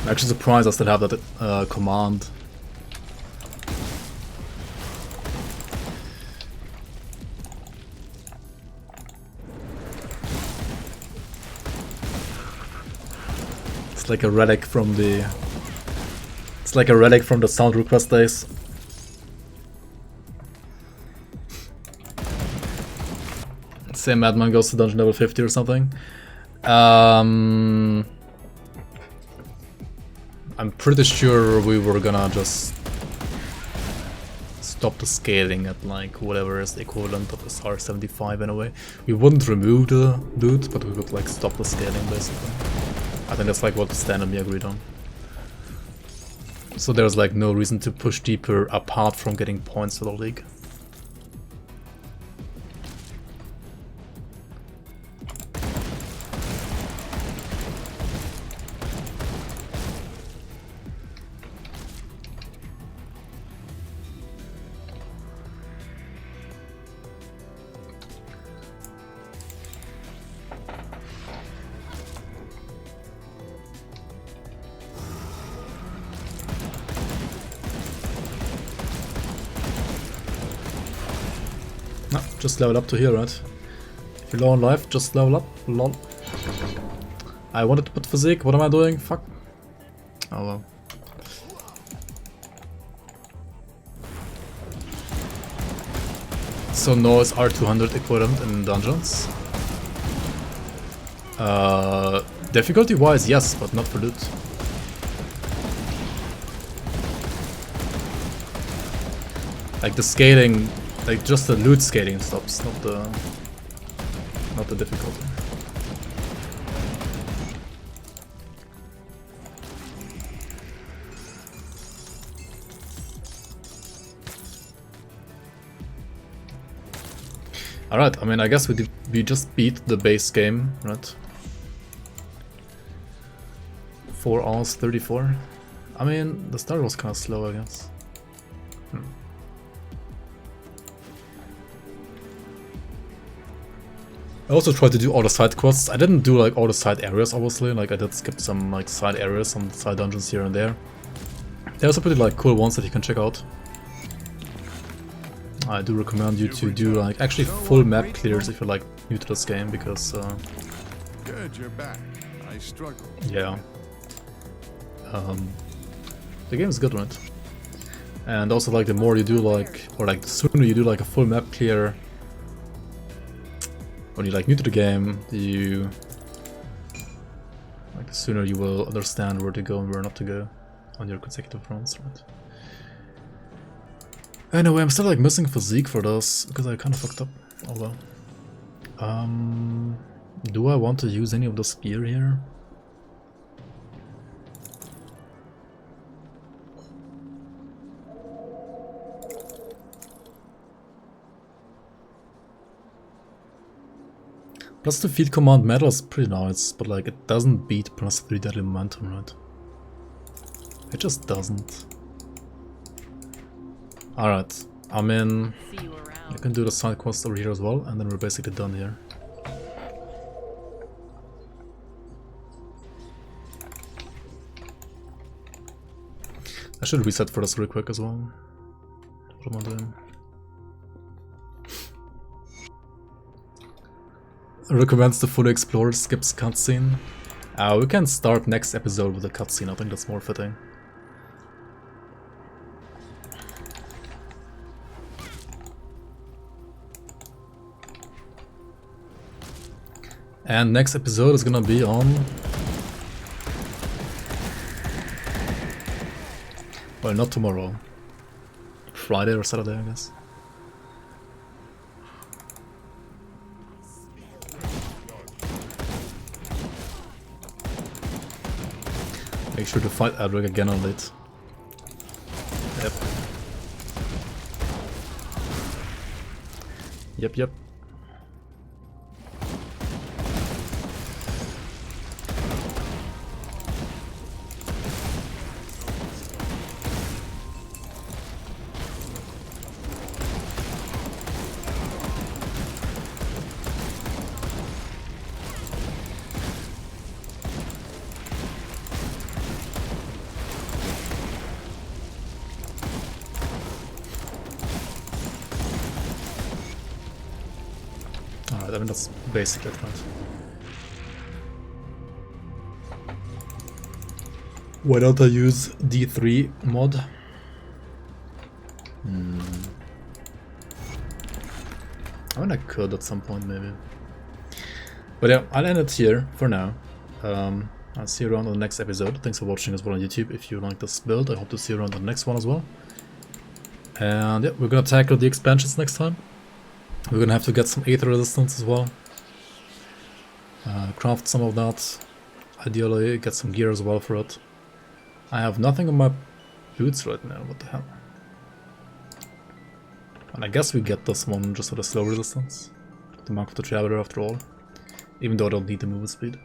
I'm actually surprised I still have that command. It's like a relic from the... It's like a relic from the sound request days. Say Madman goes to dungeon level 50 or something. I'm pretty sure we were gonna just stop the scaling at like whatever is the equivalent of SR75 in a way. We wouldn't remove the loot, but we would like stop the scaling basically. I think that's like what Stan and me agreed on. So there's like no reason to push deeper apart from getting points for the league. No, just level up to here, right? If you're low on life, just level up. Lol. I wanted to put physique, what am I doing? Fuck. Oh well. So no is R200 equivalent in dungeons? Difficulty wise, yes, but not for loot. Like the scaling, like just the loot scaling stops, not the difficulty. Alright, I mean, I guess we just beat the base game, right? 4 hours 34. I mean, the start was kind of slow, I guess. I also tried to do all the side quests. I didn't do like all the side areas, obviously. Like I did skip some like side areas, some side dungeons here and there. There's some pretty like cool ones that you can check out. I do recommend you to do like actually full map clears if you're like new to this game, because Good, you're back. I struggle. yeah, the game is good, right? And also like the more you do like, or like the sooner you do like a full map clear when you're like new to the game, the sooner you will understand where to go and where not to go on your consecutive runs, right? Anyway, I'm still like missing physique for this because I kind of fucked up. Oh well. Do I want to use any of the spear here? Plus the field command metal is pretty nice, but like it doesn't beat plus 3 deadly momentum, right? It just doesn't. Alright, I'm in. I can do the side quest over here as well, and then we're basically done here. I should reset for this real quick as well. What am I doing? Recommends the fully explored, skips cutscene. We can start next episode with a cutscene, I think that's more fitting. And next episode is gonna be on... well, not tomorrow. Friday or Saturday, I guess. Make sure to fight Adric again on it. Yep. Yep. I mean, that's basically it, right? Why don't I use D3 mod? I mean, I could at some point, maybe. But yeah, I'll end it here for now. I'll see you around on the next episode. Thanks for watching as well on YouTube. If you like this build, I hope to see you around on the next one as well. And yeah, we're gonna tackle the expansions next time. We're gonna have to get some Aether resistance as well. Craft some of that. Ideally, get some gear as well for it. I have nothing on my boots right now, what the hell? And I guess we get this one just for the slow resistance. The Mark of the Traveler after all. Even though I don't need the movement speed.